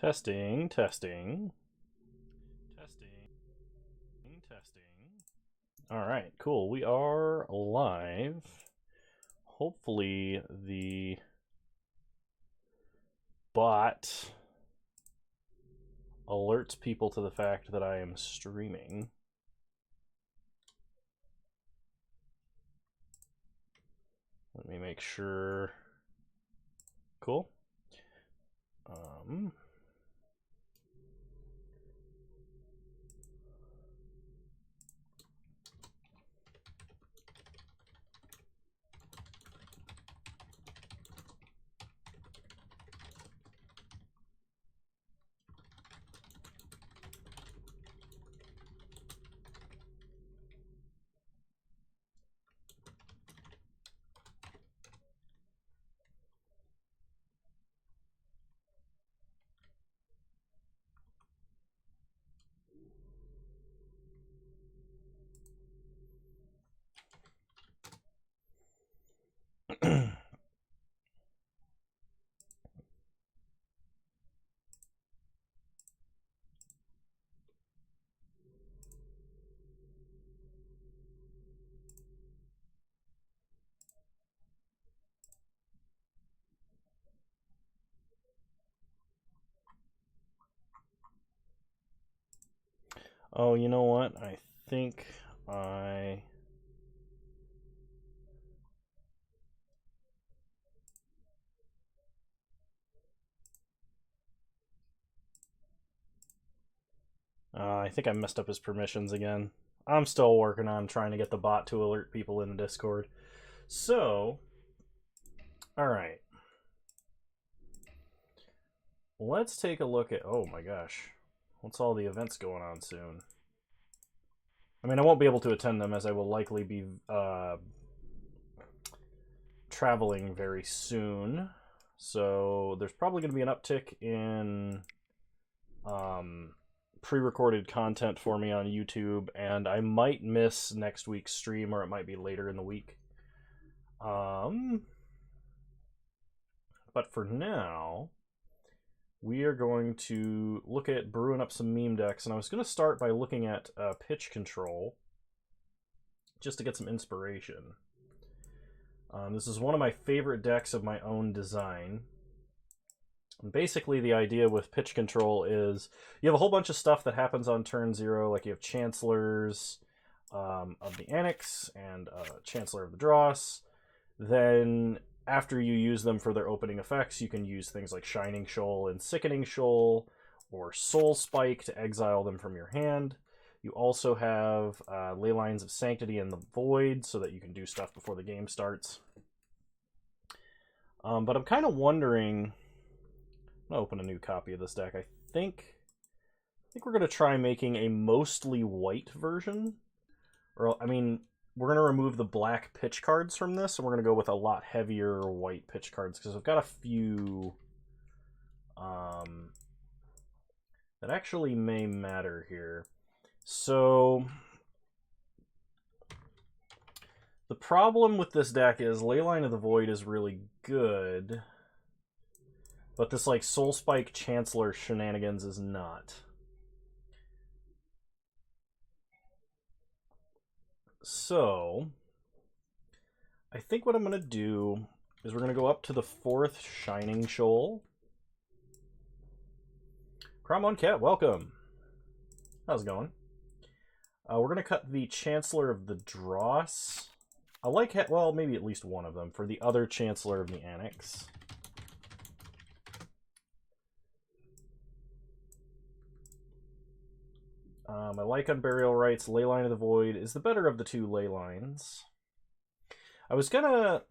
Testing, testing. Alright, cool. We are live. Hopefully the bot alerts people to the fact that I am streaming. Let me make sure. Cool. Oh, you know what? I think I messed up his permissions again. I'm still working on trying to get the bot to alert people in Discord. So, alright. Let's take a look at... Oh my gosh. What's all the events going on soon? I mean, I won't be able to attend them as I will likely be traveling very soon. So there's probably going to be an uptick in pre-recorded content for me on YouTube, and I might miss next week's stream, or it might be later in the week. But for now, we are going to look at brewing up some meme decks, and I was going to start by looking at pitch control, just to get some inspiration. This is one of my favorite decks of my own design. And basically, the idea with pitch control is you have a whole bunch of stuff that happens on turn 0, like you have Chancellors of the Annex and Chancellor of the Dross. Then, after you use them for their opening effects, you can use things like Shining Shoal and Sickening Shoal, or Soul Spike to exile them from your hand. You also have Ley Lines of Sanctity and the Void, so that you can do stuff before the game starts. But I'm kind of wondering... I'm going to open a new copy of this deck. I think we're going to try making a mostly white version. Or, I mean, we're going to remove the black pitch cards from this, and we're going to go with a lot heavier white pitch cards, because I've got a few that actually may matter here. So, the problem with this deck is Leyline of the Void is really good, but this like Soul Spike Chancellor shenanigans is not. So, I think what I'm going to do is we're going to go up to the 4th Shining Shoal. Cramon Cat, welcome. How's it going? We're going to cut the Chancellor of the Dross. I like, well, maybe at least one of them for the other Chancellor of the Annex. I like Unburial Rites. Leyline of the Void is the better of the two ley lines. I was gonna...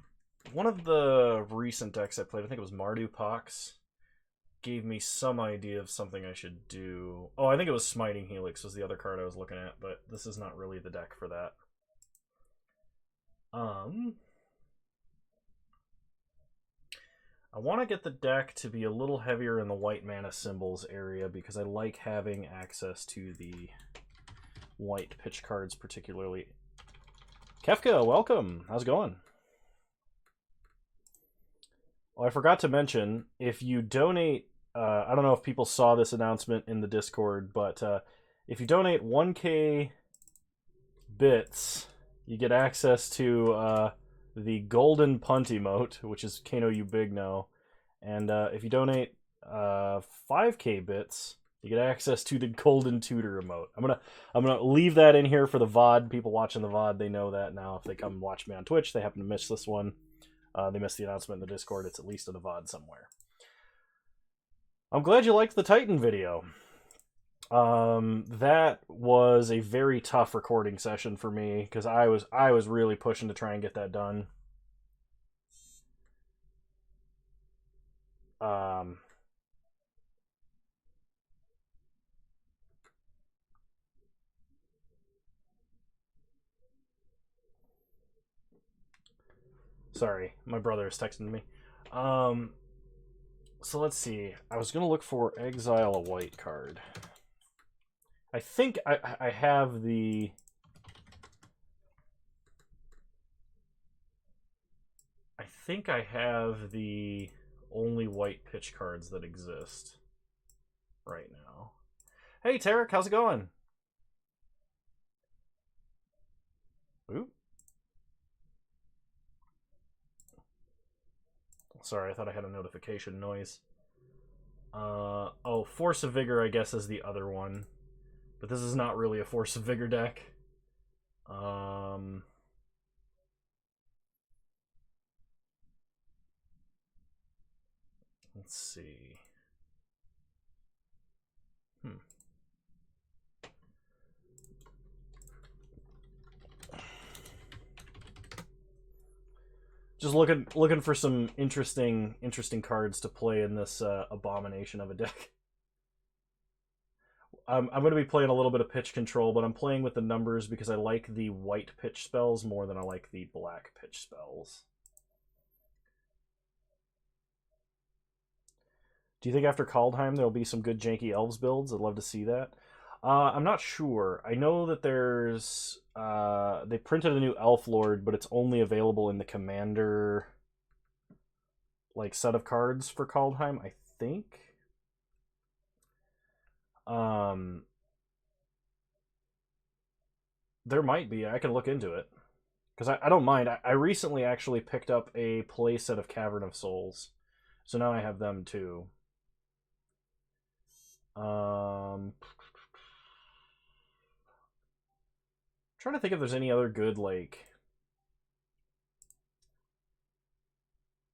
One of the recent decks I played, I think it was Mardu Pox, gave me some idea of something I should do. Oh, I think it was Smiting Helix was the other card I was looking at, but this is not really the deck for that. I want to get the deck to be a little heavier in the white mana symbols area, because I like having access to the white pitch cards particularly. Kefka, welcome. How's it going? Oh, I forgot to mention, if you donate I don't know if people saw this announcement in the Discord, but if you donate 1K bits, you get access to the Golden Punt emote, which is Kano You Big now. And if you donate 5K bits, you get access to the Golden Tutor emote. I'm gonna leave that in here for the VOD. People watching the VOD, they know that now. If they come watch me on Twitch, they happen to miss this one. They missed the announcement in the Discord. It's at least in the VOD somewhere. I'm glad you liked the Titan video. That was a very tough recording session for me because I was really pushing to try and get that done. Sorry, my brother is texting me. So let's see. I was gonna look for Exile a white card. I think I have the. I think I have the only white pitch cards that exist right now. Hey Tarek, how's it going? Ooh. Sorry, I thought I had a notification noise. Oh, Force of Vigor, I guess, is the other one. But this is not really a Force of Vigor deck. Let's see. Just looking for some interesting cards to play in this abomination of a deck. I'm going to be playing a little bit of pitch control, but I'm playing with the numbers because I like the white pitch spells more than I like the black pitch spells. Do you think after Kaldheim there'll be some good janky elves builds? I'd love to see that. I'm not sure. I know that there's they printed a new Elf Lord, but it's only available in the Commander like set of cards for Kaldheim, I think. There might be. I can look into it because I don't mind. I recently actually picked up a play set of Cavern of Souls, so now I have them too. Trying to think if there's any other good like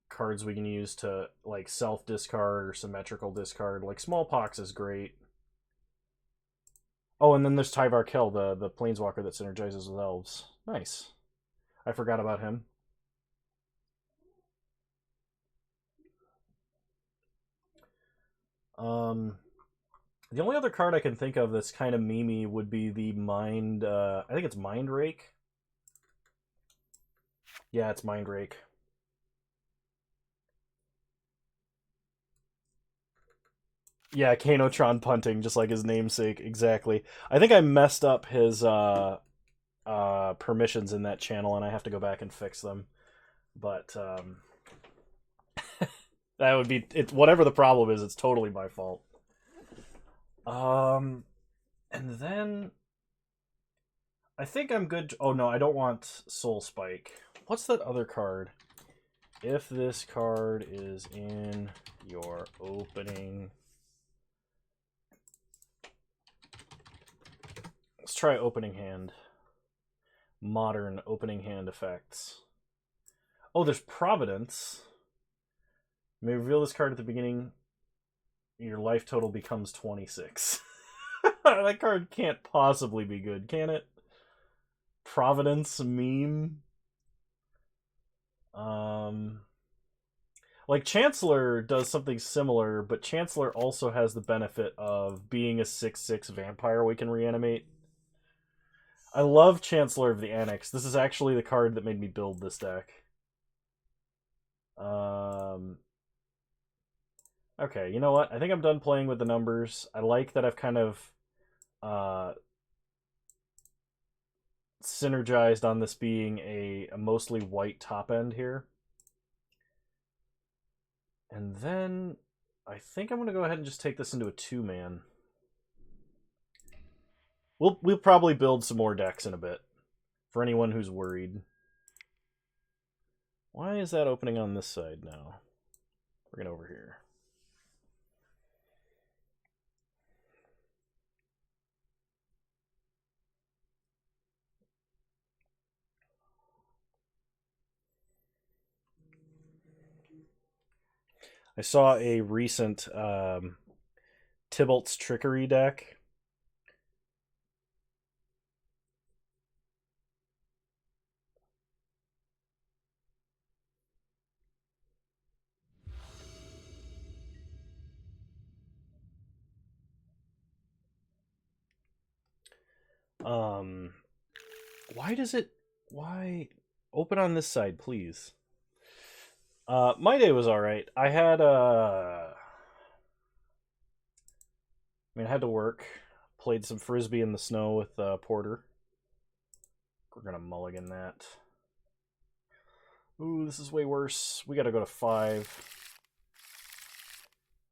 cards we can use to like self discard or symmetrical discard. Like Smallpox is great. Oh, and then there's Tyvar Kell, the planeswalker that synergizes with elves. Nice. I forgot about him. The only other card I can think of that's kind of memey would be the Mind. I think it's Mind Rake. Yeah, it's Mind Rake. Yeah, Kanotron punting, just like his namesake, exactly. I think I messed up his permissions in that channel, and I have to go back and fix them. But that would be it. Whatever the problem is, it's totally my fault. And then I think I'm good. Oh no, I don't want Soul Spike. What's that other card? If this card is in your opening, let's try opening hand. Modern opening hand effects. Oh, there's Providence. You may reveal this card at the beginning. Your life total becomes 26. That card can't possibly be good, can it? Providence meme. Like Chancellor does something similar, but Chancellor also has the benefit of being a 6/6 vampire we can reanimate. I love Chancellor of the Annex. This is actually the card that made me build this deck. Okay, you know what? I think I'm done playing with the numbers. I like that I've kind of synergized on this being a mostly white top end here. And then I think I'm going to go ahead and just take this into a 2-man. We'll probably build some more decks in a bit, for anyone who's worried. Why is that opening on this side now? Bring it over here. I saw a recent Tybalt's Trickery deck. Why does it... Why... Open on this side, please. My day was alright. I had, I had to work. Played some Frisbee in the snow with Porter. We're gonna mulligan that. Ooh, this is way worse. We gotta go to 5.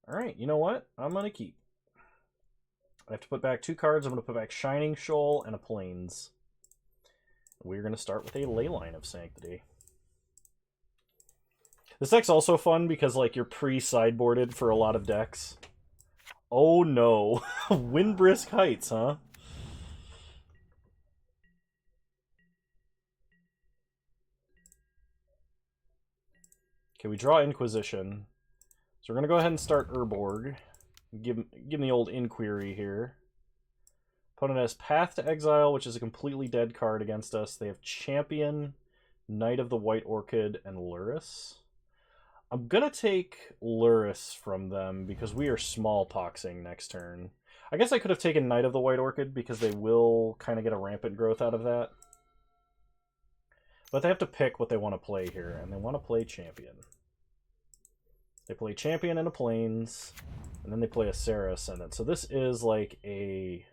Alright, you know what? I'm gonna keep. I have to put back 2 cards. I'm gonna put back Shining Shoal and a Plains. We're gonna start with a Leyline of Sanctity. This deck's also fun because, like, you're pre-sideboarded for a lot of decks. Oh no. Windbrisk Heights, huh? Okay, we draw Inquisition. So we're going to go ahead and start Urborg. Give him the old Inquiry here. Opponent has Path to Exile, which is a completely dead card against us. They have Champion, Knight of the White Orchid, and Luris. I'm going to take Luris from them because we are smallpoxing next turn. I guess I could have taken Knight of the White Orchid because they will kind of get a rampant growth out of that. But they have to pick what they want to play here, and they want to play Champion. They play Champion and a Plains, and then they play a Serra Ascendant. So this is like a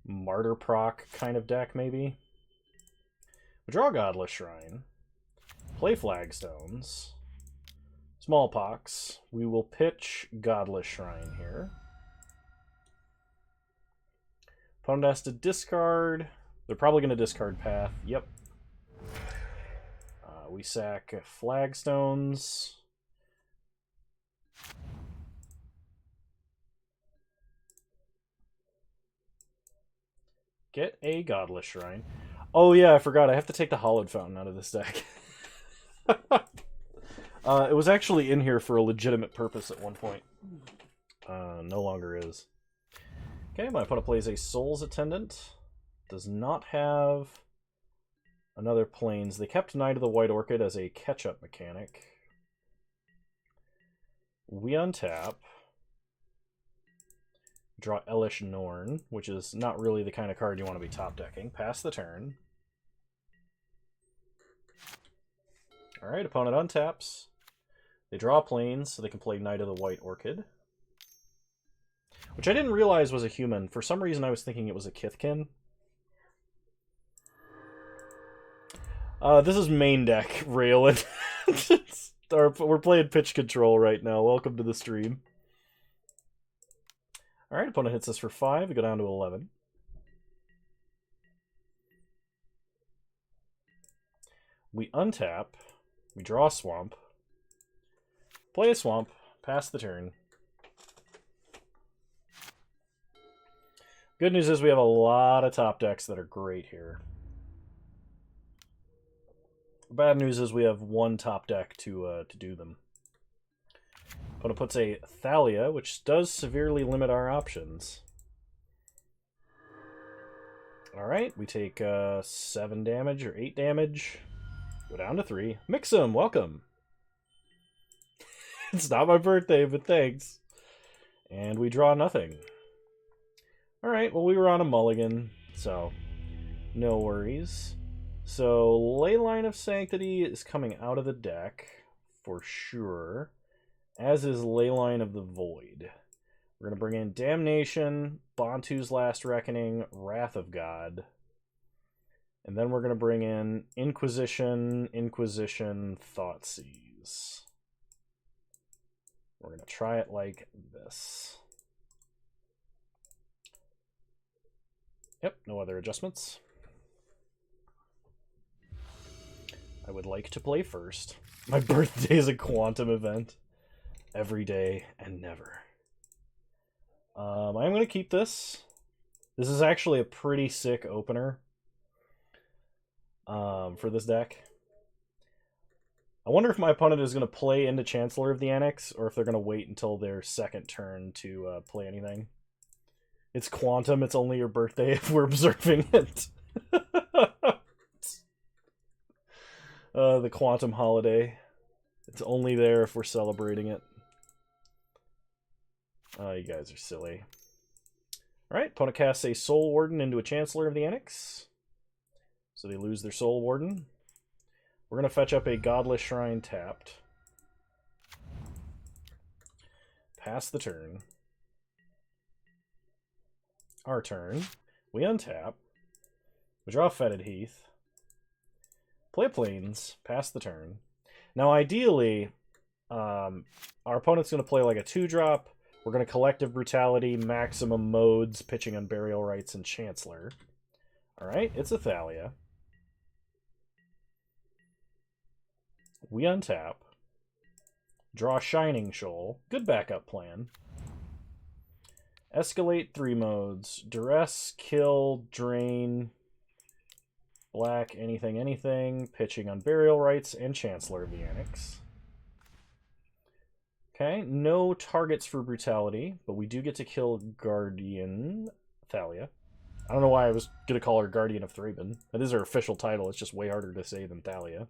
Martyr proc kind of deck, maybe. We draw Godless Shrine, play Flagstones, Smallpox. We will pitch Godless Shrine here. Opponent has to discard. They're probably going to discard Path. Yep. We sack Flagstones. Get a Godless Shrine. Oh yeah, I forgot. I have to take the Hallowed Fountain out of this deck. It was actually in here for a legitimate purpose at one point. No longer is. Okay, my opponent plays a Soul's Attendant. Does not have another Plains. They kept Knight of the White Orchid as a catch-up mechanic. We untap. Draw Elish Norn, which is not really the kind of card you want to be top-decking. Pass the turn. Alright, opponent untaps. They draw Plains, so they can play Knight of the White Orchid. Which I didn't realize was a human. For some reason I was thinking it was a Kithkin. This is main deck, Raelin. We're playing pitch control right now. Welcome to the stream. Alright, opponent hits us for 5. We go down to 11. We untap. We draw a Swamp. Play a Swamp. Pass the turn. Good news is we have a lot of top decks that are great here. Bad news is we have one top deck to do them. Opponent puts a Thalia, which does severely limit our options. Alright, we take 7 damage or 8 damage. Go down to 3. Mixum, welcome! It's not my birthday, but thanks. And we draw nothing. Alright, well we were on a mulligan, so no worries. So Leyline of Sanctity is coming out of the deck, for sure. As is Leyline of the Void. We're going to bring in Damnation, Bantu's Last Reckoning, Wrath of God. And then we're going to bring in Inquisition, Thoughtseize. We're going to try it like this. Yep, no other adjustments. I would like to play first. My birthday is a quantum event. Every day and never. I'm going to keep this. This is actually a pretty sick opener for this deck. I wonder if my opponent is going to play into Chancellor of the Annex, or if they're going to wait until their second turn to play anything. It's quantum, it's only your birthday if we're observing it. The quantum holiday. It's only there if we're celebrating it. Oh, you guys are silly. Alright, opponent casts a Soul Warden into a Chancellor of the Annex. So they lose their Soul Warden. We're going to fetch up a Godless Shrine tapped. Pass the turn. Our turn. We untap. We draw Fetid Heath. Play Plains. Pass the turn. Now, ideally, our opponent's going to play like a 2-drop. We're going to Collective Brutality, Maximum Modes, pitching on Burial Rites, and Chancellor. Alright, it's a Thalia. We untap. Draw Shining Shoal. Good backup plan. Escalate 3 modes. Duress, Kill, Drain, Black, anything, anything. Pitching on Burial Rites and Chancellor of the Annex. Okay, no targets for Brutality, but we do get to kill Guardian Thalia. I don't know why I was going to call her Guardian of Thraben. That is her official title. It's just way harder to say than Thalia.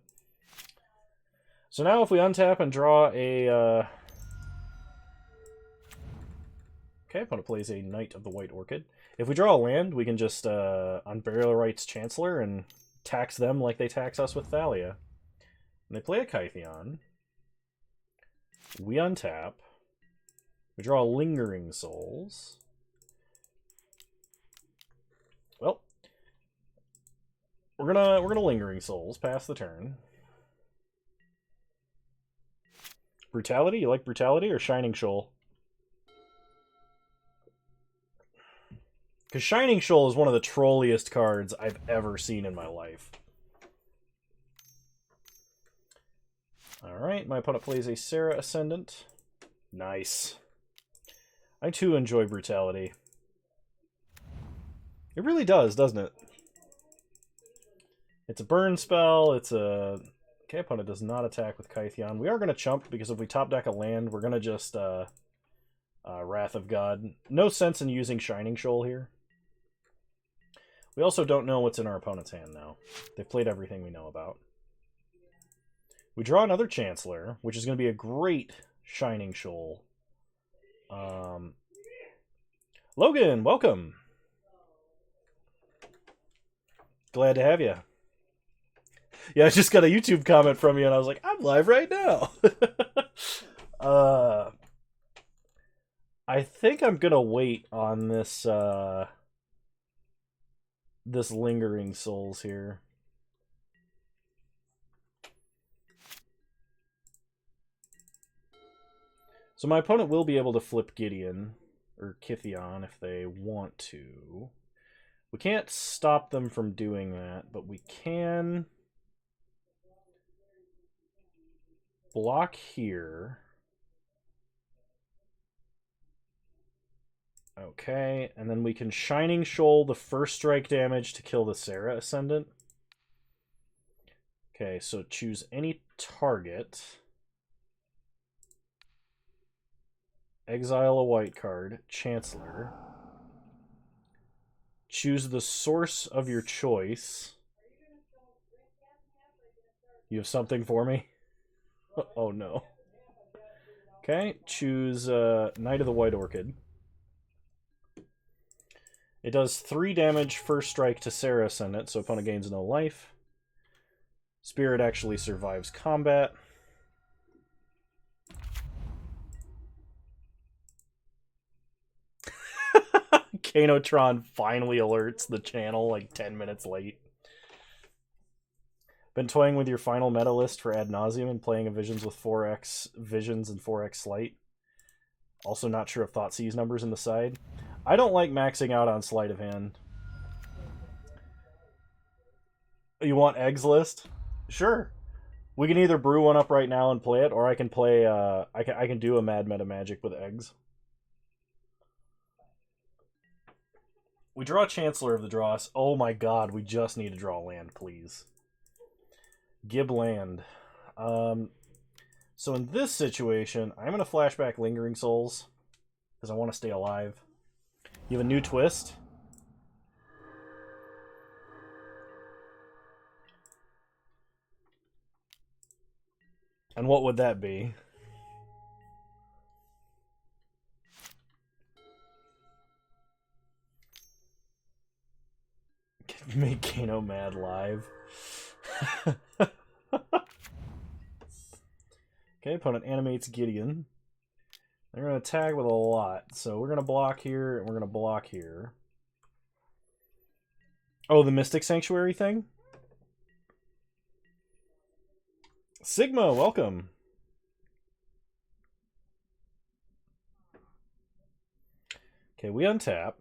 So now if we untap and draw a... Okay, opponent plays a Knight of the White Orchid. If we draw a land, we can just on Burial Rites Chancellor and tax them like they tax us with Thalia. And they play a Kytheon. We untap. We draw Lingering Souls. Well, we're gonna Lingering Souls. Pass the turn. Brutality? You like Brutality or Shining Shoal? Because Shining Shoal is one of the trolliest cards I've ever seen in my life. Alright, my opponent plays a Serra Ascendant. Nice. I too enjoy Brutality. It really does, doesn't it? It's a burn spell, it's a... Okay, opponent does not attack with Kytheon. We are going to chump, because if we top deck a land, we're going to just Wrath of God. No sense in using Shining Shoal here. We also don't know what's in our opponent's hand now. They've played everything we know about. We draw another Chancellor, which is going to be a great Shining Shoal. Logan, welcome! Glad to have you. Yeah, I just got a YouTube comment from you, and I was like, I'm live right now! I think I'm going to wait on this, this Lingering Souls here. So my opponent will be able to flip Gideon, or Kytheon, if they want to. We can't stop them from doing that, but we can block here. Okay, and then we can Shining Shoal the first strike damage to kill the Serra Ascendant. Okay, so choose any target. Exile a white card. Chancellor. Choose the source of your choice. You have something for me? Oh no. Okay, choose Knight of the White Orchid. It does 3 damage first strike to Serra Ascendant, so opponent gains no life. Spirit actually survives combat. Kanotron finally alerts the channel like 10 minutes late. Been toying with your final meta list for Ad Nauseam and playing a Visions with 4x Visions and 4x Slight. Also not sure of Thoughtseize numbers in the side. I don't like maxing out on sleight of hand. You want eggs list? Sure. We can either brew one up right now and play it, or I can play. I can do a Mad Meta Magic with eggs. We draw Chancellor of the Dross. Oh my god, we just need to draw land, please. Gib land. So in this situation, I'm going to flashback Lingering Souls, because I want to stay alive. You have a new twist. And what would that be? Make Kano mad live. Okay, opponent animates Gideon. They're going to tag with a lot. So we're going to block here, and we're going to block here. Oh, the Mystic Sanctuary thing? Sigma, welcome. Okay, we untap.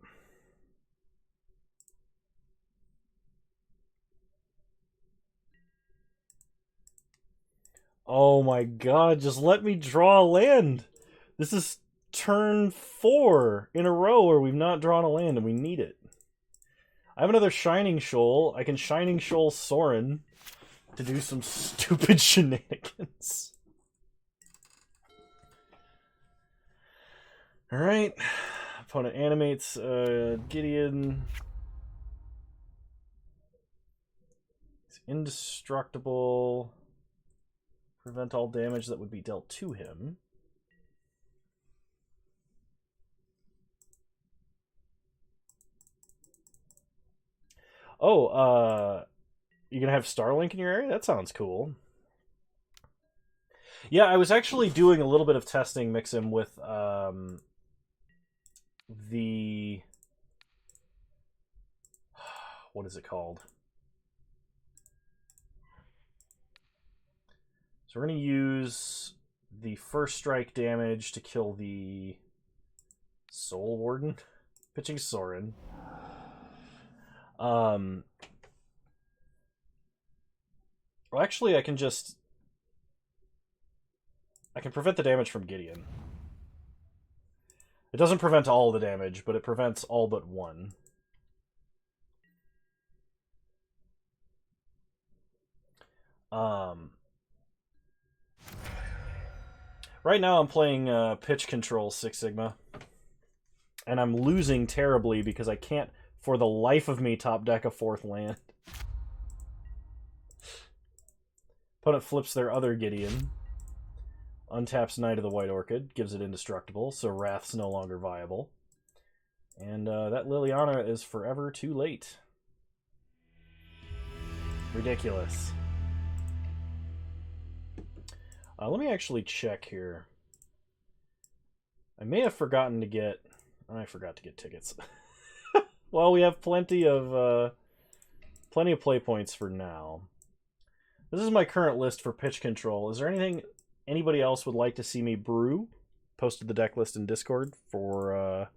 Oh my god, just let me draw a land. This is turn 4 in a row where we've not drawn a land and we need it. I have another Shining Shoal. I can Shining Shoal Sorin to do some stupid shenanigans. Alright. Opponent animates Gideon. He's indestructible. Prevent all damage that would be dealt to him. Oh, you gonna have Starlink in your area? That sounds cool. Yeah, I was actually doing a little bit of testing Mixim with the what is it called? So we're going to use the first strike damage to kill the Soul Warden. Pitching Sorin. Well, actually, I can prevent the damage from Gideon. It doesn't prevent all the damage, but it prevents all but one. Right now I'm playing Pitch Control 6 Sigma. And I'm losing terribly because I can't, for the life of me, top deck a 4th land. Opponent flips their other Gideon. Untaps Knight of the White Orchid. Gives it indestructible, so Wrath's no longer viable. And that Liliana is forever too late. Ridiculous. Let me actually check here. I may have forgotten to get... I forgot to get tickets. Well, we have plenty of play points for now. This is my current list for Pitch Control. Is there anything anybody else would like to see me brew? Posted the deck list in Discord for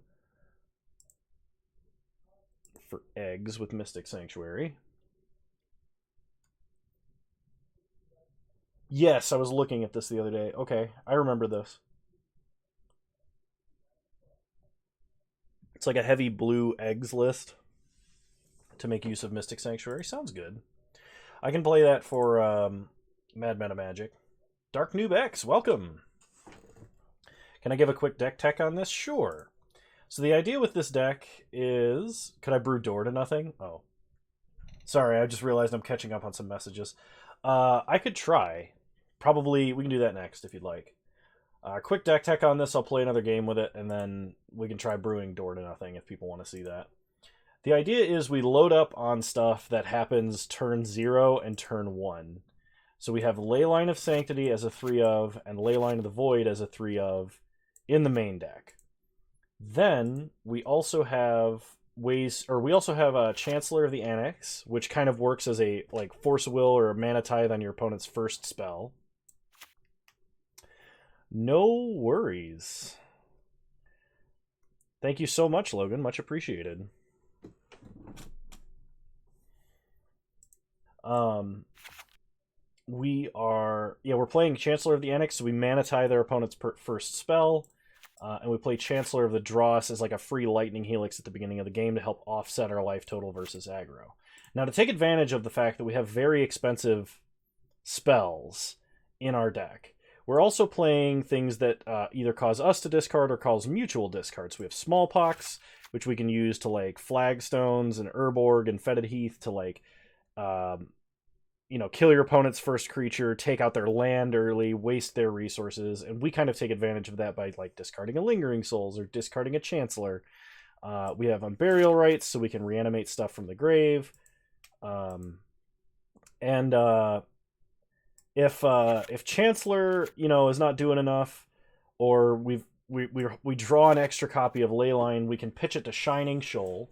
eggs with Mystic Sanctuary. Yes, I was looking at this the other day. Okay, I remember this. It's like a heavy blue eggs list to make use of Mystic Sanctuary. Sounds good. I can play that for Mad Meta Magic. Dark Noob X, welcome. Can I give a quick deck tech on this? Sure. So the idea with this deck is... Could I brew Door to Nothing? Oh. Sorry, I just realized I'm catching up on some messages. I could try. Probably, we can do that next if you'd like. Quick deck tech on this, I'll play another game with it, and then we can try brewing Door to Nothing if people want to see that. The idea is we load up on stuff that happens turn 0 and turn 1. So we have Leyline of Sanctity as a 3-of, and Leyline of the Void as a 3-of in the main deck. Then we also have a Chancellor of the Annex, which kind of works as a like Force of Will or a Mana Tithe on your opponent's first spell. No worries. Thank you so much, Logan. Much appreciated. We're playing Chancellor of the Annex, so we mana tie their opponent's first spell, and we play Chancellor of the Dross as like a free lightning helix at the beginning of the game to help offset our life total versus aggro. Now, to take advantage of the fact that we have very expensive spells in our deck, we're also playing things that either cause us to discard or cause mutual discards. So we have Smallpox, which we can use to like Flagstones and Urborg and Fetid Heath to like kill your opponent's first creature, take out their land early, waste their resources, and we kind of take advantage of that by like discarding a Lingering Souls or discarding a Chancellor. We have Unburial Rites, so we can reanimate stuff from the grave. If Chancellor, is not doing enough, or we draw an extra copy of Leyline, we can pitch it to Shining Shoal,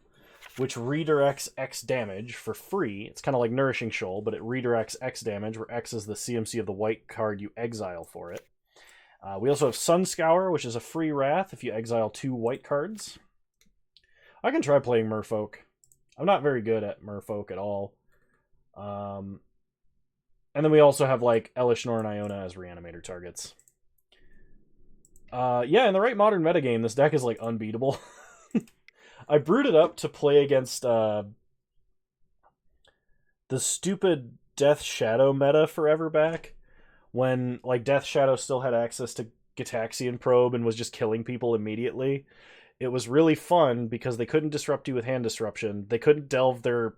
which redirects X damage for free. It's kind of like Nourishing Shoal, but it redirects X damage, where X is the CMC of the white card you exile for it. We also have Sunscour, which is a free Wrath if you exile 2 white cards. I can try playing Merfolk. I'm not very good at Merfolk at all. And then we also have like Elishnor and Iona as reanimator targets. In the right modern metagame, this deck is like unbeatable. I brewed it up to play against the stupid Death Shadow meta forever back, when like Death Shadow still had access to Gitaxian Probe and was just killing people immediately. It was really fun because they couldn't disrupt you with hand disruption. They couldn't delve their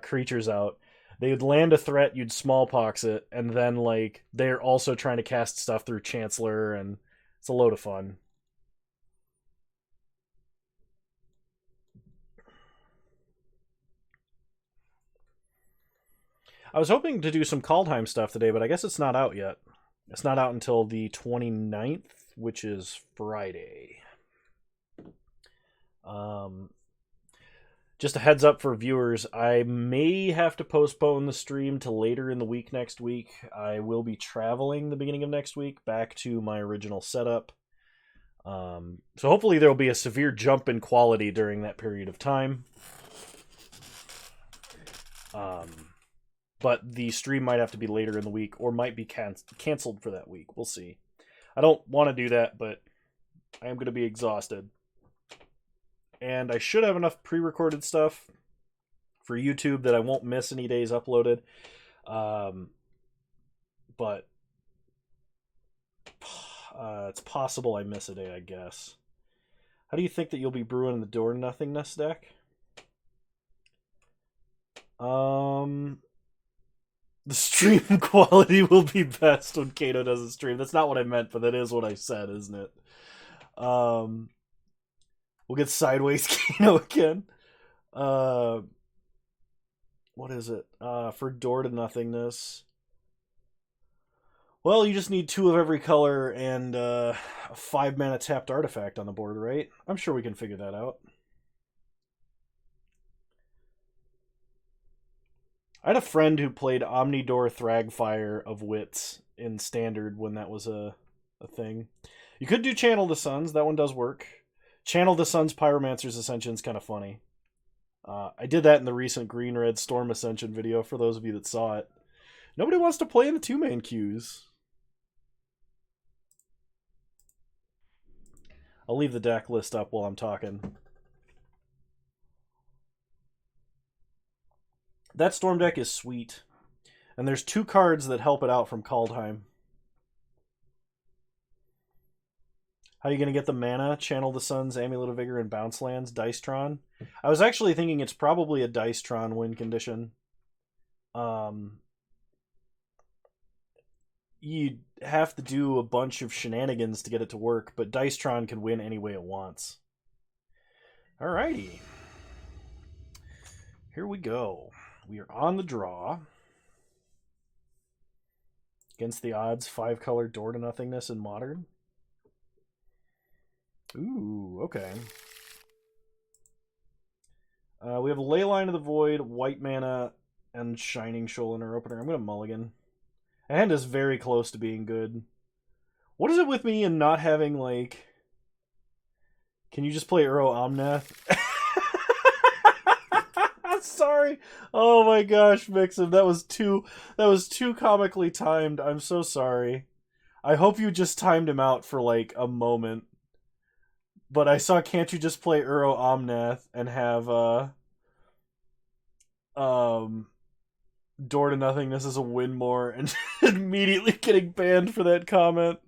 creatures out. They would land a threat, you'd Smallpox it, and then like they're also trying to cast stuff through Chancellor, and it's a load of fun. I was hoping to do some Kaldheim stuff today, but I guess it's not out yet. It's not out until the 29th, which is Friday. Just a heads up for viewers, I may have to postpone the stream to later in the week next week. I will be traveling the beginning of next week back to my original setup. So hopefully there will be a severe jump in quality during that period of time. But the stream might have to be later in the week or might be canceled for that week. We'll see. I don't want to do that, but I am going to be exhausted. And I should have enough pre-recorded stuff for YouTube that I won't miss any days uploaded. But it's possible I miss a day, I guess. How do you think that you'll be brewing the Door Nothingness deck? The stream quality will be best when Kano does a stream. That's not what I meant, but that is what I said, isn't it? We'll get Sideways Kano again. What is it? For Door to Nothingness. Well, you just need 2 of every color and a 5-mana tapped artifact on the board, right? I'm sure we can figure that out. I had a friend who played Omnidor Thragfire of Wits in Standard when that was a thing. You could do Channel the Suns. That one does work. Channel the Sun's Pyromancer's Ascension is kind of funny. I did that in the recent Green Red Storm Ascension video for those of you that saw it. Nobody wants to play in the 2-man queues. I'll leave the deck list up while I'm talking. That Storm deck is sweet. And there's 2 cards that help it out from Kaldheim. How are you going to get the mana? Channel the Sun's Amulet of Vigor and Bounce Lands, Dicetron. I was actually thinking it's probably a Dicetron win condition. You'd have to do a bunch of shenanigans to get it to work, but Dicetron can win any way it wants. Alrighty. Here we go. We are on the draw. Against the odds, 5-color Door to Nothingness in Modern. Ooh, okay. We have Leyline of the Void, white mana, and Shining Shoal in our opener. I'm going to mulligan. Hand is very close to being good. What is it with me and not having, like, Can you just play Uro Omnath? Sorry. Oh my gosh, Mixum, that was too comically timed. I'm so sorry. I hope you just timed him out for like a moment. But I saw can't you just play Uro Omnath and have Door to Nothingness as a win more and immediately getting banned for that comment.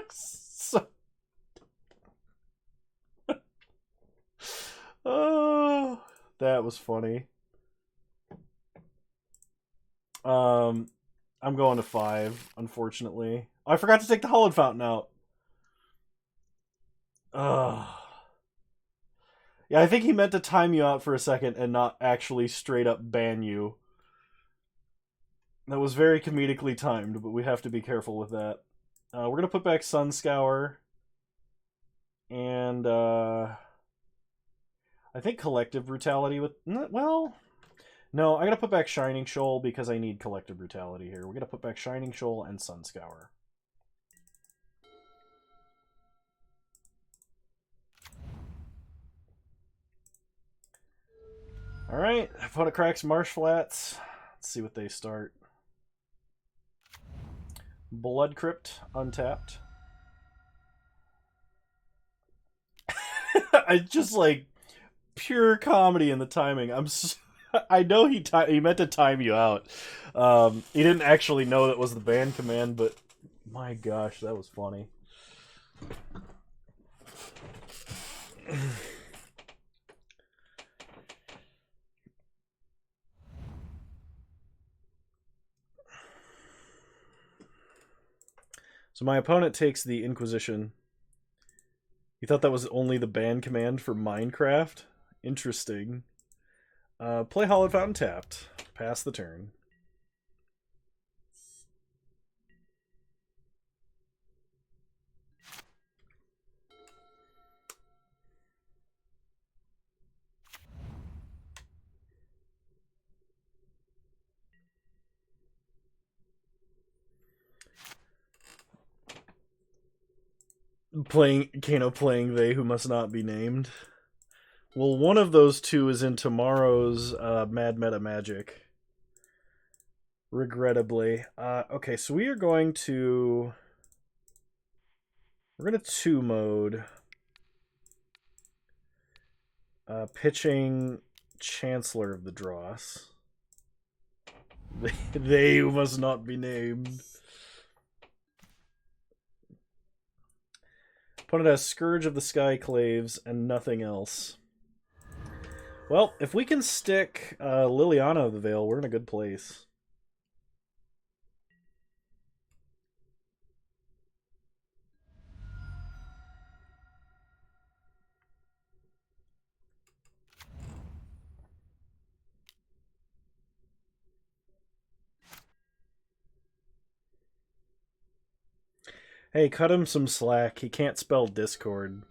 So... Oh, that was funny. I'm going to 5, unfortunately. I forgot to take the Hollowed Fountain out. Yeah, I think he meant to time you out for a second and not actually straight up ban you. That was very comedically timed, but we have to be careful with that. We're going to put back Sun Scour. And, I think Collective Brutality with... Well... No, I gotta put back Shining Shoal because I need Collective Brutality here. We're gonna put back Shining Shoal and Sun Scour. Alright, opponent cracks Marsh Flats. Let's see what they start. Blood Crypt, untapped. I just like pure comedy in the timing. I know he meant to time you out. He didn't actually know that was the ban command, but my gosh, that was funny. So my opponent takes the Inquisition. You thought that was only the ban command for Minecraft? Interesting. Play Hollowed Fountain tapped. Pass the turn. Kano playing They Who Must Not Be Named. Well, one of those two is in tomorrow's Mad Meta Magic. Regrettably. Okay, so we are going to... We're going to 2-mode. Pitching Chancellor of the Dross. They Who Must Not Be Named. Opponent has Scourge of the Skyclaves and nothing else. Well, if we can stick Liliana of the Veil, we're in a good place. Hey, cut him some slack. He can't spell Discord.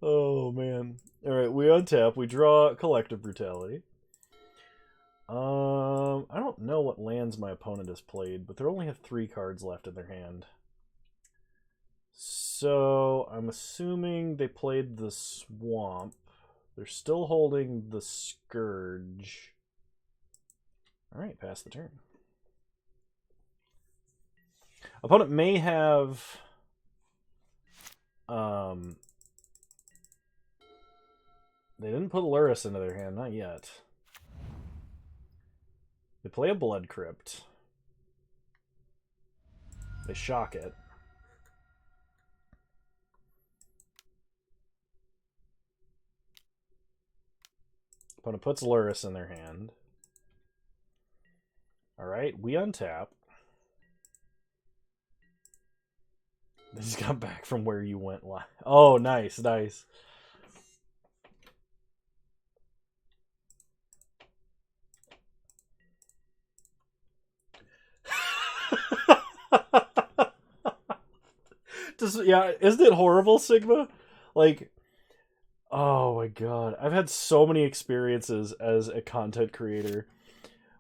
Oh, man. Alright, we untap. We draw Collective Brutality. I don't know what lands my opponent has played, but they only have 3 cards left in their hand. So, I'm assuming they played the Swamp. They're still holding the Scourge. Alright, pass the turn. Opponent may have... They didn't put Luris into their hand, not yet. They play a Blood Crypt. They shock it. Opponent puts Luris in their hand. Alright, we untap. They just got back from where you went live. Oh, nice, nice. Yeah, isn't it horrible, Sigma? Like, oh my god. I've had so many experiences as a content creator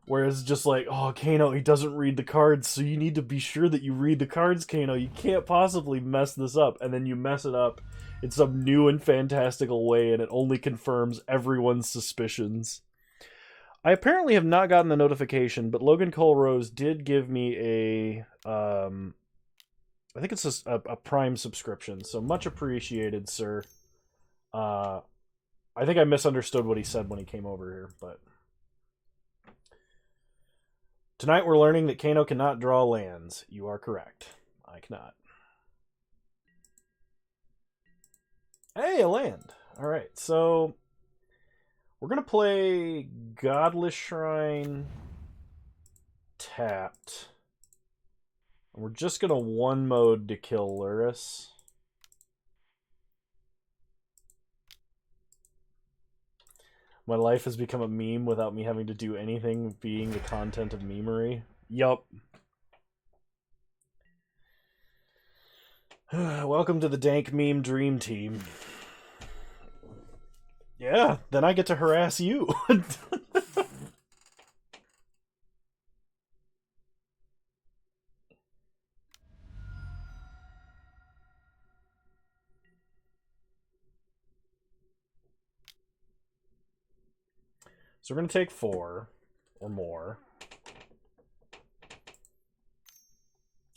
where it's just like, oh, Kano, he doesn't read the cards, so you need to be sure that you read the cards, Kano. You can't possibly mess this up. And then you mess it up in some new and fantastical way, and it only confirms everyone's suspicions. I apparently have not gotten the notification, but Logan Colrose did give me a I think it's a Prime subscription, so much appreciated, sir. I think I misunderstood what he said when he came over here, but tonight we're learning that Kano cannot draw lands. You are correct. I cannot. Hey, a land. All right, so we're gonna play Godless Shrine tapped. We're just gonna one mode to kill Luris. My life has become a meme without me having to do anything being the content of memery. Yup. Welcome to the dank meme dream team. Yeah, then I get to harass you. So we're going to take 4 or more.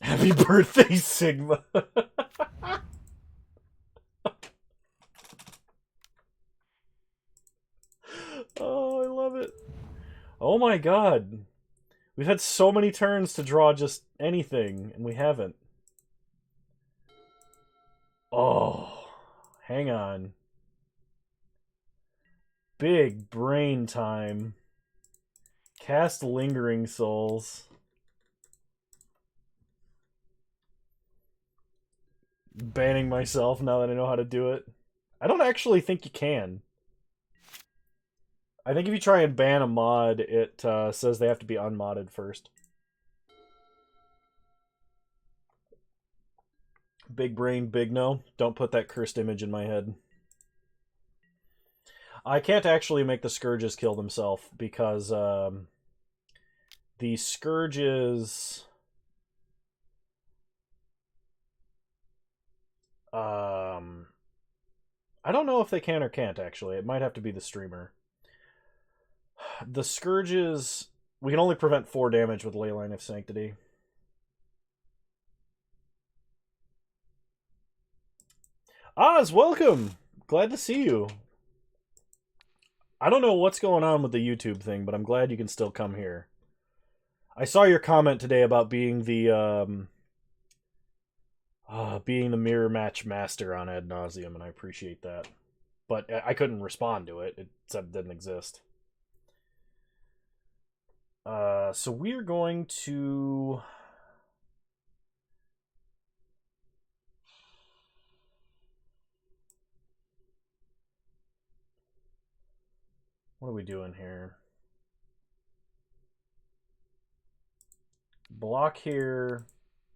Happy birthday, Sigma. Oh, I love it. Oh my god. We've had so many turns to draw just anything, and we haven't. Oh, hang on. Big brain time. Cast Lingering Souls. Banning myself now that I know how to do it. I don't actually think you can. I think if you try and ban a mod, it says they have to be unmodded first. Big brain, big no. Don't put that cursed image in my head. I can't actually make the Scourges kill themselves because the Scourges... I don't know if they can or can't, actually. It might have to be the streamer. The Scourges... We can only prevent 4 damage with Leyline of Sanctity. Oz, welcome! Glad to see you. I don't know what's going on with the YouTube thing, but I'm glad you can still come here. I saw your comment today about being the mirror match master on Ad Nauseam, and I appreciate that. But I couldn't respond to it. It said it didn't exist. So we're going to... What are we doing here? Block here.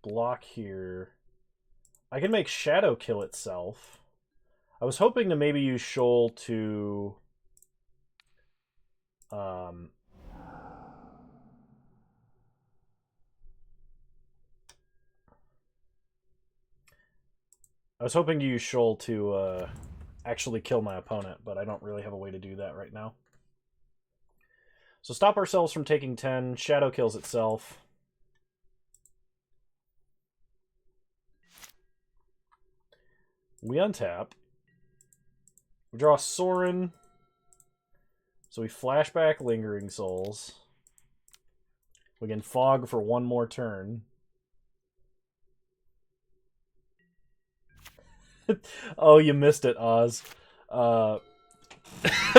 Block here. I can make Shadow kill itself. I was hoping to maybe use Shoal to... I was hoping to use Shoal to actually kill my opponent, but I don't really have a way to do that right now. So stop ourselves from taking 10. Shadow kills itself. We untap. We draw Sorin. So we flashback Lingering Souls. We can fog for 1 more turn. Oh, you missed it, Oz.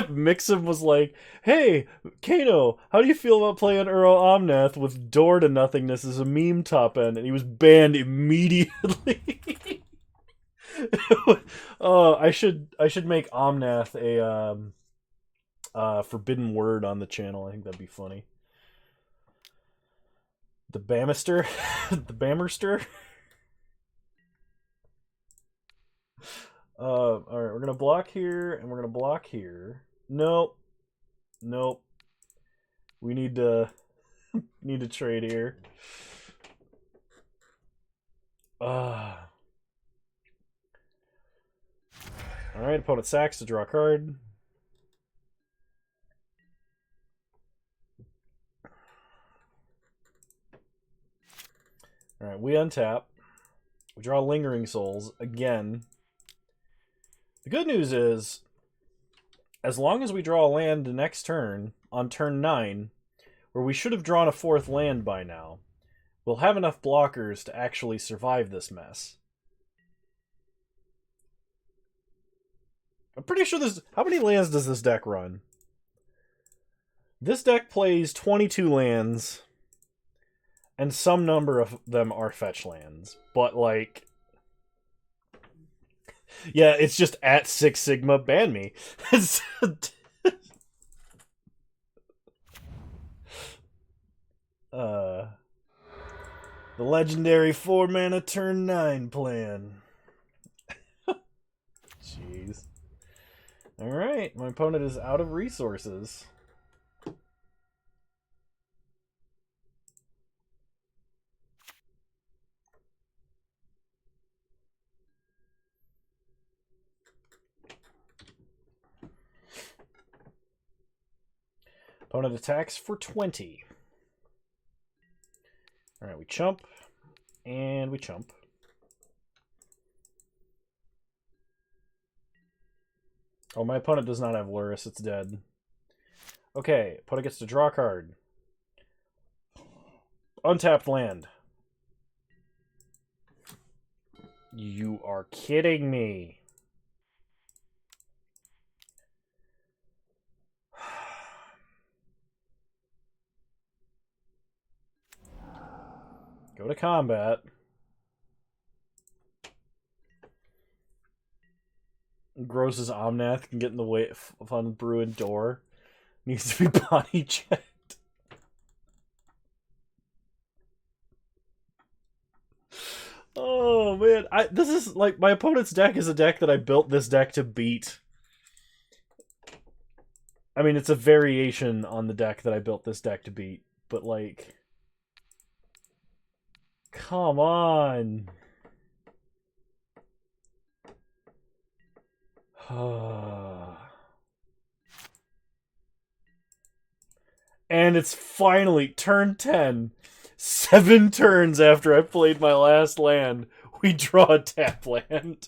Mixum was like, hey, Kano, how do you feel about playing Uro Omnath with Door to Nothingness as a meme top end? And he was banned immediately. Oh, I should make Omnath a forbidden word on the channel. I think that'd be funny. The Bamister? The Bammerster? Alright, we're gonna block here, and we're gonna block here. Nope. Nope. We need to trade here. Alright, opponent sacks to draw a card. Alright, we untap. We draw Lingering Souls again. The good news is, as long as we draw a land the next turn, on turn 9, where we should have drawn a 4th land by now, we'll have enough blockers to actually survive this mess. I'm pretty sure this... How many lands does this deck run? This deck plays 22 lands, and some number of them are fetch lands. But, like... Yeah, it's just at 6 Sigma, ban me. The legendary 4-mana turn 9 plan. Jeez. Alright, my opponent is out of resources. Opponent attacks for 20. Alright, we chump. And we chump. Oh, my opponent does not have Luris. It's dead. Okay, opponent gets to draw a card. Untapped land. You are kidding me. Go to combat. Gross's Omnath can get in the way of Unbruin Door. Needs to be body checked. Oh man, this is like my opponent's deck is a deck that I built this deck to beat. I mean, it's a variation on the deck that I built this deck to beat, but like, come on. And it's finally turn 10. 7 turns after I played my last land, we draw a tap land.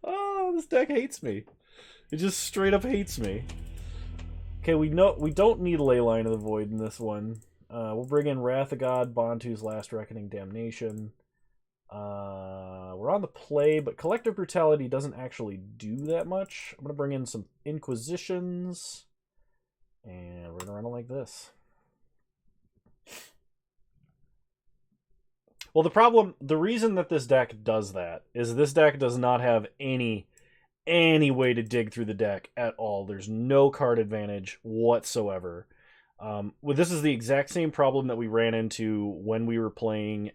Oh, this deck hates me. It just straight up hates me. Okay, we don't need Leyline of the Void in this one. We'll bring in Wrath of God, Bantu's Last Reckoning, Damnation. We're on the play, but Collective Brutality doesn't actually do that much. I'm going to bring in some Inquisitions. And we're going to run it like this. Well, the reason that this deck does that is this deck does not have any way to dig through the deck at all. There's no card advantage whatsoever. Well, this is the exact same problem that we ran into when we were playing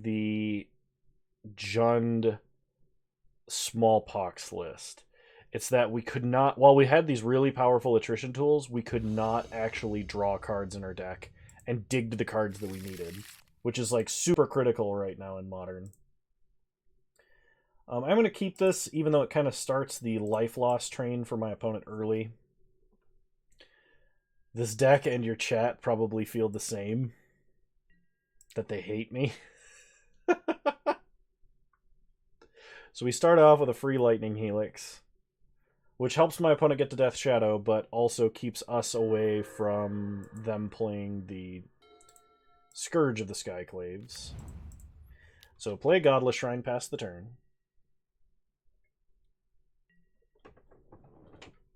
the Jund Smallpox list. It's that we could not, while we had these really powerful attrition tools, we could not actually draw cards in our deck and dig to the cards that we needed, which is like super critical right now in Modern. I'm going to keep this, even though it kind of starts the life loss train for my opponent early. This deck and your chat probably feel the same, that they hate me. So we start off with a free Lightning Helix, which helps my opponent get to Death Shadow, but also keeps us away from them playing the Scourge of the Skyclaves. So play Godless Shrine past the turn.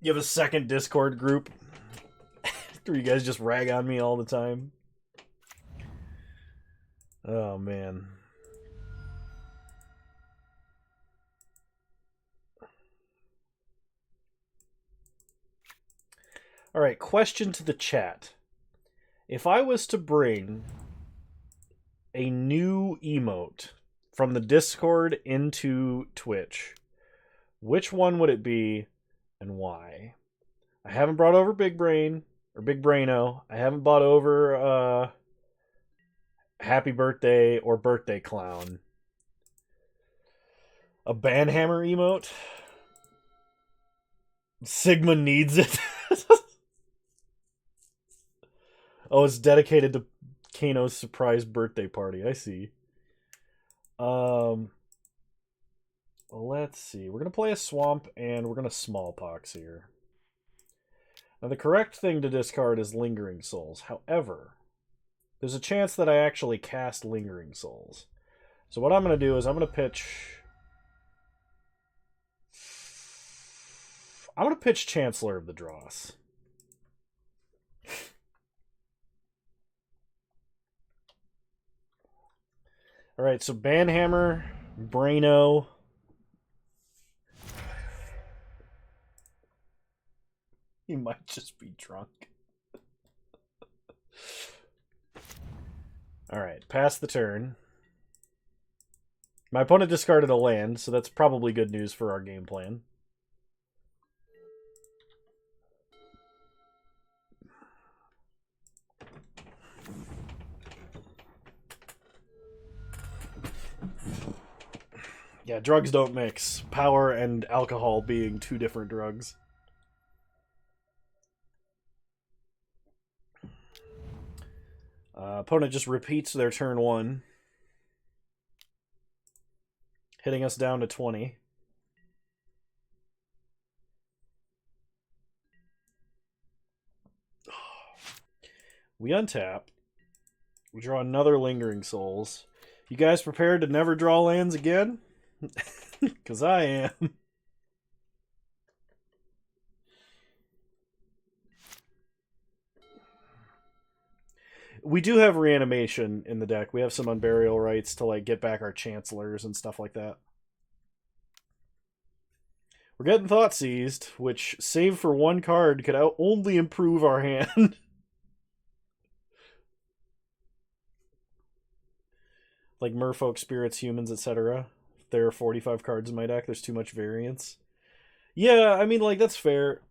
You have a second Discord group where you guys just rag on me all the time. Oh, man. All right, question to the chat. If I was to bring a new emote from the Discord into Twitch, which one would it be and why? I haven't brought over Big Brain or Big Braino. I haven't brought over Happy Birthday or Birthday Clown. A Banhammer emote? Sigma needs it. Oh, it's dedicated to Kano's surprise birthday party. I see. Let's see. We're going to play a swamp and we're going to smallpox here. Now, the correct thing to discard is Lingering Souls. However, there's a chance that I actually cast Lingering Souls. So what I'm going to do is I'm going to pitch... I'm going to pitch Chancellor of the Dross. Alright, so Banhammer, Braino... He might just be drunk. Alright, pass the turn. My opponent discarded a land, so that's probably good news for our game plan. Yeah, drugs don't mix. Power and alcohol being two different drugs. Opponent just repeats their turn 1. Hitting us down to 20. We untap. We draw another Lingering Souls. You guys prepared to never draw lands again? Because I am. We do have reanimation in the deck. We have some unburial rights to like get back our chancellors and stuff like that. We're getting Thought Seized, which save for 1 card could only improve our hand. Like Merfolk, Spirits, Humans, etc. There are 45 cards in my deck. There's too much variance. Yeah, I mean, like, that's fair.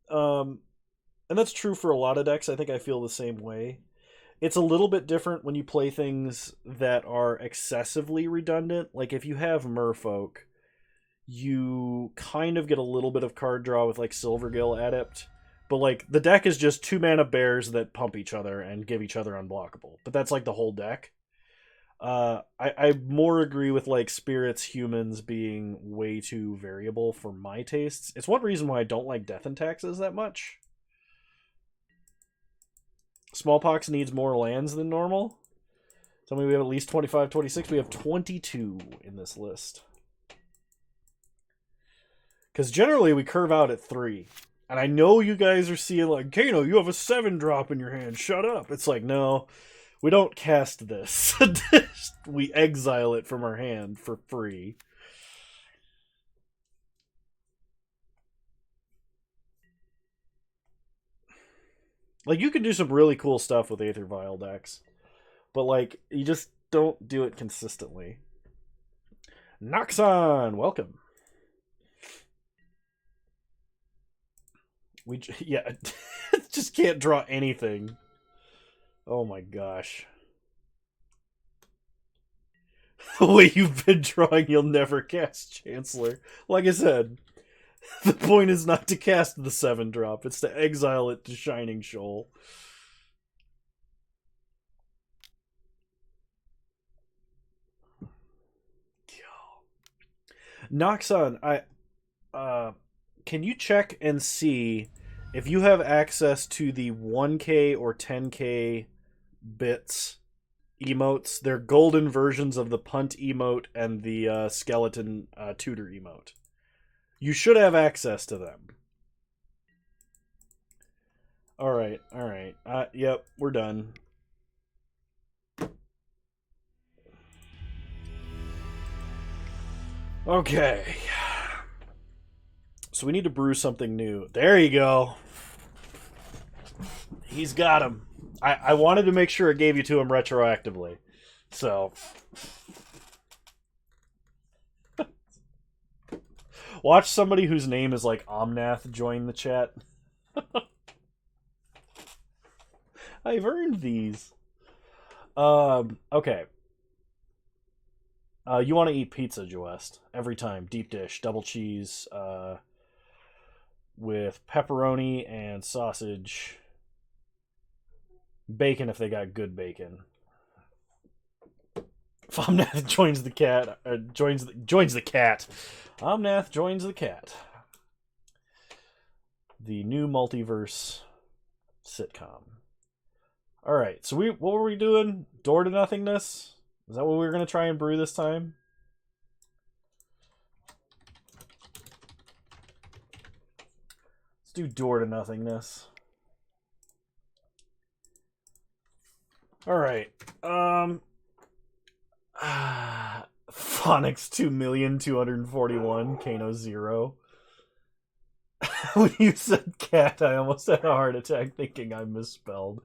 And that's true for a lot of decks. I think I feel the same way. It's a little bit different when you play things that are excessively redundant. Like, if you have Merfolk, you kind of get a little bit of card draw with, like, Silvergill Adept. But, like, the deck is just 2-mana bears that pump each other and give each other unblockable. But that's, like, the whole deck. I more agree with, like, Spirits, Humans being way too variable for my tastes. It's one reason why I don't like Death and Taxes that much. Smallpox needs more lands than normal. So we have at least 25, 26. We have 22 in this list. Because generally we curve out at 3. And I know you guys are seeing like, Kano, you have a 7-drop in your hand. Shut up. It's like, no, we don't cast this. We exile it from our hand for free. Like, you can do some really cool stuff with Aether Vial decks. But, like, you just don't do it consistently. Noxon, welcome. Yeah, just can't draw anything. Oh my gosh. The way you've been drawing, you'll never cast Chancellor. Like I said, the point is not to cast the 7-drop, it's to exile it to Shining Shoal. Noxon, can you check and see if you have access to the 1k or 10k bits emotes? They're golden versions of the punt emote and the skeleton tutor emote. You should have access to them. Alright, alright. Yep, we're done. Okay. So we need to brew something new. There you go. He's got him. I wanted to make sure it gave you to him retroactively. So. Watch somebody whose name is like Omnath join the chat. I've earned these. Okay. You want to eat pizza, Joest. Every time. Deep dish. Double cheese. With pepperoni and sausage. Bacon if they got good bacon. Omnath joins the cat. Joins the cat. Omnath joins the cat. The new multiverse sitcom. All right, so what were we doing? Door to Nothingness? Is that what we were going to try and brew this time? Let's do Door to Nothingness. All right. Phonics 2,241,000, Kano 0. When you said cat, I almost had a heart attack thinking I misspelled.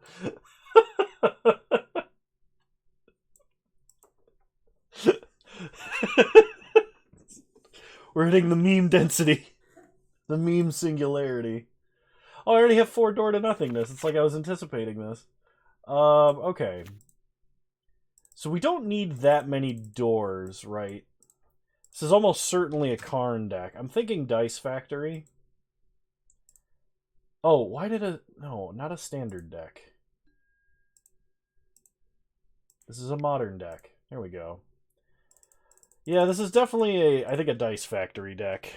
We're hitting the meme density. The meme singularity. Oh, I already have 4 Door to Nothingness. It's like I was anticipating this. Okay. So we don't need that many doors, right? This is almost certainly a Karn deck. I'm thinking Dice Factory. Oh, why did a... No, not a standard deck. This is a modern deck. There we go. Yeah, this is definitely I think a Dice Factory deck.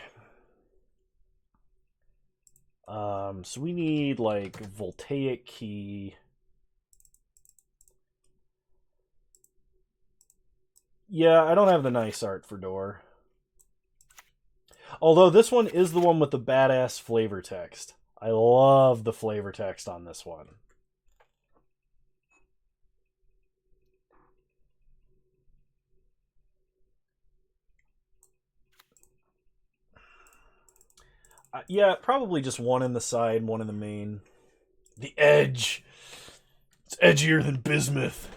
So we need, like, Voltaic Key. Yeah, I don't have the nice art for door. Although this one is the one with the badass flavor text. I love the flavor text on this one. Yeah, probably just one in the side, one in the main. The edge. It's edgier than bismuth.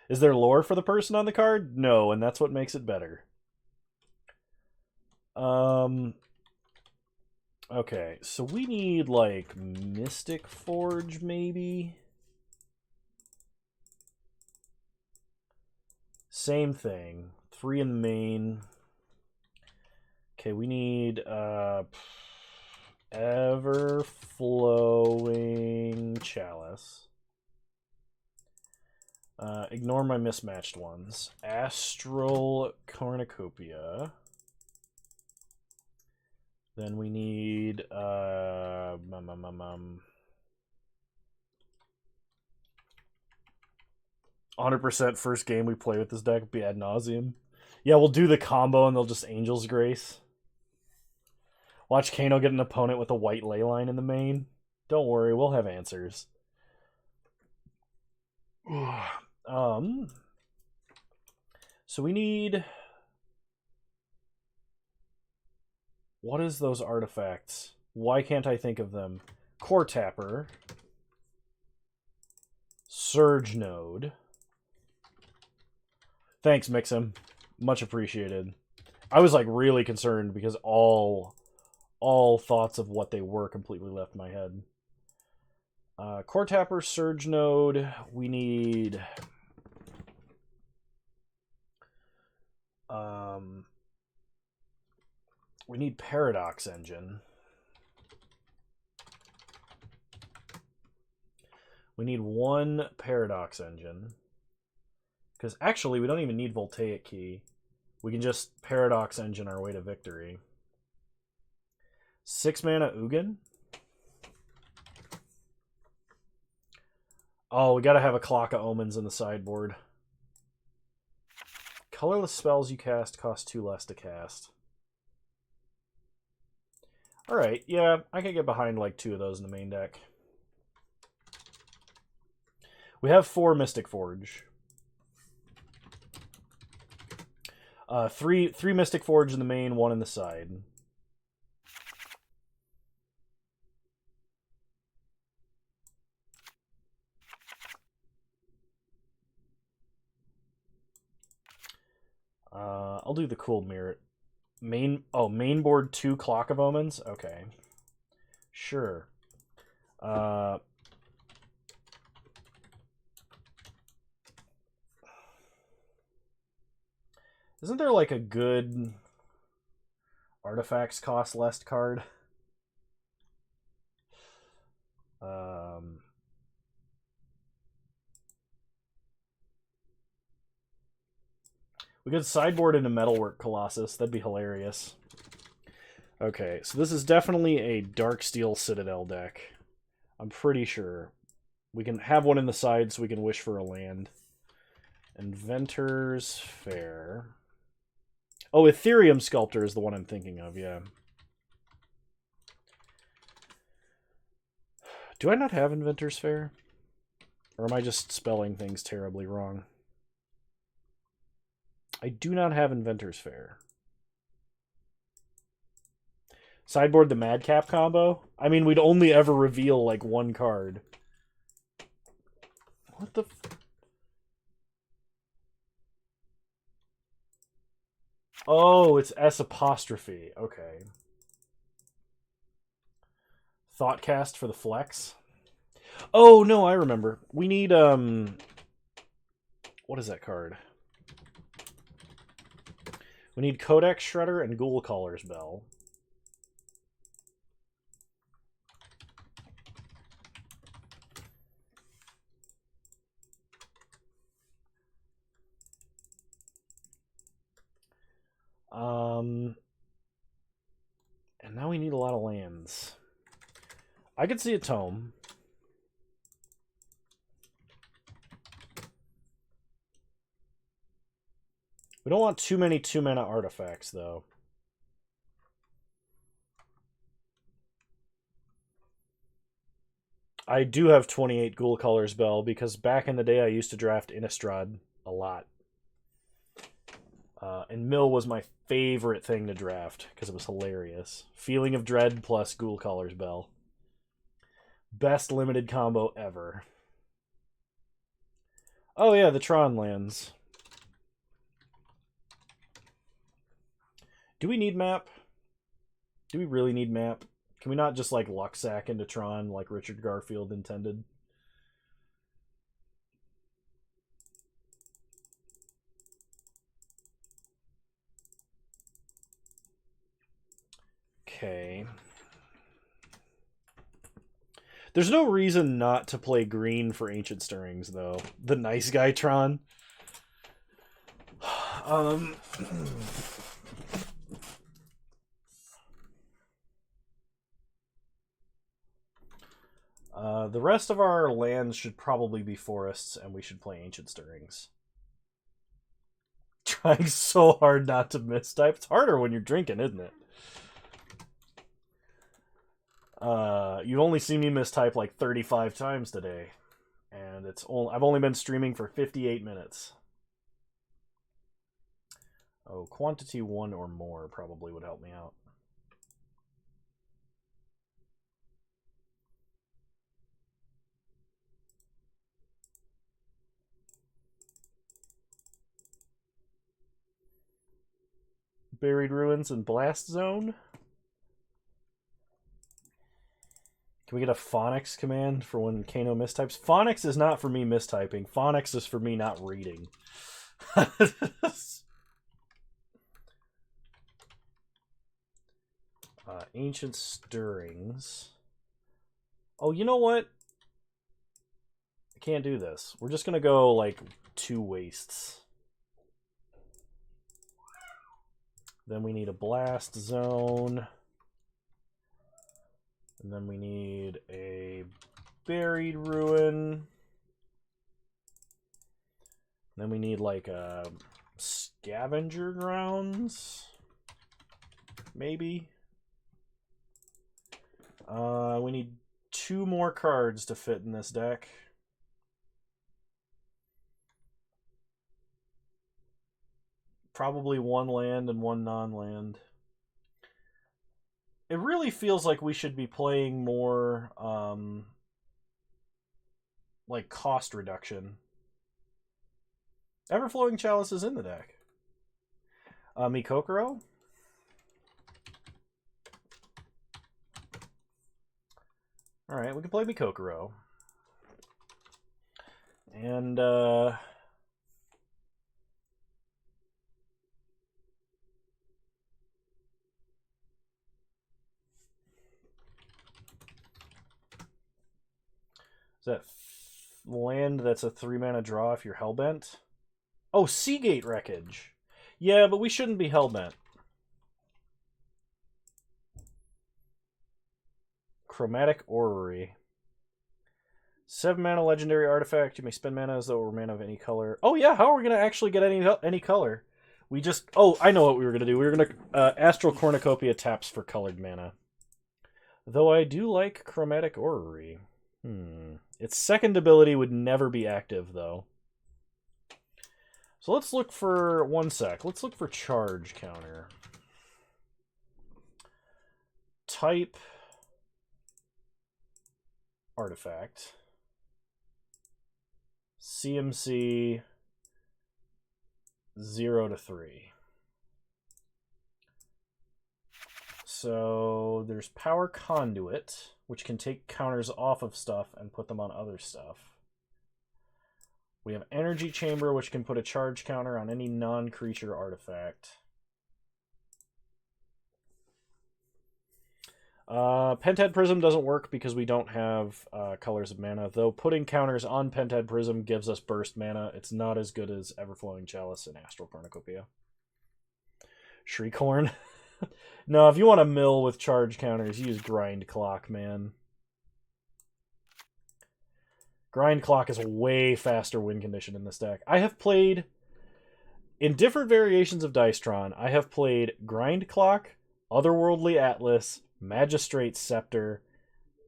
Is there lore for the person on the card? No, and that's what makes it better. Okay, so we need, like, Mystic Forge, maybe? Same thing. 3 in the main. Okay, we need, Ever-Flowing Chalice. Ignore my mismatched ones. Astral Cornucopia. Then we need 100% first game we play with this deck will be ad nauseum. Yeah, we'll do the combo and they'll just Angel's Grace. Watch Kano get an opponent with a white leyline in the main. Don't worry, we'll have answers. So we need... What is those artifacts? Why can't I think of them? Core Tapper. Surge Node. Thanks, Mixim. Much appreciated. I was like really concerned because all thoughts of what they were completely left my head. Core Tapper, Surge Node. We need... we need Paradox Engine. We need 1 Paradox Engine. Because actually, we don't even need Voltaic Key. We can just Paradox Engine our way to victory. 6 mana Ugin. Oh, we gotta have a Clock of Omens in the sideboard. Colorless spells you cast cost 2 less to cast. Alright, yeah, I can get behind like 2 of those in the main deck. We have 4 Mystic Forge. 3 Mystic Forge in the main, 1 in the side. I'll do the cooled mirror. Main board 2 Clock of Omens? Okay. Sure. Isn't there like a good artifacts cost less card? We could sideboard into Metalwork Colossus. That'd be hilarious. Okay, so this is definitely a Darksteel Citadel deck. I'm pretty sure. We can have one in the side so we can wish for a land. Inventor's Fair. Oh, Ethereum Sculptor is the one I'm thinking of, yeah. Do I not have Inventor's Fair? Or am I just spelling things terribly wrong? I do not have Inventor's Fair. Sideboard the Madcap combo? I mean, we'd only ever reveal, like, one card. What the... Oh, it's S apostrophe. Okay. Thoughtcast for the flex. Oh, no, I remember. We need, what is that card? We need Codex Shredder and Ghoul Caller's Bell. And now we need a lot of lands. I could see a tome. We don't want too many 2-mana artifacts, though. I do have 28 Ghoul Caller's Bell, because back in the day I used to draft Innistrad a lot. And Mill was my favorite thing to draft, because it was hilarious. Feeling of Dread plus Ghoul Caller's Bell. Best limited combo ever. Oh yeah, the Tron lands. Do we need map? Do we really need map? Can we not just like luck sack into Tron like Richard Garfield intended? Okay. There's no reason not to play green for Ancient Stirrings, though. The nice guy Tron. The rest of our lands should probably be forests, and we should play Ancient Stirrings. Trying so hard not to mistype. It's harder when you're drinking, isn't it? You've only seen me mistype like 35 times today, and I've only been streaming for 58 minutes. Oh, quantity 1 or more probably would help me out. Buried Ruins and Blast Zone. Can we get a phonics command for when Kano mistypes? Phonics is not for me mistyping. Phonics is for me not reading. Ancient Stirrings. Oh, you know what? I can't do this. We're just going to go, like, 2 wastes. Then we need a Blast Zone. And then we need a Buried Ruin. Then we need like a Scavenger Grounds. Maybe. We need 2 more cards to fit in this deck. Probably 1 land and 1 non-land. It really feels like we should be playing more, like, cost reduction. Everflowing Chalice is in the deck. Mikokoro? Alright, we can play Mikokoro. And, is that land that's a 3-mana draw if you're Hellbent? Oh, Seagate Wreckage. Yeah, but we shouldn't be Hellbent. Chromatic Orrery. 7-mana legendary artifact. You may spend mana as though it were mana of any color. Oh yeah, how are we going to actually get any color? We just... Oh, I know what we were going to do. We were going to... Astral Cornucopia taps for colored mana. Though I do like Chromatic Orrery. Its second ability would never be active, though. So let's look for... One sec. Let's look for charge counter. Type... Artifact. CMC 0 to 3. So there's Power Conduit, which can take counters off of stuff and put them on other stuff. We have Energy Chamber, which can put a charge counter on any non-creature artifact. Pentad Prism doesn't work because we don't have colors of mana, though putting counters on Pentad Prism gives us burst mana. It's not as good as Everflowing Chalice and Astral Cornucopia. Shriekhorn. No, if you want to mill with charge counters, use Grind Clock, man. Grind Clock is a way faster win condition in this deck. I have played, in different variations of Dicetron, I have played Grind Clock, Otherworldly Atlas, Magistrate Scepter,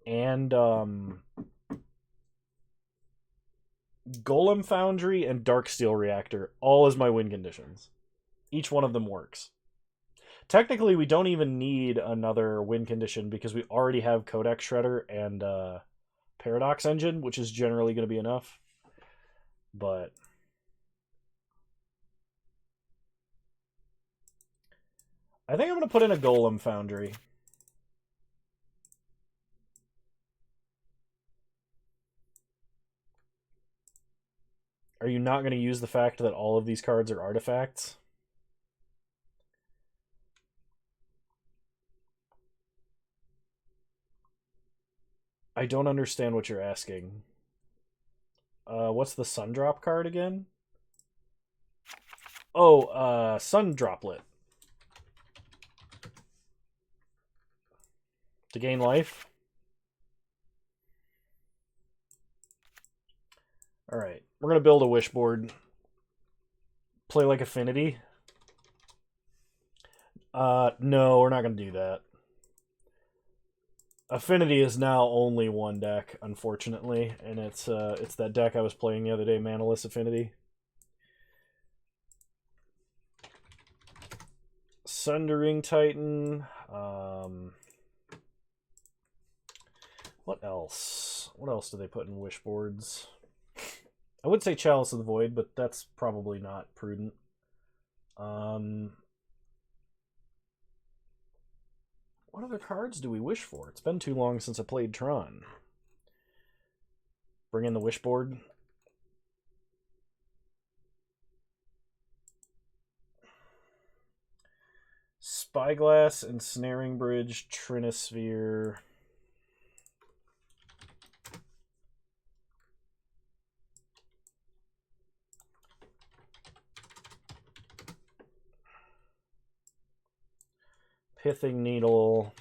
and Golem Foundry and Darksteel Reactor, all as my win conditions. Each one of them works. Technically, we don't even need another win condition because we already have Codex Shredder and Paradox Engine, which is generally going to be enough. But I think I'm going to put in a Golem Foundry. Are you not going to use the fact that all of these cards are artifacts? I don't understand what you're asking. What's the Sundrop card again? Oh, Sun Droplet. To gain life? Alright, we're going to build a wish board. Play like Affinity? No, we're not going to do that. Affinity is now only one deck, unfortunately, and it's that deck I was playing the other day, Manaless Affinity. Sundering Titan. What else? What else do they put in wish boards? I would say Chalice of the Void, but that's probably not prudent. What other cards do we wish for? It's been too long since I played Tron. Bring in the wish board. Spyglass, Ensnaring Bridge, Trinisphere. Pithing Needle.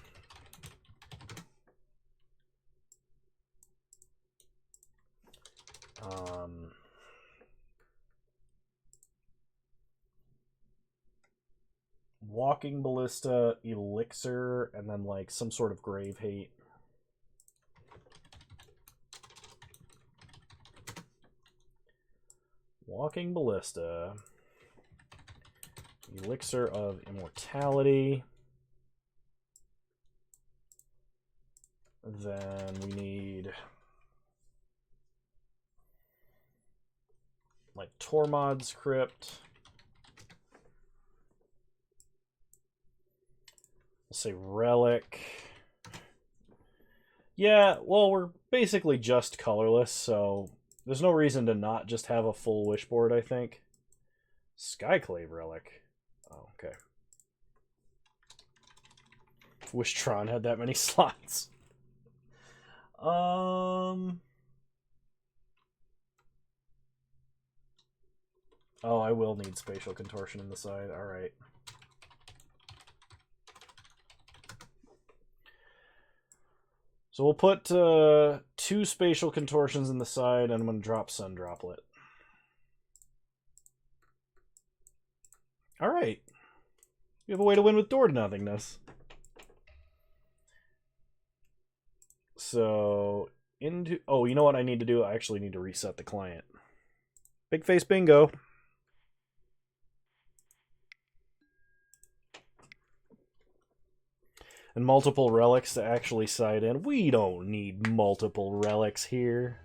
Walking Ballista, Elixir, and then like some sort of Grave Hate. Walking Ballista. Elixir of Immortality. Then we need like Tormod's Crypt. say relic. Yeah, well, we're basically just colorless, so there's no reason to not just have a full wish board, I think. Skyclave relic. Oh, okay. Wishtron had that many slots. Oh, I will need spatial contortion in the side. All right. So we'll put 2 spatial contortions in the side, and I'm going to drop Sun Droplet. All right. We have a way to win with Door to Nothingness. So, into... Oh, you know what I need to do? I actually need to reset the client. Big face bingo. And multiple relics to actually side in. We don't need multiple relics here.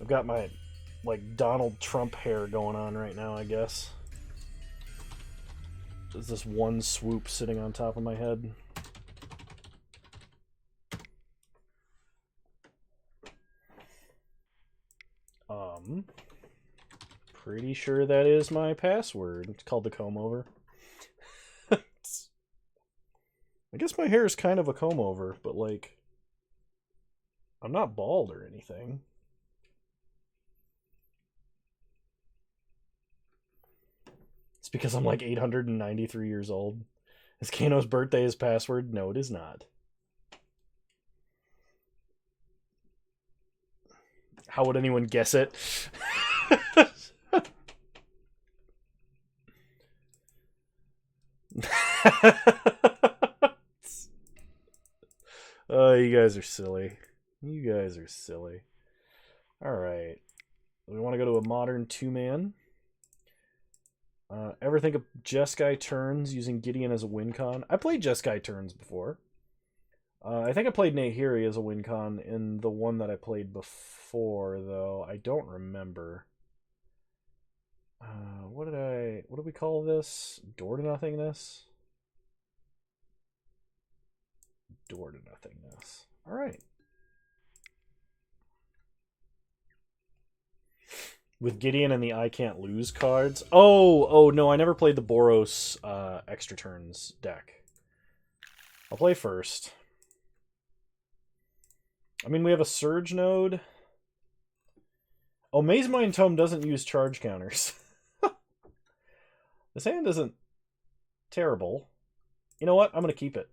I've got my, like, Donald Trump hair going on right now, I guess. There's this one swoop sitting on top of my head. Pretty sure that is my password. It's called the comb over. I guess my hair is kind of a comb over, but like, I'm not bald or anything. It's because I'm like 893 years old. Is Kano's birthday his password? No, it is not. How would anyone guess it? Oh, you guys are silly. You guys are silly. Alright. We want to go to a modern 2-man. Ever think of Jeskai turns using Gideon as a win con? I played Jeskai turns before. I think I played Nahiri as a win con in the one that I played before, though. I don't remember. What do we call this? Door to Nothingness? Door to Nothingness. Alright. With Gideon and the I Can't Lose cards. Oh, no, I never played the Boros extra turns deck. I'll play first. I mean, we have a Surge node. Oh, Maze Mind Tome doesn't use charge counters. This hand isn't terrible. You know what? I'm going to keep it.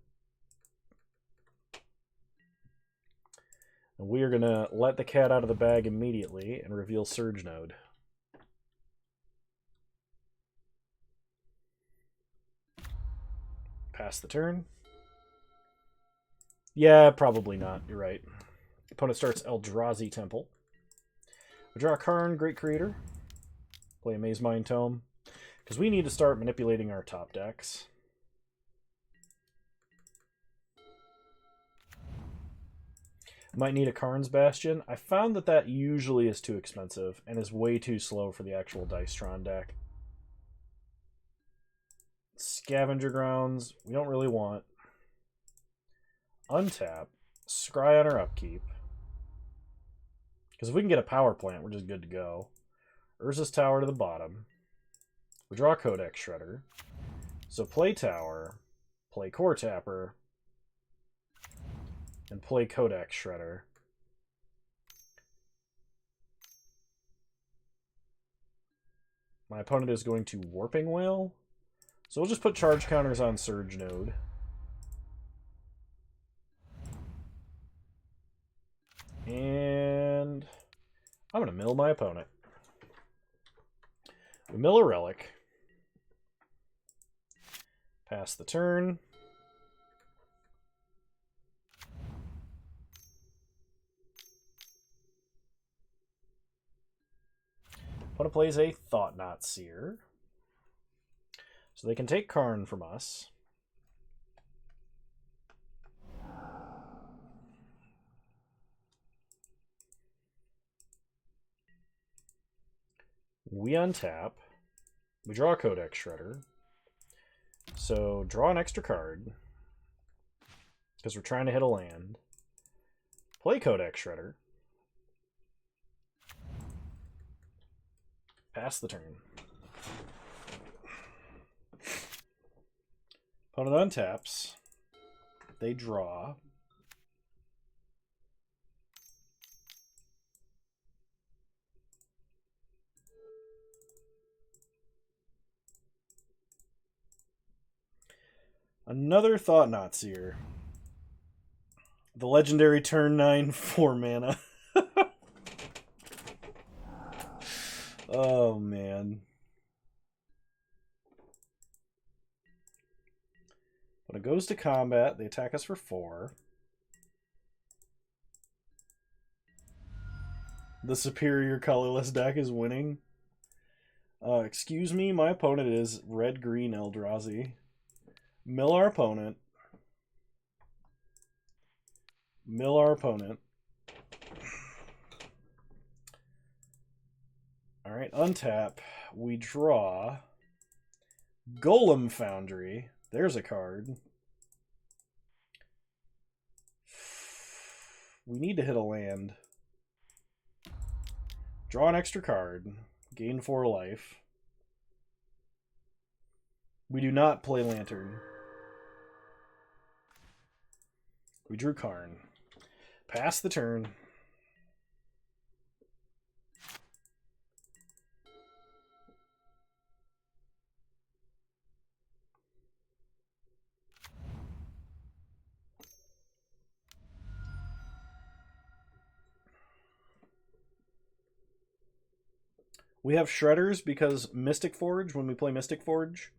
And we are going to let the cat out of the bag immediately and reveal Surge Node. Pass the turn. Yeah, probably not. You're right. Opponent starts Eldrazi Temple. We draw a Karn, Great Creator. Play a Maze Mind Tome. Because we need to start manipulating our top decks. Might need a Karn's Bastion. I found that that usually is too expensive and is way too slow for the actual Dicetron deck. Scavenger Grounds, we don't really want. Untap. Scry on our upkeep. Because if we can get a power plant, we're just good to go. Urza's Tower to the bottom. We draw Codex Shredder. So play Tower, play Core Tapper, and play Codex Shredder. My opponent is going to Warping Whale. So we'll just put charge counters on Surge Node. And I'm going to mill my opponent. We mill a Relic. Pass the turn. Opponent plays a Thought-Knot Seer. So they can take Karn from us. We untap. We draw a Codex Shredder. So draw an extra card. Because we're trying to hit a land. Play Codex Shredder. Pass the turn. Opponent untaps. They draw. Another Thought-Knot Seer. The legendary turn 9 4 mana. Oh, man. When it goes to combat, they attack us for 4. The superior colorless deck is winning. Excuse me, my opponent is red-green Eldrazi. Mill our opponent. Mill our opponent. Alright, untap. We draw Golem Foundry. There's a card. We need to hit a land. Draw an extra card. Gain 4 life. We do not play Lantern. We drew Karn. Pass the turn. We have Shredders because Mystic Forge, when we play Mystic Forge,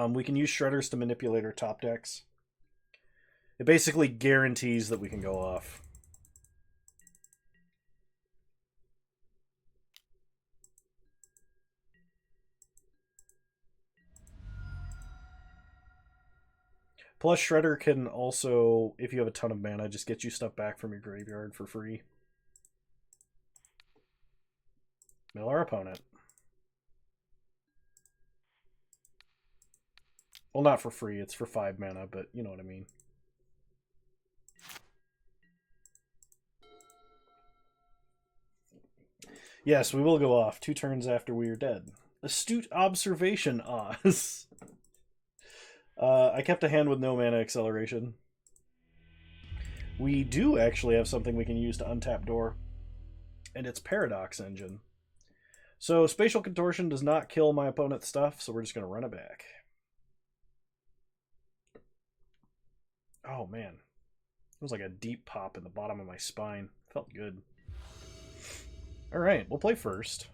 we can use Shredders to manipulate our top decks. It basically guarantees that we can go off. Plus, Shredder can also, if you have a ton of mana, just get you stuff back from your graveyard for free. Mill our opponent. Well, not for free, it's for 5 mana, but you know what I mean. Yes, we will go off 2 turns after we are dead. Astute observation, Oz. I kept a hand with no mana acceleration. We do actually have something we can use to untap door, and it's Paradox Engine. So Spatial Contortion does not kill my opponent's stuff, so we're just going to run it back. Oh, man. It was like a deep pop in the bottom of my spine. Felt good. Alright, we'll play first.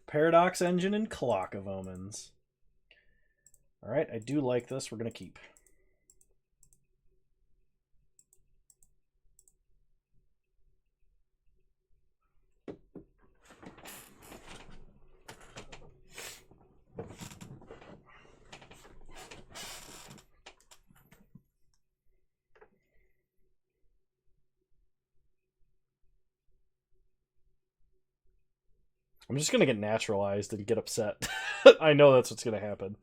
Paradox Engine and Clock of Omens. Alright, I do like this. We're going to keep. I'm just going to get naturalized and get upset. I know that's what's going to happen.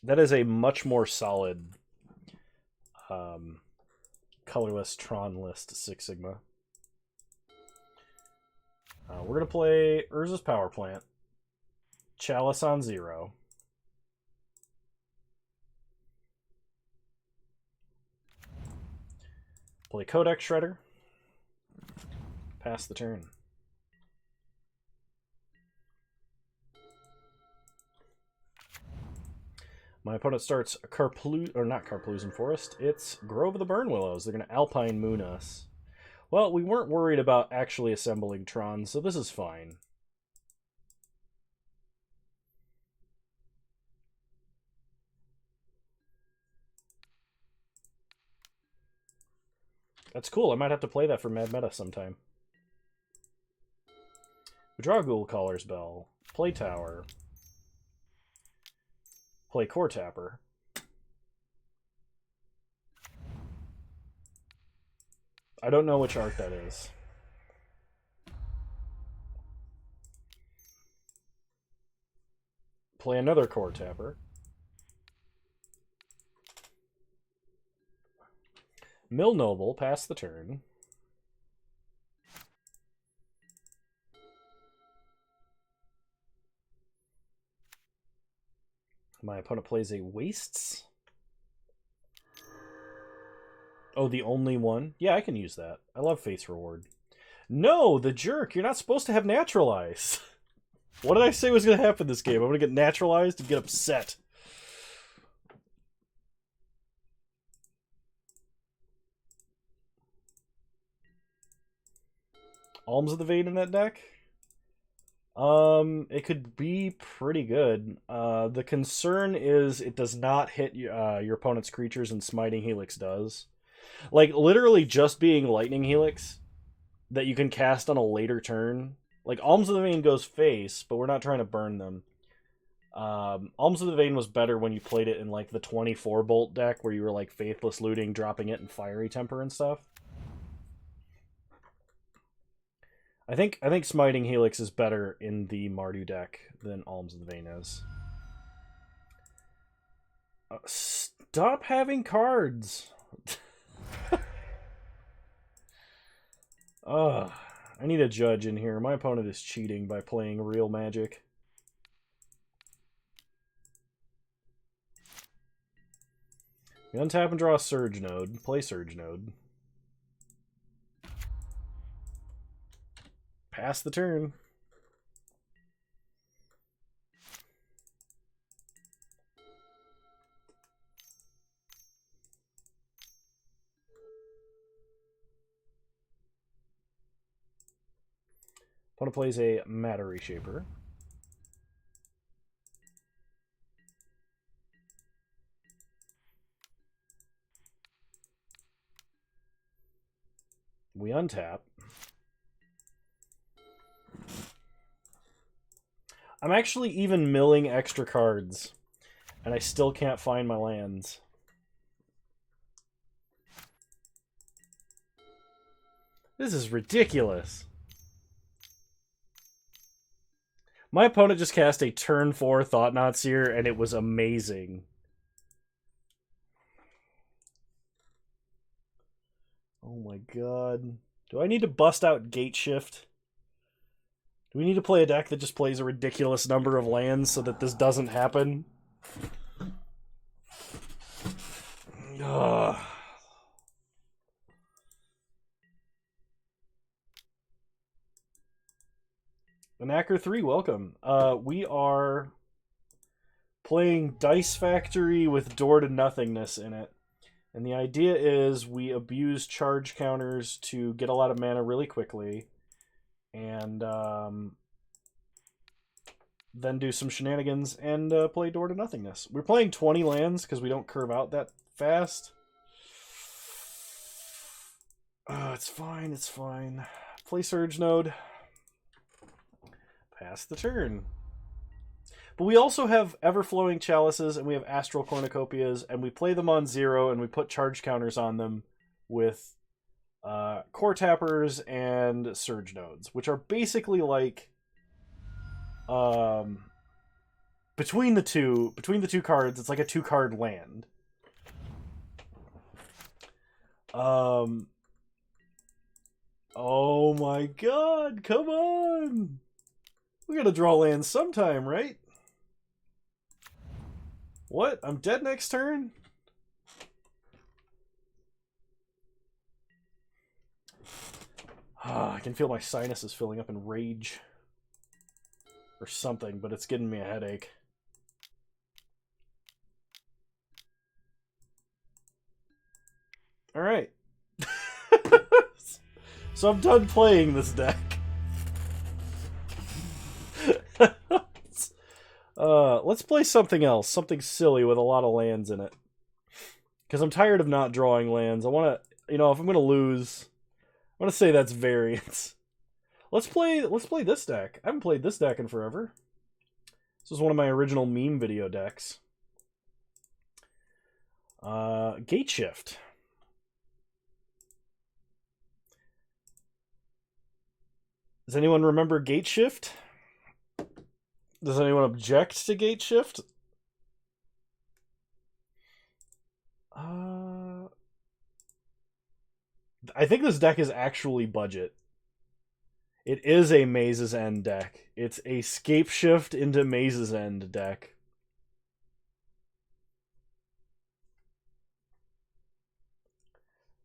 That is a much more solid colorless Tron list 6 Sigma. We're going to play Urza's Power Plant. Chalice on 0. Play Codex Shredder. Pass the turn. My opponent starts not Carplusen Forest. It's Grove of the Burn Willows. They're going to Alpine Moon us. Well, we weren't worried about actually assembling Tron, so this is fine. That's cool. I might have to play that for Mad Meta sometime. We draw a Ghoul Caller's Bell. Play Tower. Play Core Tapper. I don't know which art that is. Play another core tapper. Mill Noble, pass the turn. My opponent plays a Wastes. Oh, the only one? Yeah, I can use that. I love Faith's Reward. No, the jerk! You're not supposed to have Naturalize! What did I say was going to happen this game? I'm going to get Naturalized and get upset. Alms of the Vein in that deck? It could be pretty good. The concern is it does not hit your opponent's creatures, and Smiting Helix does. Like, literally just being Lightning Helix that you can cast on a later turn. Like, Alms of the Vein goes face, but we're not trying to burn them. Alms of the Vein was better when you played it in, like, the 24-bolt deck, where you were, like, Faithless Looting, dropping it, and Fiery Temper and stuff. I think Smiting Helix is better in the Mardu deck than Alms of the Vein is. Stop having cards! I need a judge in here. My opponent is cheating by playing real Magic. You untap and draw a Surge Node. Play Surge Node. Pass the turn. Opponent plays a Matter Reshaper. We untap. I'm actually even milling extra cards, and I still can't find my lands. This is ridiculous. My opponent just cast a turn 4 Thought-Knot Seer, and it was amazing. Oh my god. Do I need to bust out Gate Shift? Do we need to play a deck that just plays a ridiculous number of lands so that this doesn't happen? Ugh. Anacker 3, welcome. We are playing Dice Factory with Door to Nothingness in it. And the idea is we abuse charge counters to get a lot of mana really quickly. And then do some shenanigans and play Door to Nothingness. We're playing 20 lands because we don't curve out that fast. It's fine, it's fine. Play Surge Node. Pass the turn. But we also have Everflowing Chalices and we have Astral Cornucopias, and we play them on 0 and we put charge counters on them with Core Tappers and Surge Nodes, which are basically like between the two cards, it's like a 2-card land. Oh my god, come on! We gotta draw lands sometime, right? What? I'm dead next turn? I can feel my sinuses filling up in rage. Or something, but it's giving me a headache. Alright. So I'm done playing this deck. Let's play something else. Something silly with a lot of lands in it. Because I'm tired of not drawing lands. I want to, you know, if I'm going to lose, I want to say that's variance. Let's play this deck. I haven't played this deck in forever. This is one of my original meme video decks. Gate Shift. Does anyone remember gate shift? Does anyone object to gate shift? I think this deck is actually budget. It is a Maze's End deck. It's a Scape Shift into Maze's End deck.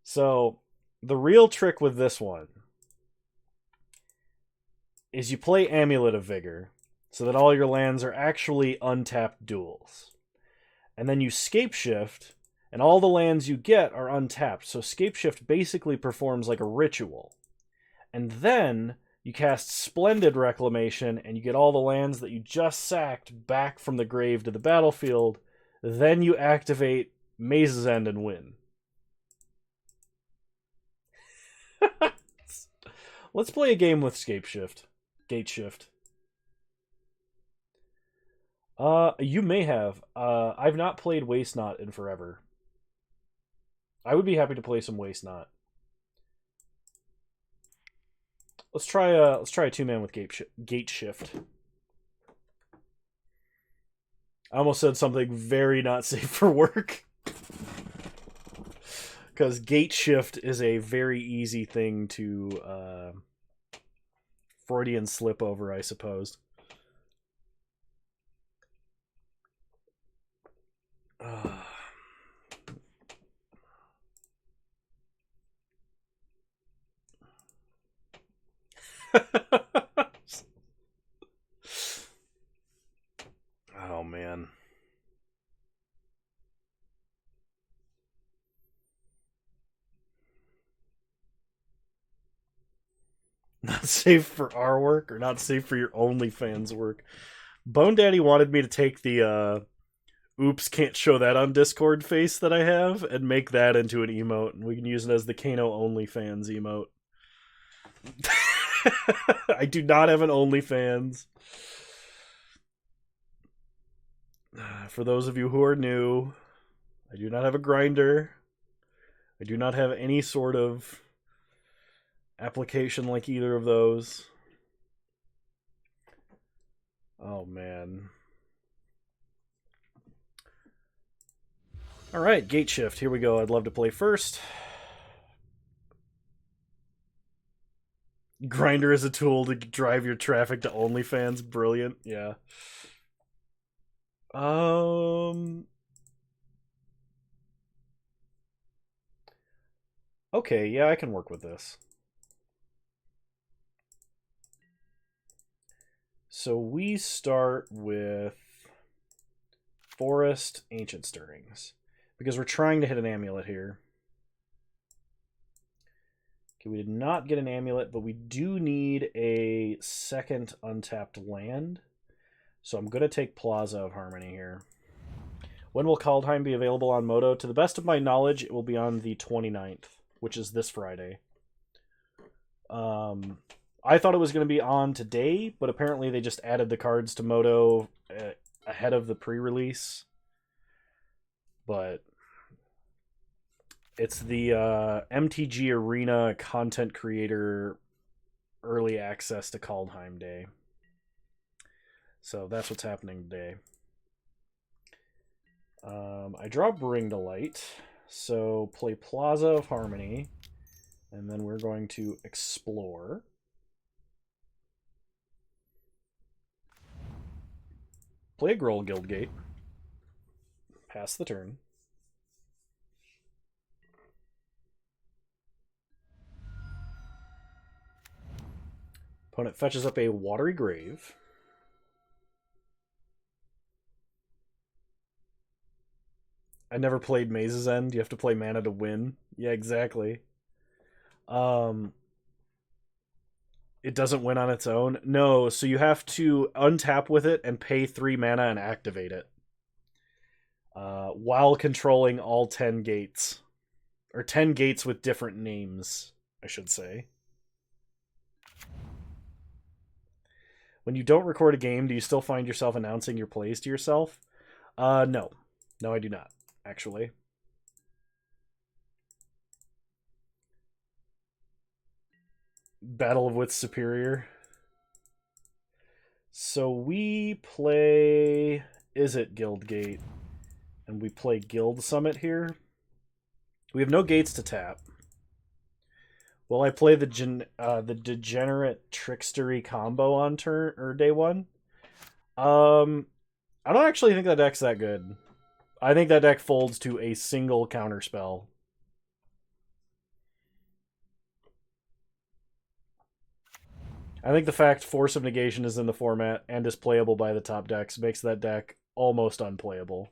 So, the real trick with this one is you play Amulet of Vigor so that all your lands are actually untapped duels. And then you Scape Shift, and all the lands you get are untapped. So Scape Shift basically performs like a ritual. And then you cast Splendid Reclamation, and you get all the lands that you just sacked back from the grave to the battlefield. Then you activate Maze's End and win. Let's play a game with Scape Shift. Gate Shift. You may have. I've not played Waste Not in forever. I would be happy to play some Waste Not. Let's try a two-man with Gate Shift. I almost said something very not safe for work. Because Gate Shift is a very easy thing to Freudian slip over, I suppose. Oh, man. Not safe for our work, or not safe for your OnlyFans work. Bone Daddy wanted me to take the oops, can't show that on Discord face that I have and make that into an emote, and we can use it as the Kano OnlyFans emote. I do not have an OnlyFans. For those of you who are new, I do not have a grinder. I do not have any sort of application like either of those. Oh, man. Alright, Gate Shift. Here we go. I'd love to play first. Grinder is a tool to drive your traffic to OnlyFans. Brilliant. Yeah. Okay, yeah, I can work with this. So we start with Forest Ancient Stirrings, because we're trying to hit an amulet here. Okay, we did not get an amulet, but we do need a second untapped land. So I'm going to take Plaza of Harmony here. When will Kaldheim be available on Moto? To the best of my knowledge, it will be on the 29th, which is this Friday. I thought it was going to be on today, but apparently they just added the cards to Moto ahead of the pre-release. But it's the MTG Arena content creator early access to Kaldheim Day. So that's what's happening today. I draw Bring to Light, so play Plaza of Harmony, and then we're going to explore. Play a Groll Guildgate. Pass the turn. Opponent fetches up a Watery Grave. I never played Maze's End. You have to play mana to win. Yeah, exactly. It doesn't win on its own. No, so you have to untap with it and pay 3 mana and activate it. While controlling all 10 gates. Or 10 gates with different names, I should say. When you don't record a game, do you still find yourself announcing your plays to yourself? No. No, I do not, actually. Battle of Wits Superior. So we play Izzet Guildgate, and we play Guild Summit here. We have no gates to tap. Will I play the Degenerate Trickstery combo on turn or day one? I don't actually think that deck's that good. I think that deck folds to a single counterspell. I think the fact Force of Negation is in the format and is playable by the top decks makes that deck almost unplayable.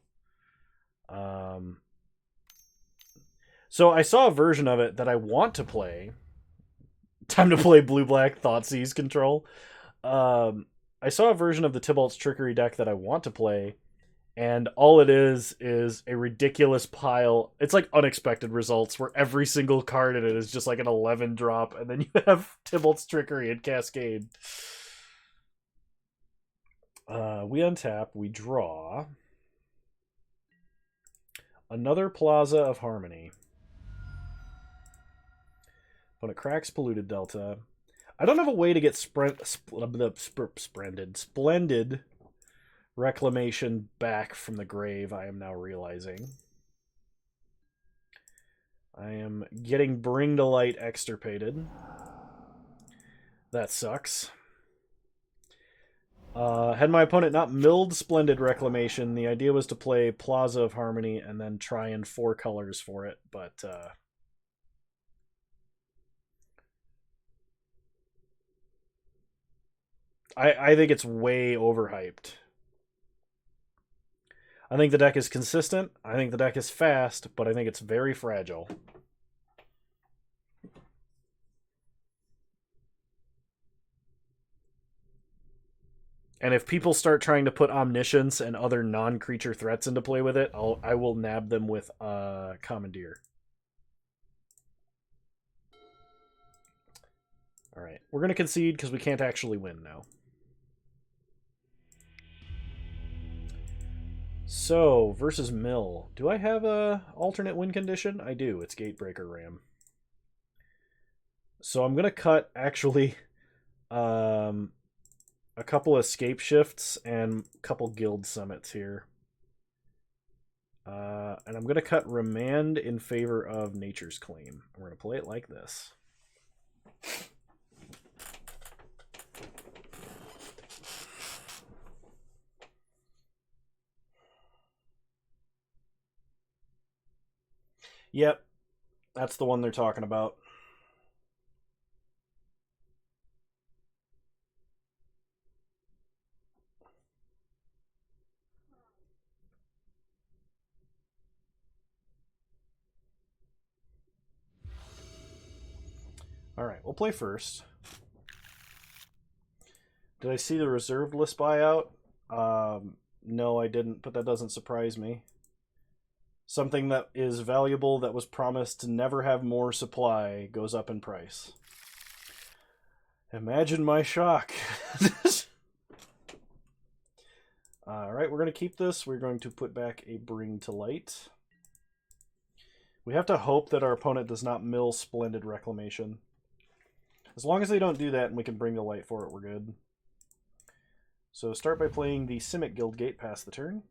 So I saw a version of it that I want to play. Time to play Blue-Black Thoughtseize Control. I saw a version of the Tybalt's Trickery deck that I want to play, and all it is a ridiculous pile. It's like Unexpected Results, where every single card in it is just like an 11 drop, and then you have Tybalt's Trickery and Cascade. We untap, we draw. Another Plaza of Harmony. When it cracks Polluted Delta. I don't have a way to get Splendid Reclamation back from the grave, I am now realizing. I am getting Bring to Light extirpated. That sucks. Had my opponent not milled Splendid Reclamation, the idea was to play Plaza of Harmony and then try and 4 colors for it, but I think it's way overhyped. I think the deck is consistent, I think the deck is fast, but I think it's very fragile. And if people start trying to put Omniscience and other non-creature threats into play with it, I will nab them with Commandeer. Alright, we're going to concede because we can't actually win now. So, versus Mill. Do I have a alternate win condition? I do. It's Gatebreaker Ram. So I'm going to cut, actually, a couple Escape Shifts and a couple Guild Summits here. And I'm going to cut Remand in favor of Nature's Claim. We're going to play it like this. Yep, that's the one they're talking about. Alright, we'll play first. Did I see the reserved list buyout? No, I didn't, but that doesn't surprise me. Something that is valuable that was promised to never have more supply goes up in price. Imagine my shock. Alright, we're going to keep this. We're going to put back a Bring to Light. We have to hope that our opponent does not mill Splendid Reclamation. As long as they don't do that and we can Bring to Light for it, we're good. So start by playing the Simic Guildgate, pass the turn.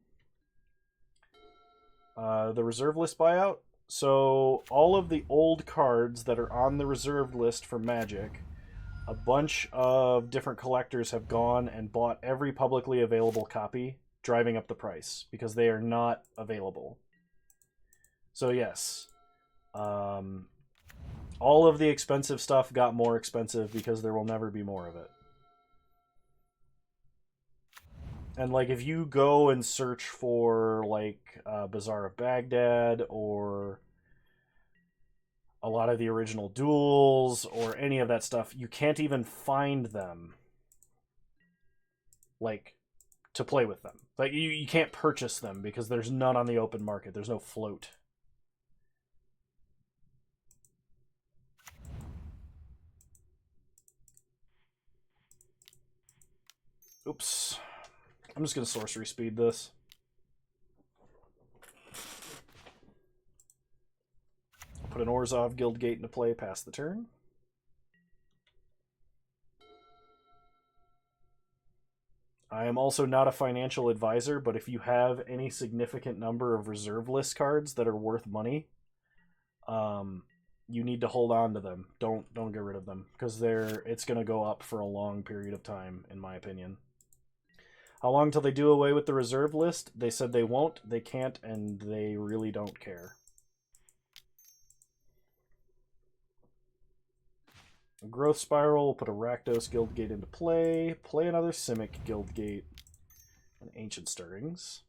The reserve list buyout. So all of the old cards that are on the reserved list for Magic, a bunch of different collectors have gone and bought every publicly available copy, driving up the price because they are not available. So yes, all of the expensive stuff got more expensive because there will never be more of it. And like if you go and search for like Bazaar of Baghdad or a lot of the original duels or any of that stuff, you can't even find them like to play with them. Like you can't purchase them because there's none on the open market. There's no float. Oops. I'm just going to sorcery speed this. Put an Orzhov Guildgate into play, pass the turn. I am also not a financial advisor, but if you have any significant number of reserve list cards that are worth money, you need to hold on to them. Don't get rid of them, because it's going to go up for a long period of time, in my opinion. How long till they do away with the reserve list? They said they won't, they can't, and they really don't care. Growth Spiral, we'll put a Rakdos Guildgate into play. Play another Simic Guildgate. And Ancient Stirrings.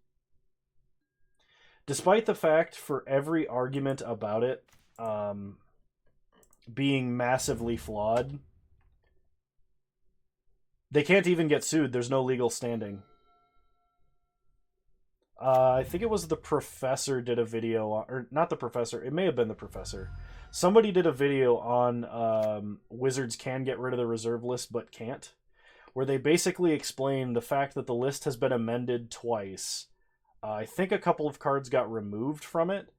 Despite the fact, for every argument about it being massively flawed, they can't even get sued. There's no legal standing. I think it was the Professor did a video on, or not the Professor, it may have been the Professor. Somebody did a video on Wizards can get rid of the reserve list but can't, where they basically explain the fact that the list has been amended twice. I think a couple of cards got removed from it,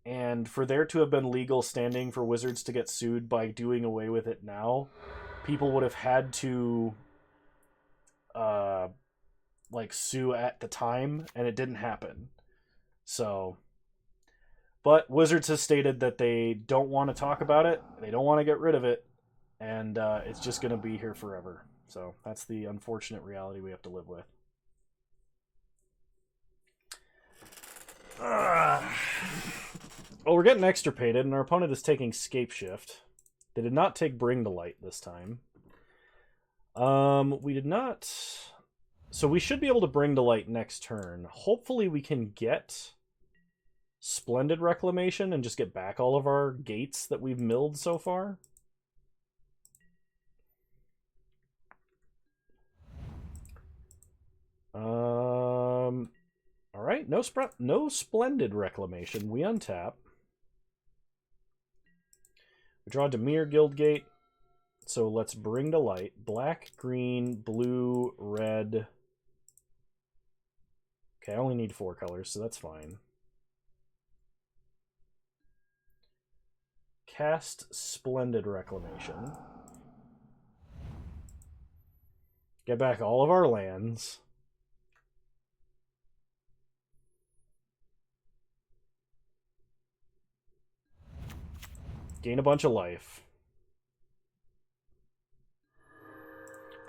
and for there to have been legal standing for Wizards to get sued by doing away with it now, people would have had to like sue at the time, and it didn't happen. So... But Wizards has stated that they don't want to talk about it, they don't want to get rid of it, and it's just going to be here forever. So that's the unfortunate reality we have to live with. Well, we're getting extirpated, and our opponent is taking Scape Shift. They did not take Bring to Light this time. We did not... So we should be able to Bring to Light next turn. Hopefully we can get Splendid Reclamation and just get back all of our gates that we've milled so far. Alright, no Splendid Reclamation. We untap. We draw Dimir Guildgate. So let's Bring to Light. Black, green, blue, red. Okay, I only need 4 colors, so that's fine. Cast Splendid Reclamation. Get back all of our lands. Gain a bunch of life.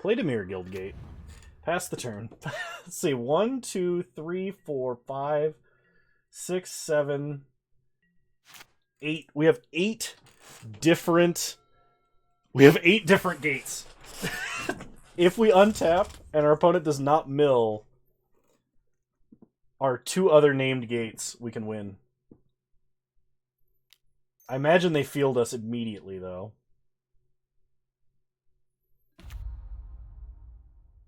Play Dimir Guildgate. Pass the turn. Let's see. 1, 2, 3, 4, 5, 6, 7, 8. We have 8 different gates. If we untap and our opponent does not mill our 2 other named gates, we can win. I imagine they field us immediately, though.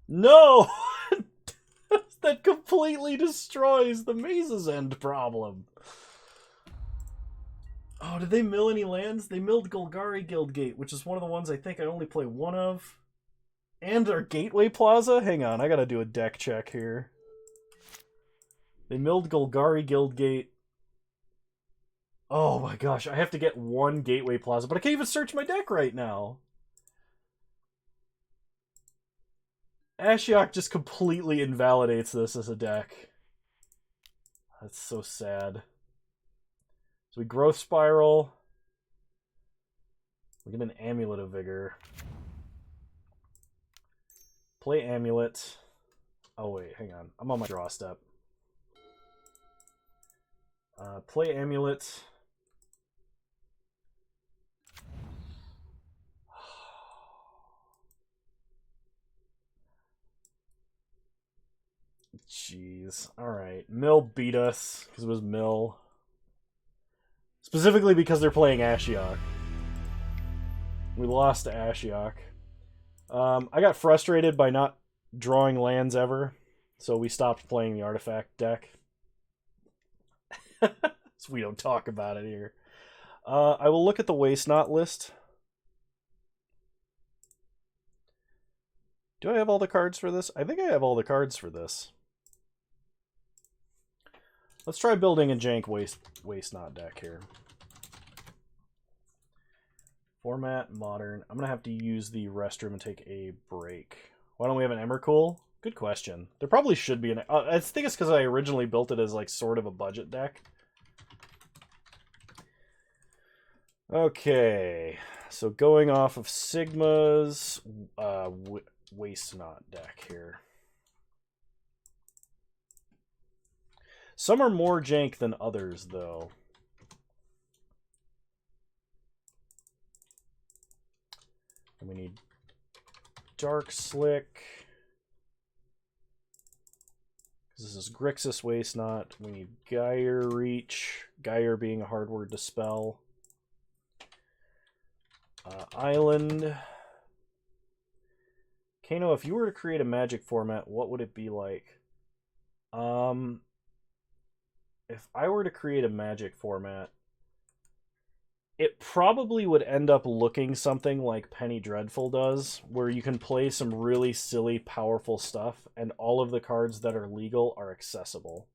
No! That completely destroys the Maze's End problem. Oh, did they mill any lands? They milled Golgari Guildgate, which is one of the ones I think I only play 1 of. And our Gateway Plaza? Hang on, I gotta do a deck check here. They milled Golgari Guildgate. Oh my gosh, I have to get 1 Gateway Plaza, but I can't even search my deck right now. Ashiok just completely invalidates this as a deck. That's so sad. So we Growth Spiral. We get an Amulet of Vigor. Play Amulet. Oh wait, hang on. I'm on my draw step. Play Amulet. Jeez. Alright. Mill beat us, because it was Mill. Specifically because they're playing Ashiok. We lost to Ashiok. I got frustrated by not drawing lands ever, so we stopped playing the artifact deck. So we don't talk about it here. I will look at the Waste Not list. Do I have all the cards for this? I think I have all the cards for this. Let's try building a jank waste not deck here. Format, modern. I'm going to have to use the restroom and take a break. Why don't we have an Emrakul? Good question. There probably should be an... I think it's because I originally built it as like sort of a budget deck. Okay, so going off of Sigma's Waste Not deck here. Some are more jank than others, though. And we need Dark Slick. This is Grixis Waste Not. We need Gyre Reach. Gyre being a hard word to spell. Island. Kano, if you were to create a Magic format, what would it be like? If I were to create a Magic format, it probably would end up looking something like Penny Dreadful does, where you can play some really silly, powerful stuff, and all of the cards that are legal are accessible.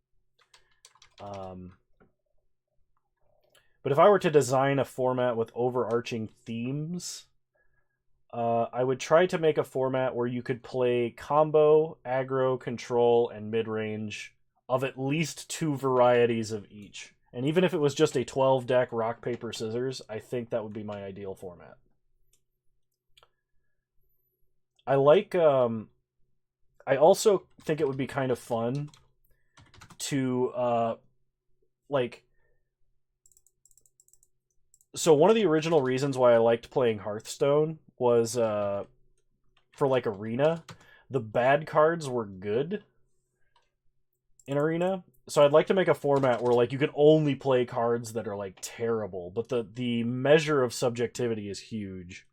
But if I were to design a format with overarching themes, I would try to make a format where you could play combo, aggro, control, and mid-range of at least 2 varieties of each. And even if it was just a 12-deck rock, paper, scissors, I think that would be my ideal format. I like... I also think it would be kind of fun to, like... So one of the original reasons why I liked playing Hearthstone was for like Arena. The bad cards were good in Arena. So I'd like to make a format where like you can only play cards that are like terrible, but the measure of subjectivity is huge.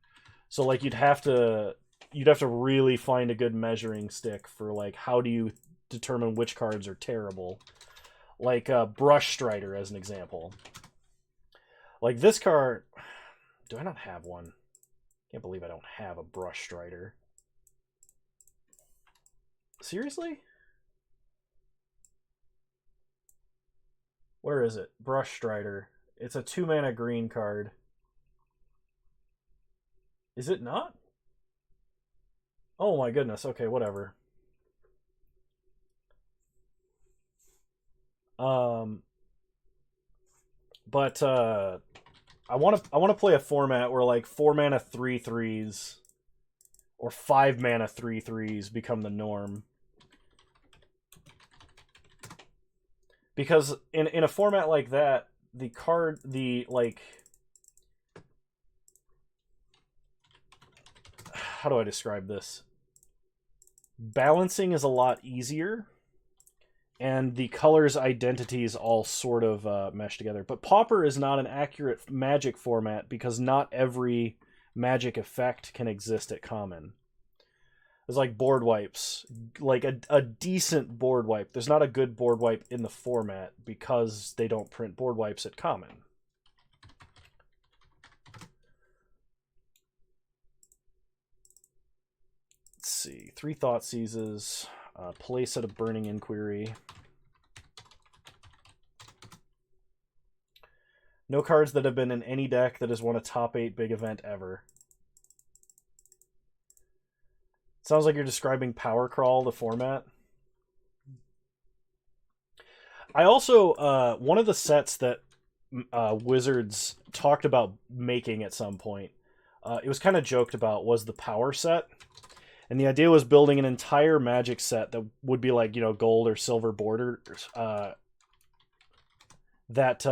So like you'd have to really find a good measuring stick for like how do you determine which cards are terrible. Like Brush Strider as an example. Like this card, do I not have one? Can't believe I don't have a Brush Strider. Seriously? Where is it? Brush Strider. It's a 2-mana green card. Is it not? Oh my goodness. Okay, whatever. But I want to play a format where like 4-mana 3/3s or 5-mana 3/3s become the norm. Because in a format like that, how do I describe this? Balancing is a lot easier, and the colors' identities all sort of mesh together. But Pauper is not an accurate Magic format because not every Magic effect can exist at common. It's like board wipes. Like a decent board wipe. There's not a good board wipe in the format because they don't print board wipes at common. Let's see. 3 Thought Seizes. Place at a Burning Inquiry. No cards that have been in any deck that has won a top 8 big event ever. Sounds like you're describing Power Crawl, the format. I also, one of the sets that Wizards talked about making at some point, it was kind of joked about, was the Power set. And the idea was building an entire Magic set that would be like, you know, gold or silver borders. That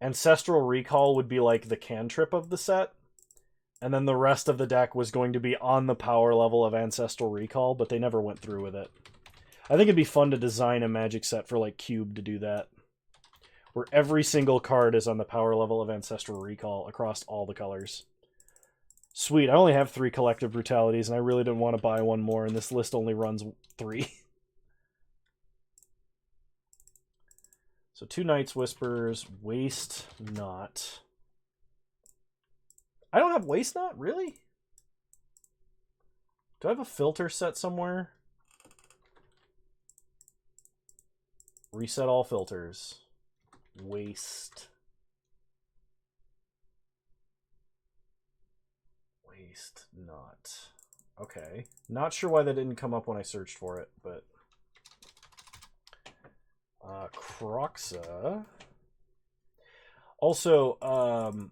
Ancestral Recall would be like the cantrip of the set. And then the rest of the deck was going to be on the power level of Ancestral Recall, but they never went through with it. I think it'd be fun to design a Magic set for like Cube to do that. Where every single card is on the power level of Ancestral Recall across all the colors. Sweet, I only have 3 Collective Brutalities, and I really didn't want to buy one more, and this list only runs 3. So 2 Night's Whispers, Waste Not. I don't have Waste Not? Really? Do I have a filter set somewhere? Reset all filters. Waste. Waste Not. Okay. Not sure why that didn't come up when I searched for it, but... Croxa. Also,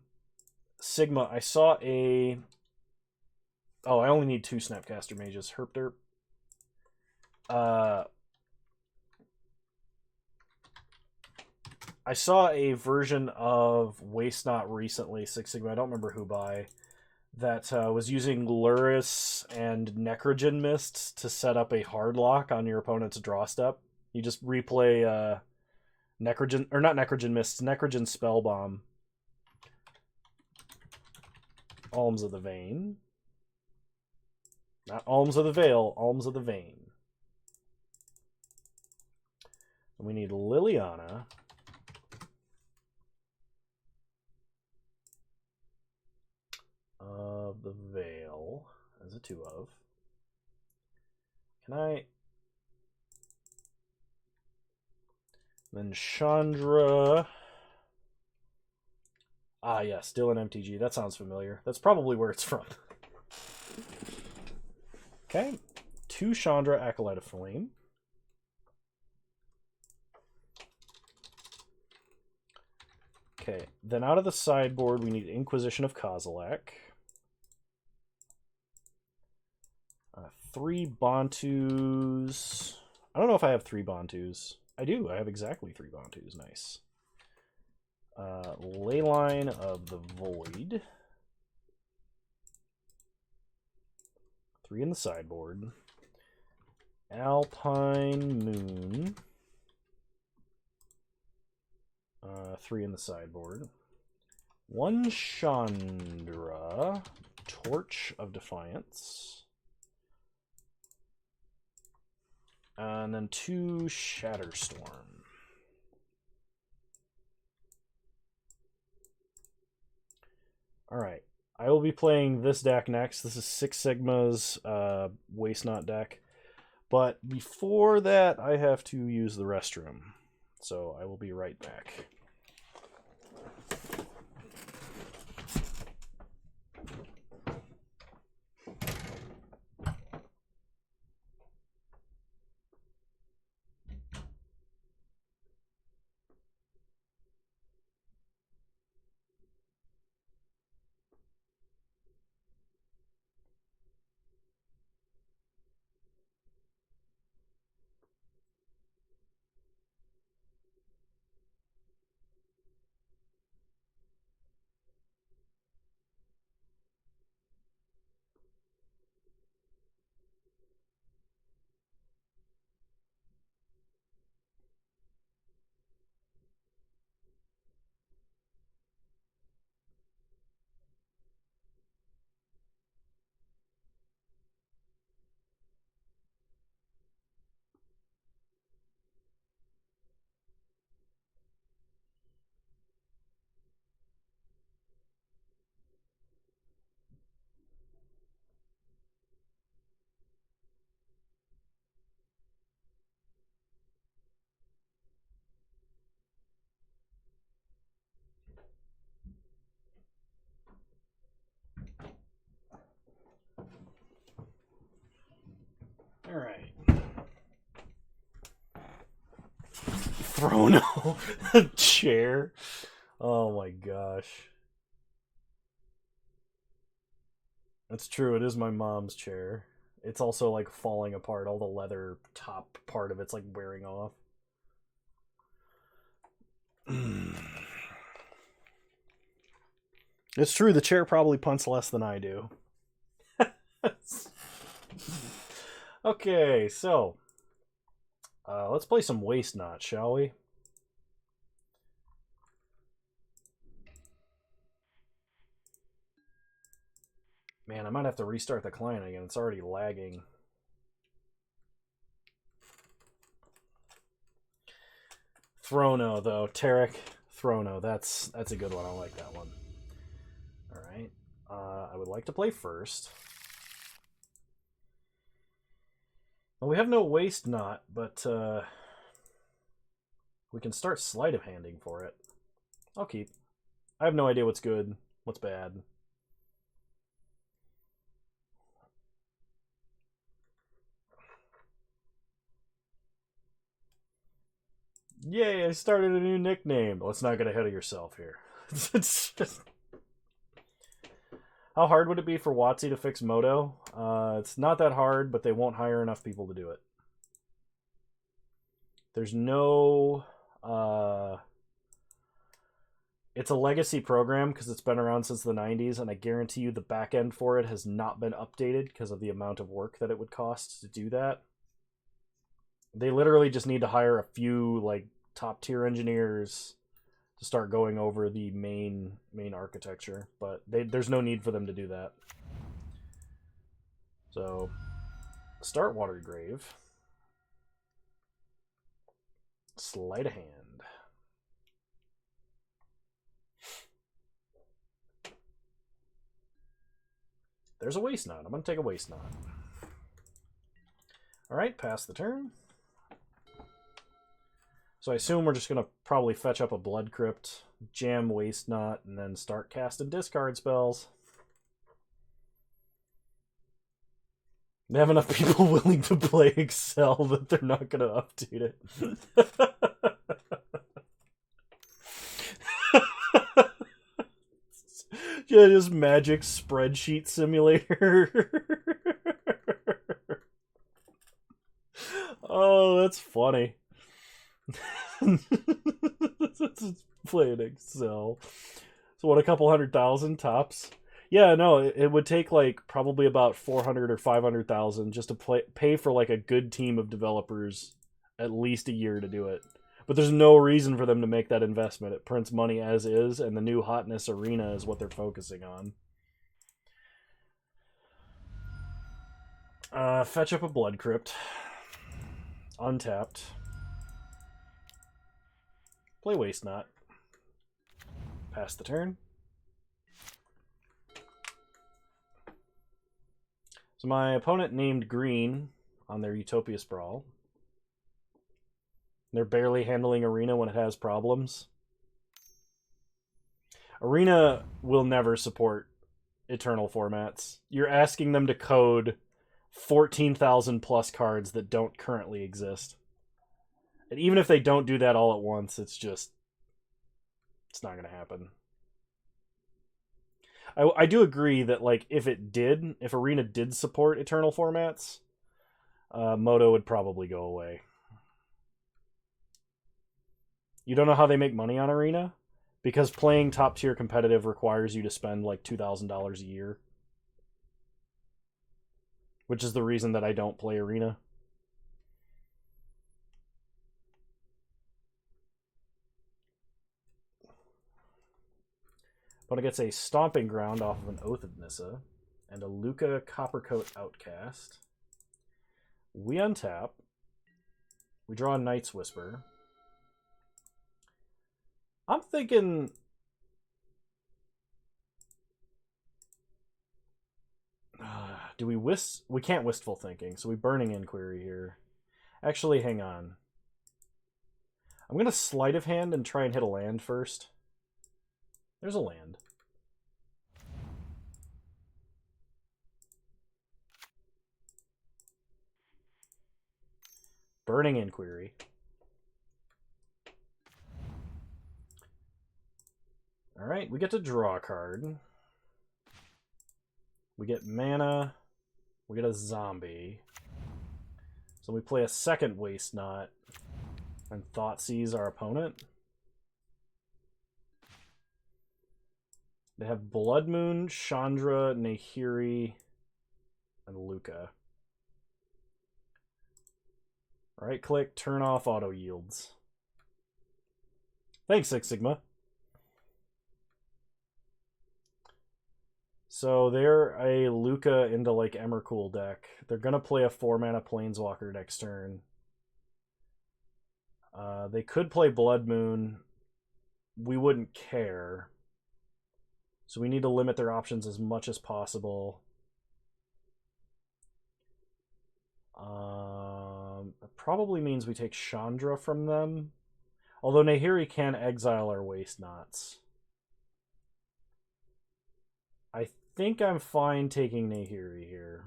Sigma, I saw a... Oh, I only need 2 Snapcaster Mages. Herp derp. I saw a version of Waste Not recently, Six Sigma, I don't remember who by, that was using Luris and Necrogen Mists to set up a hard lock on your opponent's draw step. You just replay Necrogen, or not Necrogen Mists, Necrogen Spell Bomb. Alms of the Vein. Not Alms of the Veil, Alms of the Vein. And we need Liliana. Of the Veil as a 2 of. Can I? Then Chandra. Ah, yeah, still an MTG. That sounds familiar. That's probably where it's from. Okay. 2 Chandra, Acolyte of Flame. Okay, then out of the sideboard, we need Inquisition of Kozilek. 3 Bantus. I don't know if I have 3 Bantus. I do. I have exactly 3 Bantus. Nice. Leyline of the Void. 3 in the sideboard. Alpine Moon. 3 in the sideboard. 1 Chandra. Torch of Defiance. And then 2 Shatterstorm. Alright. I will be playing this deck next. This is Six Sigma's Waste Not deck. But before that, I have to use the restroom. So I will be right back. Alright. Frono. Chair. Oh my gosh. That's true, it is my mom's chair. It's also like falling apart. All the leather top part of it's like wearing off. It's true, the chair probably punts less than I do. Okay, so let's play some Waste Not, shall we? Man, I might have to restart the client again. It's already lagging. Throno, though. Tarek, Throno. That's a good one. I like that one. All right. I would like to play first. Well, we have no Waste Not, but we can start sleight of handing for it. I'll keep. I have no idea what's good, what's bad. Yay, I started a new nickname. Let's not get ahead of yourself here. It's just... How hard would it be for WotC to fix Moto? It's not that hard, but they won't hire enough people to do it. There's no... It's a legacy program because it's been around since the 90s, and I guarantee you the back end for it has not been updated because of the amount of work that it would cost to do that. They literally just need to hire a few like top tier engineers to start going over the main architecture, but there's no need for them to do that. So, start Watergrave. Sleight of hand. There's a Waste Knot. I'm going to take a Waste Knot. Alright, pass the turn. So I assume we're just going to probably fetch up a Blood Crypt, jam Waste Knot, and then start casting discard spells. They have enough people willing to play Exile that they're not going to update it. Yeah, just Magic spreadsheet simulator. Oh, that's funny. Play an Excel. So what, a couple 100,000 tops? Yeah, no, it would take like probably about 400 or 500,000 just to pay for like a good team of developers at least a year to do it. But there's no reason for them to make that investment. It prints money as is, and the new hotness arena is what they're focusing on. Fetch up a Blood Crypt. Untapped. Play Waste Knot. Pass the turn. So my opponent named green on their Utopia Sprawl. They're barely handling Arena when it has problems. Arena will never support Eternal formats. You're asking them to code 14,000 plus cards that don't currently exist. And even if they don't do that all at once, it's not going to happen. I do agree that like if Arena did support Eternal formats, Moto would probably go away. You don't know how they make money on Arena? Because playing top tier competitive requires you to spend like $2,000 a year. Which is the reason that I don't play Arena. Opponent gets a Stomping Ground off of an Oath of Nissa and a Luca Coppercoat Outcast. We untap. We draw a Night's Whisper. I'm thinking... do we we can't Wistful Thinking, so we Burning Inquiry here. Actually, hang on. I'm going to Sleight of Hand and try and hit a land first. There's a land. Burning Inquiry. Alright, we get to draw a card. We get mana. We get a zombie. So we play a second Waste Knot and Thoughtseize our opponent. They have Blood Moon, Chandra, Nahiri, and Luca. Right click, turn off auto yields. Thanks, Six Sigma. So they're a Luca into like Emrakul deck. They're gonna play a 4-mana Planeswalker next turn. They could play Blood Moon. We wouldn't care. So we need to limit their options as much as possible. It probably means we take Chandra from them. Although Nahiri can exile our Waste Knots. I think I'm fine taking Nahiri here.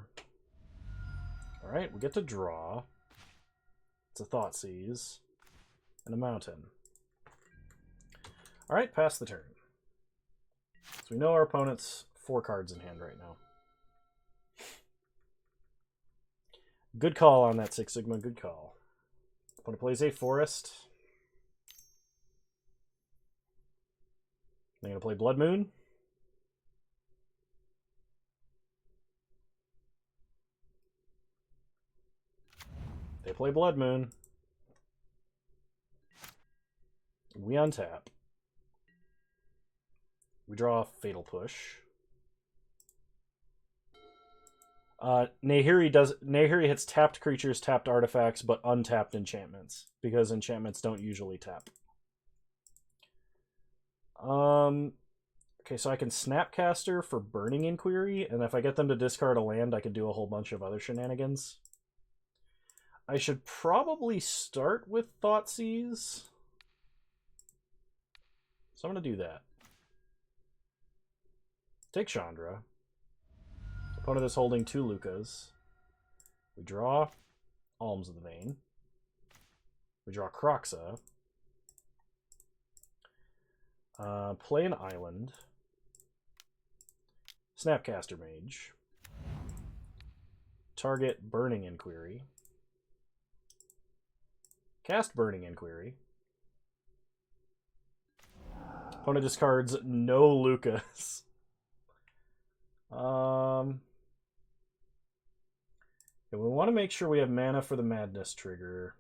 Alright, we get to draw. It's a Thoughtseize. and a mountain. Alright, pass the turn. So we know our opponent's 4 cards in hand right now. Good call on that, Six Sigma. Good call. Opponent plays a forest. They're going to play Blood Moon. They play Blood Moon. We untap. We draw a Fatal Push. Nahiri hits tapped creatures, tapped artifacts, but untapped enchantments, because enchantments don't usually tap. Okay, so I can Snapcaster for Burning Inquiry, and if I get them to discard a land, I can do a whole bunch of other shenanigans. I should probably start with Thoughtseize. So I'm going to do that. Take Chandra. Opponent is holding 2 Lukas. We draw Alms of the Vein. We draw Kroxa. Play an island. Snapcaster Mage. Target Burning Inquiry. Cast Burning Inquiry. Opponent discards no Lukas. We want to make sure we have mana for the Madness trigger.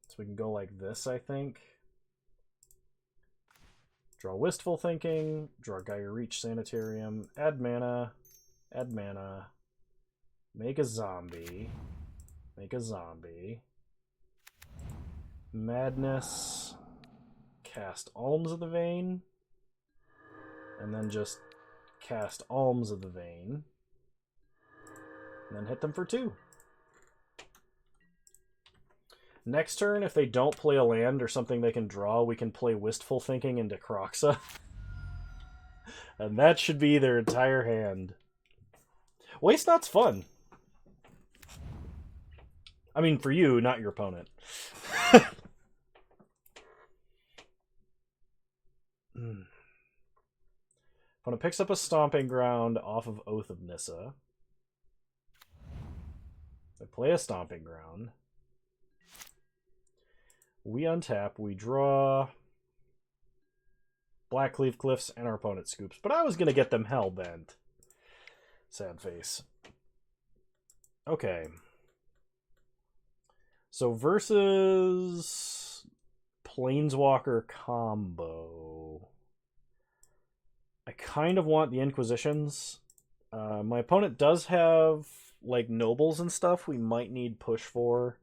So we can go like this, I think. Draw Wistful Thinking, draw Gaia Reach Sanitarium, add mana, make a zombie, Madness, cast Alms of the Vein, and then just cast Alms of the Vein, and then hit them for 2. Next turn, if they don't play a land or something they can draw, we can play Wistful Thinking into Kroxa. And that should be their entire hand. Waste Not's fun. I mean, for you, not your opponent. Opponent picks up a Stomping Ground off of Oath of Nissa. They play a Stomping Ground. We untap, we draw Blackcleave Cliffs, and our opponent scoops. But I was going to get them hellbent. Sad face. Okay. So versus Planeswalker combo. I kind of want the Inquisitions. My opponent does have like nobles and stuff we might need push for.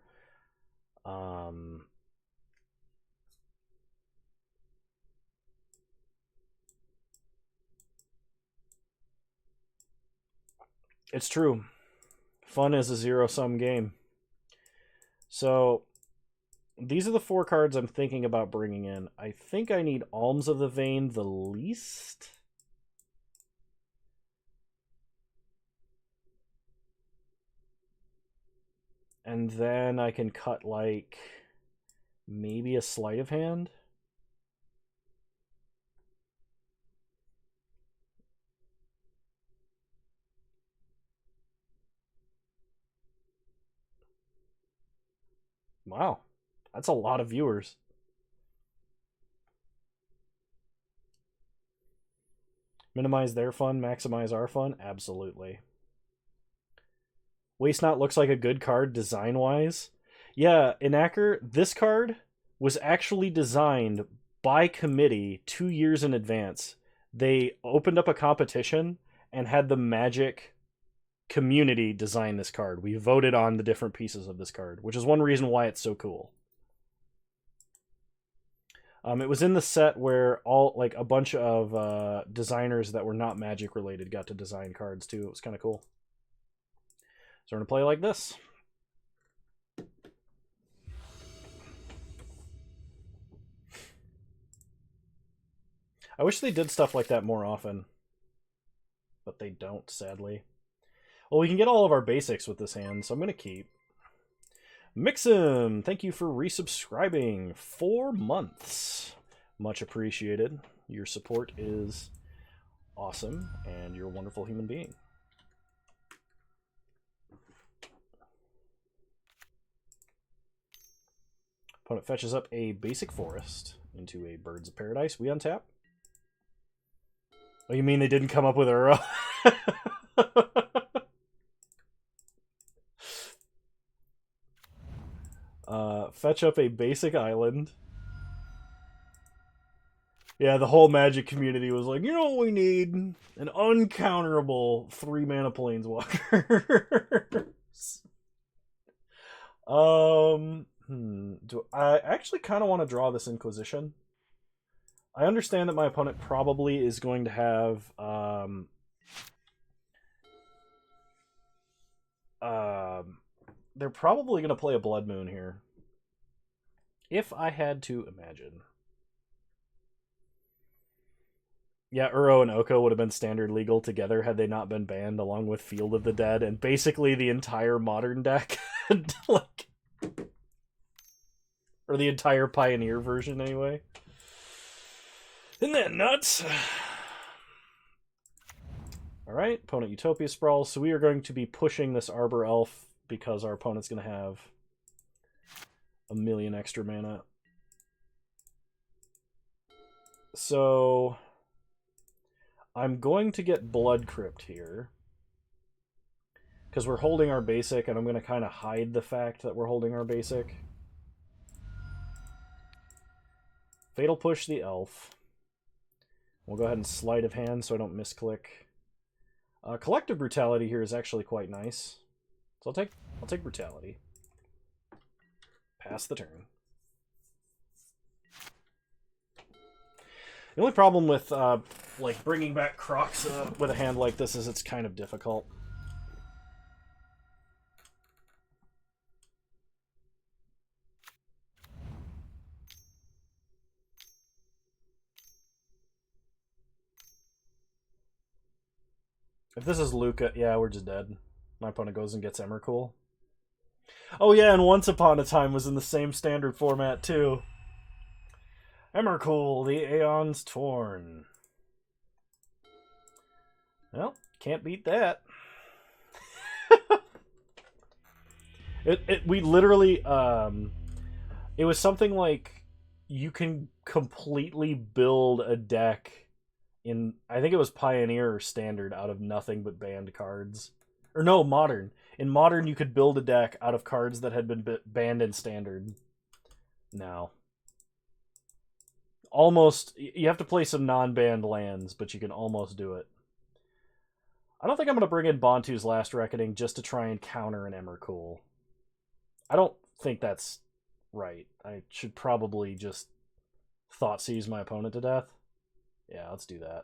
It's true. Fun is a zero-sum game. So, these are the 4 cards I'm thinking about bringing in. I think I need Alms of the Vein the least. And then I can cut, like, maybe a Sleight of Hand. Wow, that's a lot of viewers. Minimize their fun, maximize our fun? Absolutely. Waste Not looks like a good card design-wise. Yeah, Inacker, this card was actually designed by committee 2 years in advance. They opened up a competition and had the Magic community design this card. We voted on the different pieces of this card, which is one reason why it's so cool. It was in the set where all like a bunch of designers that were not Magic related got to design cards too. It was kind of cool. So we're gonna play like this. I wish they did stuff like that more often, but they don't, sadly. Well, we can get all of our basics with this hand, so I'm going to keep. Mixum, thank you for resubscribing. 4 months. Much appreciated. Your support is awesome, and you're a wonderful human being. Opponent fetches up a basic forest into a Birds of Paradise. We untap. Oh, you mean they didn't come up with Uro? Fetch up a basic island. Yeah, the whole Magic community was like, you know what we need? An uncounterable 3-mana planeswalker. Do I actually kind of want to draw this Inquisition? I understand that my opponent probably is going to have they're probably going to play a Blood Moon here. If I had to imagine. Yeah, Uro and Oko would have been standard legal together had they not been banned, along with Field of the Dead and basically the entire Modern deck. Like, or the entire Pioneer version, anyway. Isn't that nuts? Alright, opponent Utopia Sprawl. So we are going to be pushing this Arbor Elf because our opponent's going to have a million extra mana. So I'm going to get Blood Crypt here because we're holding our basic, and I'm going to kind of hide the fact that we're holding our basic. Fatal Push the Elf. We'll go ahead and Sleight of Hand so I don't misclick. Collective Brutality here is actually quite nice, so I'll take Brutality. Pass the turn. The only problem with like bringing back Crocs with a hand like this is it's kind of difficult. If this is Luca, yeah, we're just dead. My opponent goes and gets Emrakul. Oh yeah, and Once Upon a Time was in the same standard format too. Emrakul, the Aeon's Torn. Well, can't beat that. We literally, it was something like you can completely build a deck in, I think it was Pioneer or Standard, out of nothing but banned cards. Or no, Modern. In Modern, you could build a deck out of cards that had been banned in Standard. No. Almost, you have to play some non-banned lands, but you can almost do it. I don't think I'm going to bring in Bantu's Last Reckoning just to try and counter an Emrakul. I don't think that's right. I should probably just Thoughtseize my opponent to death. Yeah, let's do that.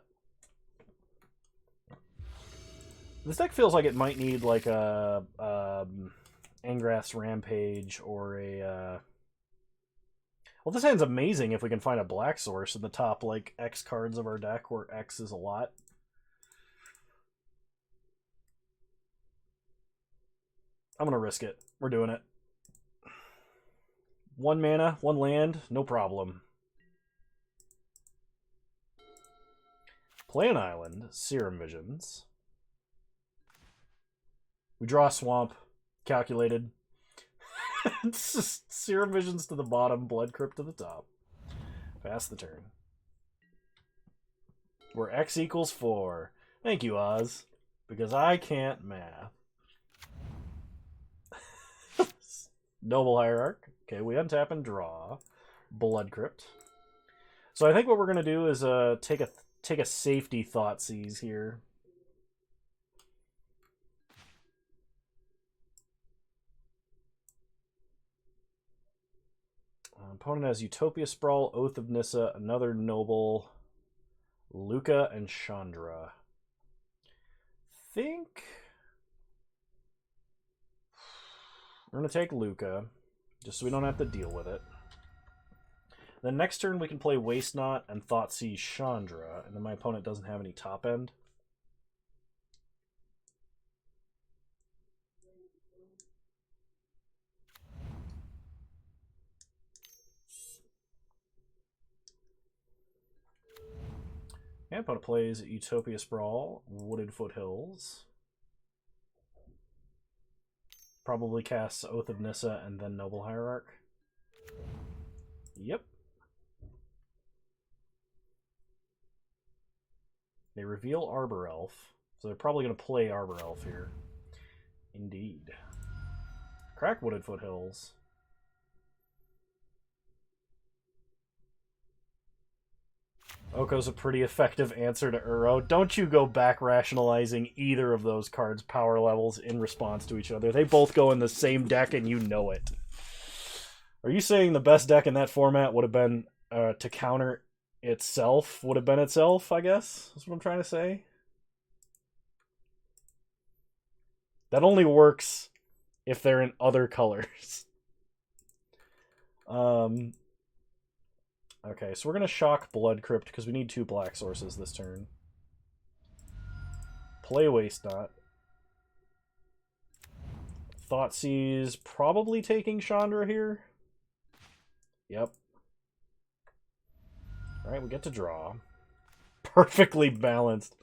This deck feels like it might need like a Angrath's Rampage or a... Well, this hand's amazing if we can find a black source in the top like X cards of our deck where X is a lot. I'm going to risk it. We're doing it. 1 mana, 1 land, no problem. Play an island, Serum Visions. We draw a swamp, calculated. It's just Serum Visions to the bottom, Blood Crypt to the top. Pass the turn. Where X equals 4. Thank you, Oz. Because I can't math. Noble Hierarch. Okay, we untap and draw. Blood Crypt. So I think what we're going to do is take a safety Thoughtseize here. Opponent has Utopia Sprawl, Oath of Nissa, another Noble, Luca, and Chandra. Think we're going to take Luca, just so we don't have to deal with it. Then next turn we can play Waste Not and Thoughtseize Chandra, and then my opponent doesn't have any top end. Yeah, opponent plays Utopia Sprawl, Wooded Foothills. Probably casts Oath of Nissa and then Noble Hierarch. Yep. They reveal Arbor Elf, so they're probably going to play Arbor Elf here. Indeed. Crack Wooded Foothills. Oko's a pretty effective answer to Uro. Don't you go back rationalizing either of those cards' power levels in response to each other. They both go in the same deck and you know it. Are you saying the best deck in that format would have been to counter itself? Would have been itself, I guess? That's what I'm trying to say. That only works if they're in other colors. Okay, so we're going to shock Blood Crypt because we need 2 black sources this turn. Play Waste Not. Thoughtseize probably taking Chandra here. Yep. Alright, we get to draw. Perfectly balanced.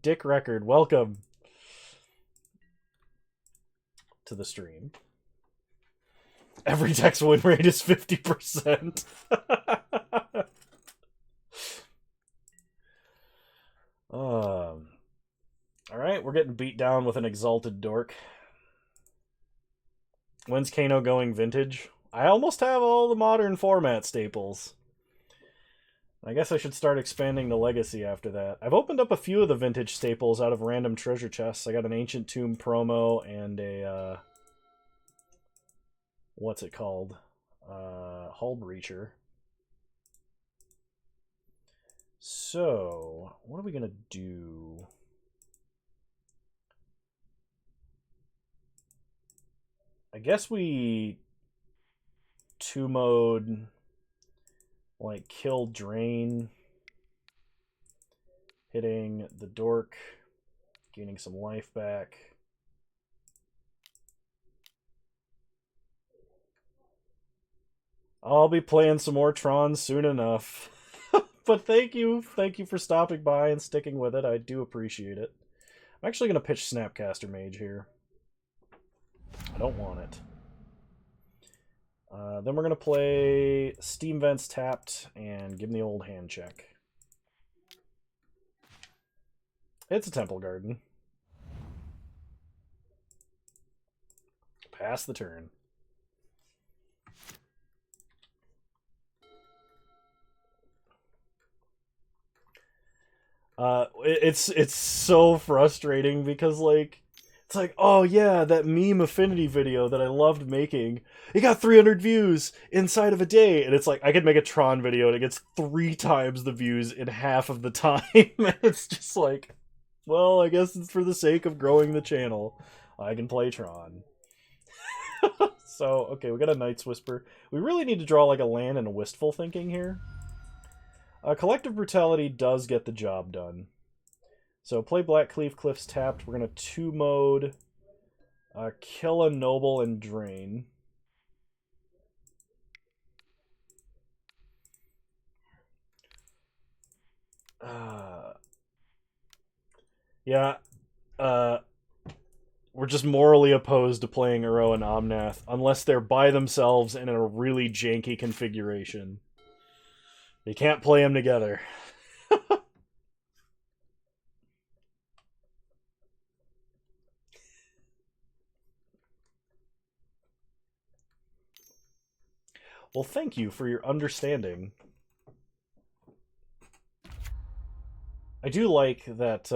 Dick Record, welcome to the stream. Every deck's win rate is 50%. Alright, we're getting beat down with an Exalted Dork. When's Kano going vintage? I almost have all the modern format staples. I guess I should start expanding the legacy after that. I've opened up a few of the vintage staples out of random treasure chests. I got an Ancient Tomb promo and a, what's it called? Hull Breacher. So, what are we going to do? I guess we 2-mode, like, kill Drain, hitting the Dork, gaining some life back. I'll be playing some more Tron soon enough. But thank you for stopping by and sticking with it. I do appreciate it. I'm actually going to pitch Snapcaster Mage here. I don't want it. Then we're going to play Steam Vents tapped and give him the old hand check. It's a Temple Garden. Pass the turn. It's so frustrating because, like, it's like, oh yeah, that meme affinity video that I loved making, it got 300 views inside of a day, and it's like, I could make a Tron video and it gets 3 times the views in half of the time. It's just like, well, I guess it's for the sake of growing the channel. I can play Tron. So, okay, we got a Night's Whisper. We really need to draw like a land and a Wistful Thinking here. Collective Brutality does get the job done. So play Black Cleave Cliffs tapped. We're going to 2-mode, kill a Noble and Drain. Yeah, we're just morally opposed to playing Uro and Omnath unless they're by themselves and in a really janky configuration. You can't play them together. Well, thank you for your understanding. I do like that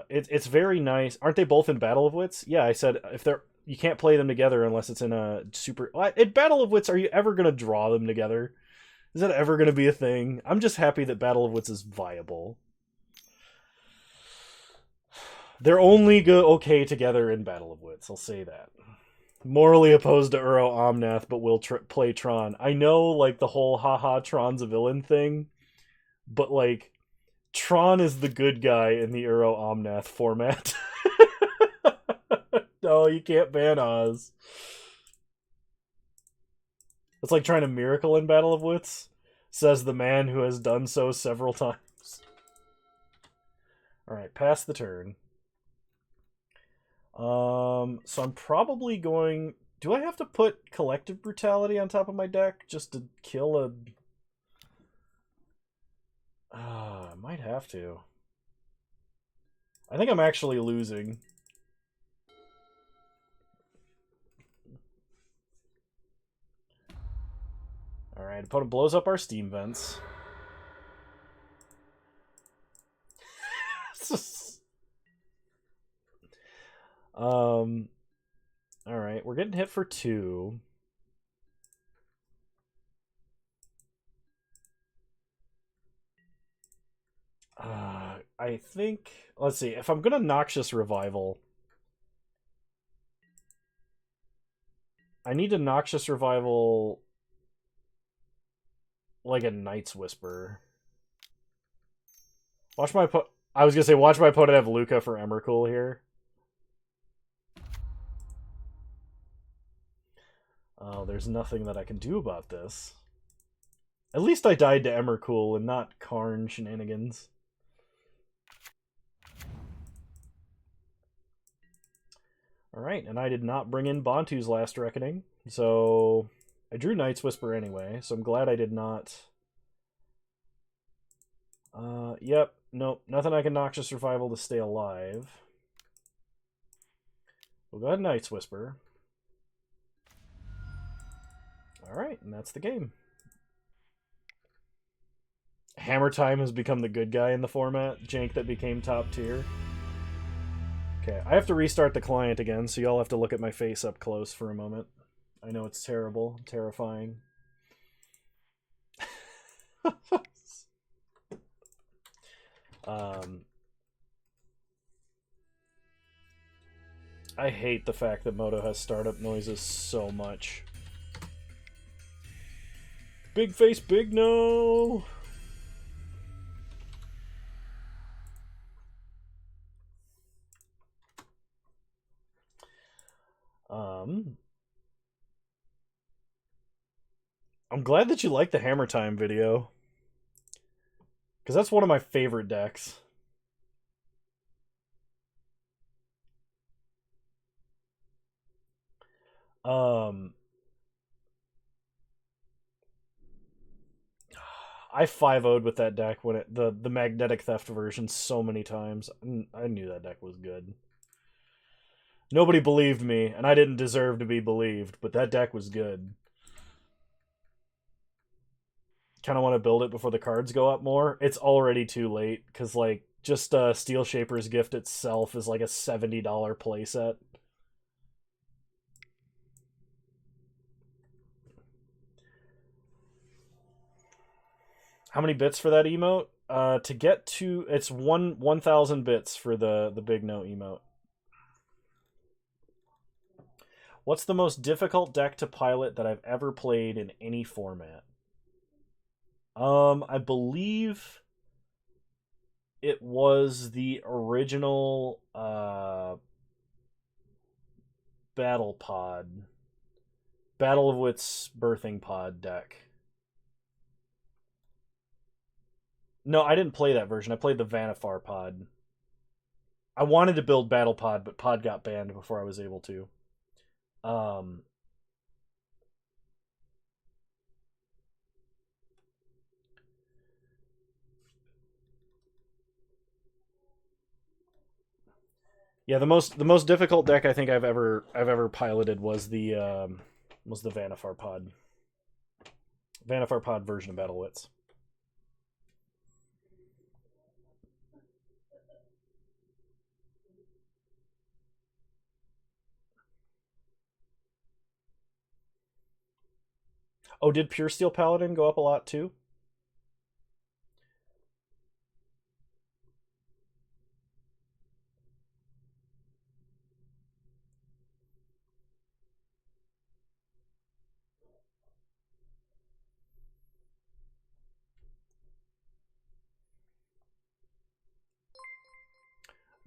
it's very nice. Aren't they both in Battle of Wits? Yeah, I said if they're you can't play them together unless it's in a super... In Battle of Wits, are you ever going to draw them together? Is that ever going to be a thing? I'm just happy that Battle of Wits is viable. They're only okay together in Battle of Wits, I'll say that. Morally opposed to Uro Omnath, but will play Tron. I know, like, the whole haha Tron's a villain thing, but, like, Tron is the good guy in the Uro Omnath format. No, you can't ban Oz. It's like trying to Miracle in Battle of Wits. Says the man who has done so several times. Alright, pass the turn. So I'm probably going... Do I have to put Collective Brutality on top of my deck just to kill a... I might have to. I think I'm actually losing. Alright, opponent blows up our steam vents. Alright, we're getting hit for 2. I think... Let's see, if I'm gonna Noxious Revival... I need a Noxious Revival... like a Night's Whisper. Watch my I was gonna say, watch my opponent have Luca for Emrakul here. Oh, there's nothing that I can do about this. At least I died to Emrakul and not Karn shenanigans. Alright, and I did not bring in Bantu's Last Reckoning, so I drew Night's Whisper anyway, so I'm glad I did not. Yep, nope, nothing I can Noxious Revival to stay alive. We'll go ahead and Night's Whisper. Alright, and that's the game. Hammer Time has become the good guy in the format. Jank that became top tier. Okay, I have to restart the client again, so y'all have to look at my face up close for a moment. I know it's terrible, terrifying. I hate the fact that Moto has startup noises so much. Big face, big no! I'm glad that you like the Hammer Time video. Because that's one of my favorite decks. I 5-0'd with that deck when the Magnetic Theft version so many times. I knew that deck was good. Nobody believed me, and I didn't deserve to be believed, but that deck was good. Kind of want to build it before the cards go up more. It's already too late, because, like, just Steel Shaper's Gift itself is like a $70 playset. How many bits for that emote? To get to... It's 1,000 bits for the big no emote. What's the most difficult deck to pilot that I've ever played in any format? I believe it was the original Battle of Wits Birthing Pod deck. No, I didn't play that version. I played the Vanifar pod. I wanted to build Battle Pod, but Pod got banned before I was able to. Yeah, the most difficult deck I think I've ever piloted was the Vanifar pod. Vanifar pod version of Battle Wits. Oh, did Pure Steel Paladin go up a lot too?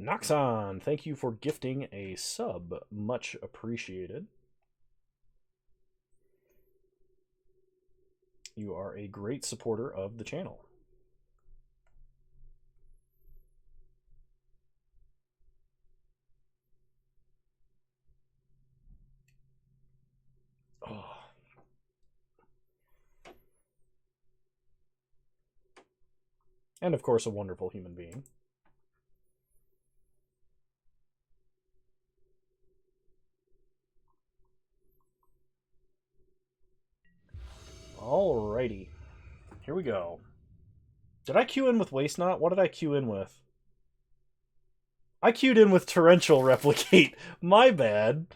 Noxon, thank you for gifting a sub. Much appreciated. You are a great supporter of the channel. Oh. And of course, a wonderful human being. Alrighty. Here we go. Did I queue in with Waste Not? What did I queue in with? I queued in with Torrential Replicate. My bad.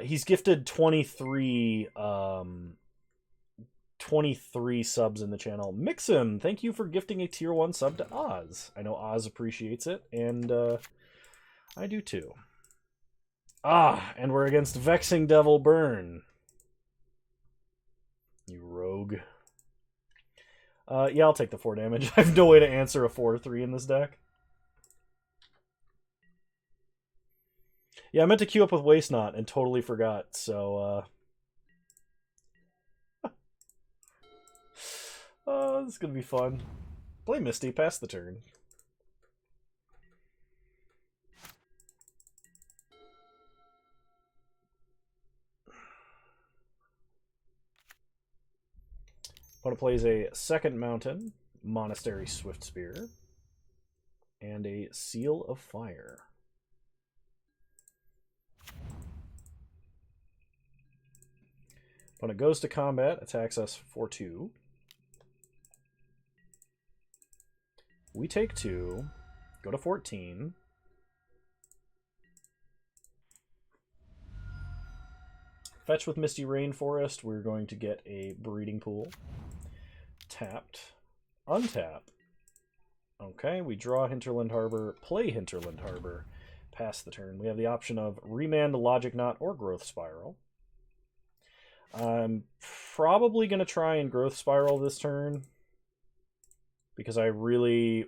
He's gifted 23 subs in the channel. Mixham, thank you for gifting a tier 1 sub to Oz. I know Oz appreciates it, and I do too. Ah, and we're against Vexing Devil Burn. You rogue. Yeah, I'll take the 4 damage. I have no way to answer a 4-3 in this deck. Yeah, I meant to queue up with Waste Not and totally forgot, so this is gonna be fun. Play Misty, pass the turn. Opponent plays a second Mountain, Monastery Swift Spear, and a Seal of Fire. Opponent goes to combat, attacks us for 2. We take 2, go to 14. Fetch with Misty Rainforest, we're going to get a Breeding Pool. Tapped. Untap. Okay, we draw Hinterland Harbor, play Hinterland Harbor, pass the turn. We have the option of Remand, Logic Knot, or Growth Spiral. I'm probably going to try and Growth Spiral this turn, because I really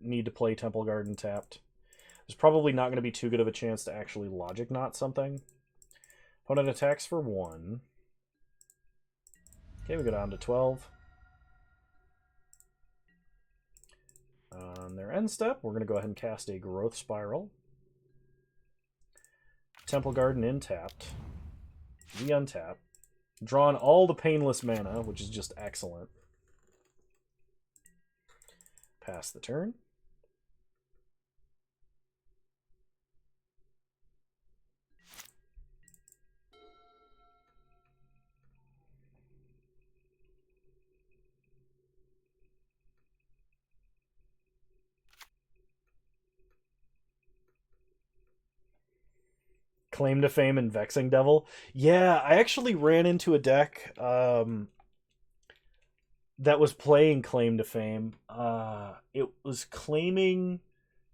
need to play Temple Garden tapped. There's probably not going to be too good of a chance to actually Logic Knot something. Opponent attacks for 1. Okay, we go down to 12. On their end step, we're going to go ahead and cast a Growth Spiral. Temple Garden in tapped. We untap. Drawn all the painless mana, which is just excellent. Pass the turn. Claim to Fame and Vexing Devil. Yeah, I actually ran into a deck that was playing Claim to Fame. It was claiming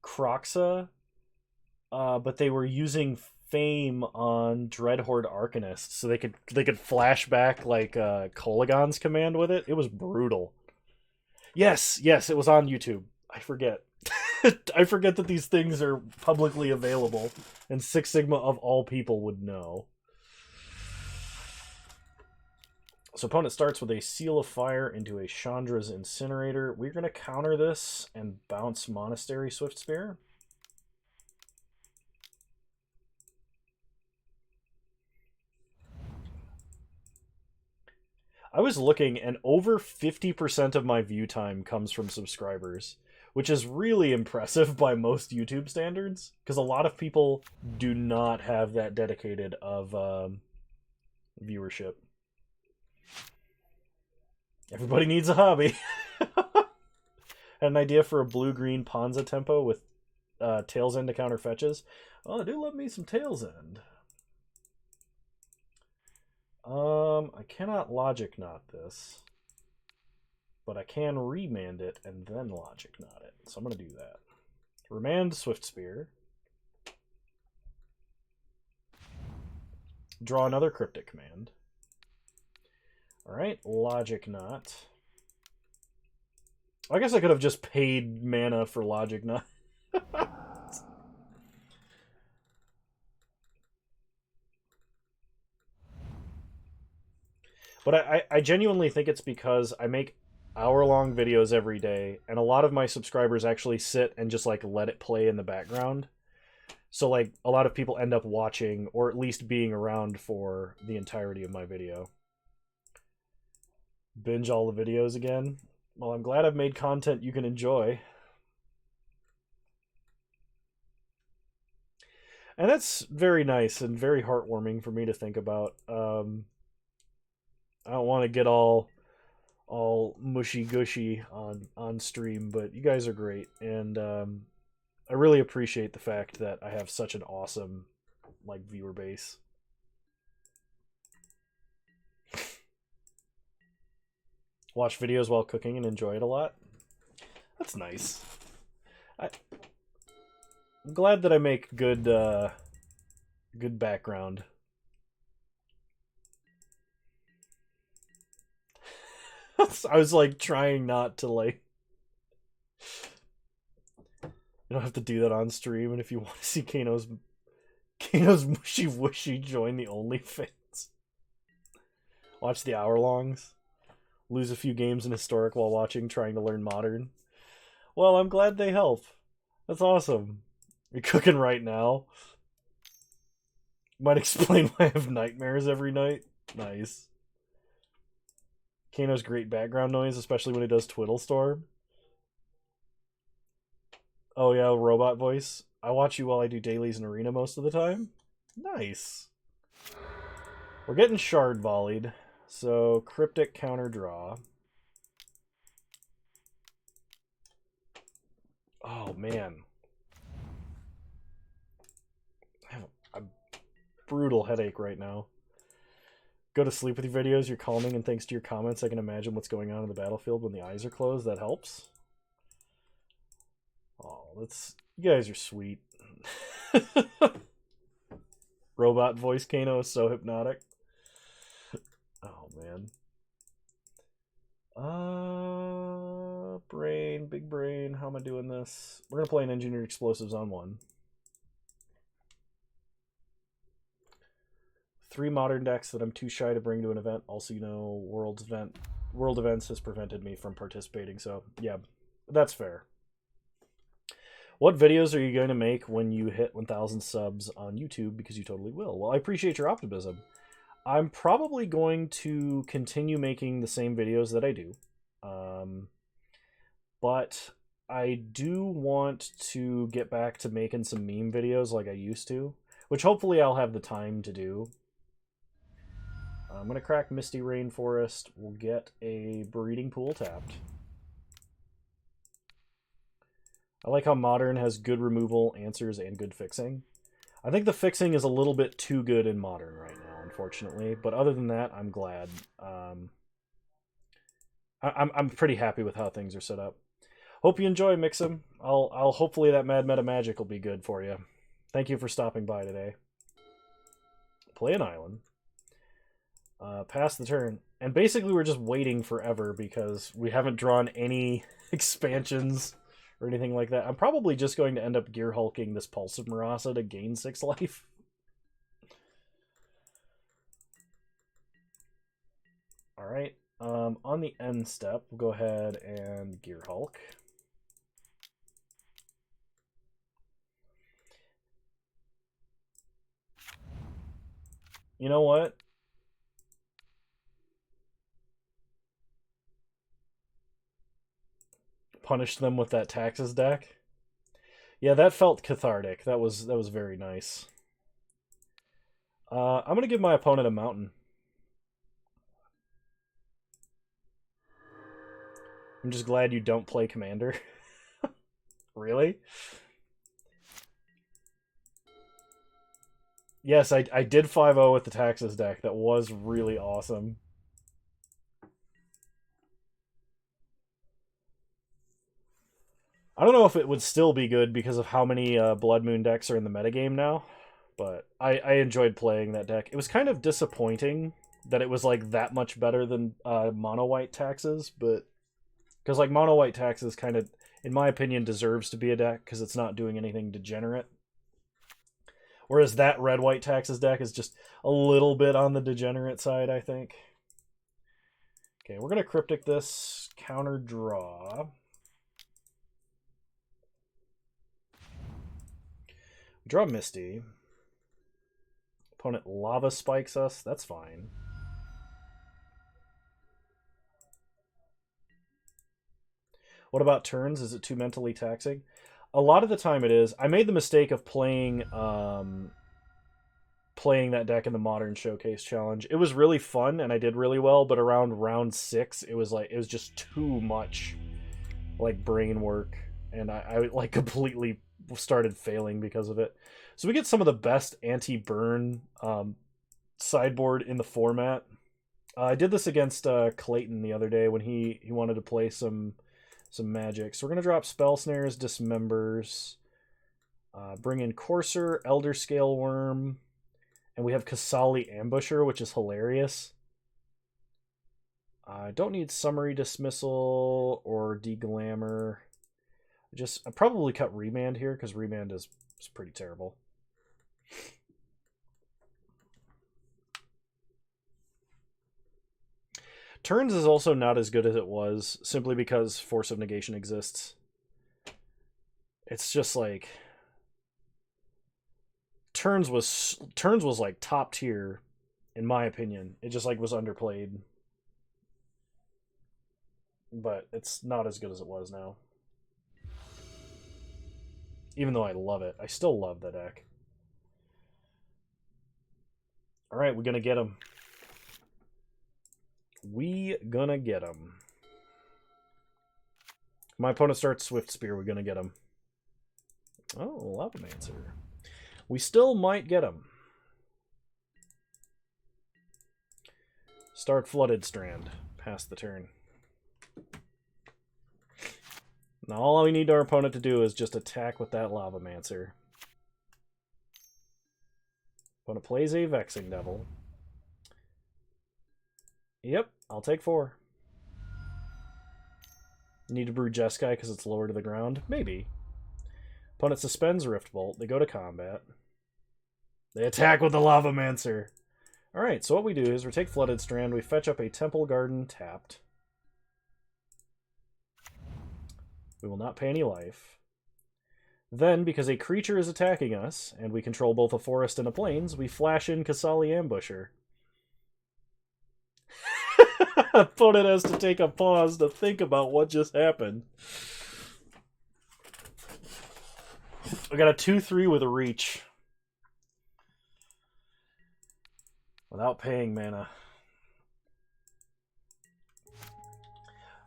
Croxa, but they were using Fame on Dreadhorde Arcanist, so they could flash back like Kolagon's command with it. It was brutal. Yes, it was on YouTube. I forget. I forget that these things are publicly available, and Six Sigma of all people would know. So opponent starts with a Seal of Fire into a Chandra's Incinerator. We're going to counter this and bounce Monastery Swift Spear. I was looking, and over 50% of my view time comes from subscribers, which is really impressive by most YouTube standards, because a lot of people do not have that dedicated of viewership. Everybody needs a hobby. Had an idea for a blue-green Ponza tempo with Tails End to counter fetches. Oh, I do love me some Tails End. I cannot Logic Knot this, but I can Remand it and then Logic Knot it. So I'm going to do that. Remand Swift Spear. Draw another Cryptic Command. Alright, Logic Knot. I guess I could have just paid mana for Logic Knot. But I genuinely think it's because I make hour-long videos every day, and a lot of my subscribers actually sit and just like let it play in the background. So like a lot of people end up watching or at least being around for the entirety of my video. Binge all the videos again. Well, I'm glad I've made content you can enjoy. And that's very nice and very heartwarming for me to think about. I don't want to get all mushy gushy on stream, but you guys are great, and I really appreciate the fact that I have such an awesome like viewer base. Watch videos while cooking and enjoy it a lot. That's nice. I'm glad that I make good good background. I was like trying not to like. You don't have to do that on stream, and if you want to see Kano's mushy wushy, join the OnlyFans. Watch the hour-longs. Lose a few games in Historic while watching, trying to learn Modern. Well, I'm glad they help. That's awesome. You're cooking right now. Might explain why I have nightmares every night. Nice. Kano's great background noise, especially when he does Twiddle Storm. Oh yeah, robot voice. I watch you while I do dailies in Arena most of the time. Nice. We're getting shard volleyed. So, cryptic counter draw. Oh man. I have a brutal headache right now. Go to sleep with your videos, you're calming, and thanks to your comments, I can imagine what's going on in the battlefield when the eyes are closed. That helps. Oh, that's... You guys are sweet. Robot voice Kano is so hypnotic. Oh, man. Brain, big brain. How am I doing this? We're going to play an engineered explosives on one. 3 modern decks that I'm too shy to bring to an event. Also, you know, world events has prevented me from participating, so yeah, that's fair. What videos are you going to make when you hit 1,000 subs on YouTube? Because you totally will. Well, I appreciate your optimism. I'm probably going to continue making the same videos that I do. But I do want to get back to making some meme videos like I used to, which hopefully I'll have the time to do. I'm going to crack Misty Rainforest. We'll get a Breeding Pool tapped. I like how Modern has good removal, answers, and good fixing. I think the fixing is a little bit too good in Modern right now, unfortunately. But other than that, I'm glad. I'm pretty happy with how things are set up. Hope you enjoy, Mix'em. I'll hopefully that Mad Meta Magic will be good for you. Thank you for stopping by today. Play an island. Pass the turn. And basically we're just waiting forever because we haven't drawn any expansions or anything like that. I'm probably just going to end up gear hulking this Pulse of Marasa to gain 6 life. Alright, on the end step, we'll go ahead and gear hulk. You know what? Punish them with that Taxes deck. Yeah, that felt cathartic. That was very nice. I'm gonna give my opponent a mountain. I'm just glad you don't play Commander. Really? Yes, I did 5-0 with the Taxes deck. That was really awesome. I don't know if it would still be good because of how many Blood Moon decks are in the metagame now, but I enjoyed playing that deck. It was kind of disappointing that it was like that much better than Mono White Taxes, but because like Mono White Taxes kind of, in my opinion, deserves to be a deck because it's not doing anything degenerate. Whereas that Red White Taxes deck is just a little bit on the degenerate side, I think. Okay, we're going to Cryptic this, counter draw. Draw Misty. Opponent Lava Spikes us. That's fine. What about turns? Is it too mentally taxing? A lot of the time it is. I made the mistake of playing playing that deck in the Modern Showcase Challenge. It was really fun and I did really well, but around round 6, it was just too much like brain work, and I like completely started failing because of it. So we get some of the best anti-burn sideboard in the format. I did this against Clayton the other day when he wanted to play some magic. So we're going to drop Spell Snares, Dismembers, bring in Courser, Elder Scale Worm, and we have Kasali Ambusher, which is hilarious. I don't need Summary Dismissal or Deglamour. I probably cut Remand here because Remand is pretty terrible. Turns is also not as good as it was, simply because Force of Negation exists. It's just like Turns was like top tier, in my opinion. It just like was underplayed. But it's not as good as it was now. Even though I love it. I still love the deck. Alright, we're gonna get him. We gonna get him. My opponent starts Swift Spear, we're gonna get him. Oh, Lavamancer. We still might get him. Start Flooded Strand. Pass the turn. Now all we need our opponent to do is just attack with that Lavamancer. Opponent plays a Vexing Devil. Yep, I'll take 4. Need to brew Jeskai because it's lower to the ground? Maybe. Opponent suspends Rift Bolt. They go to combat. They attack with the Lavamancer. Alright, so what we do is we take Flooded Strand, we fetch up a Temple Garden tapped. We will not pay any life. Then, because a creature is attacking us, and we control both a forest and a plains, we flash in Kasali Ambusher. Opponent has to take a pause to think about what just happened. I got a 2-3 with a reach. Without paying mana.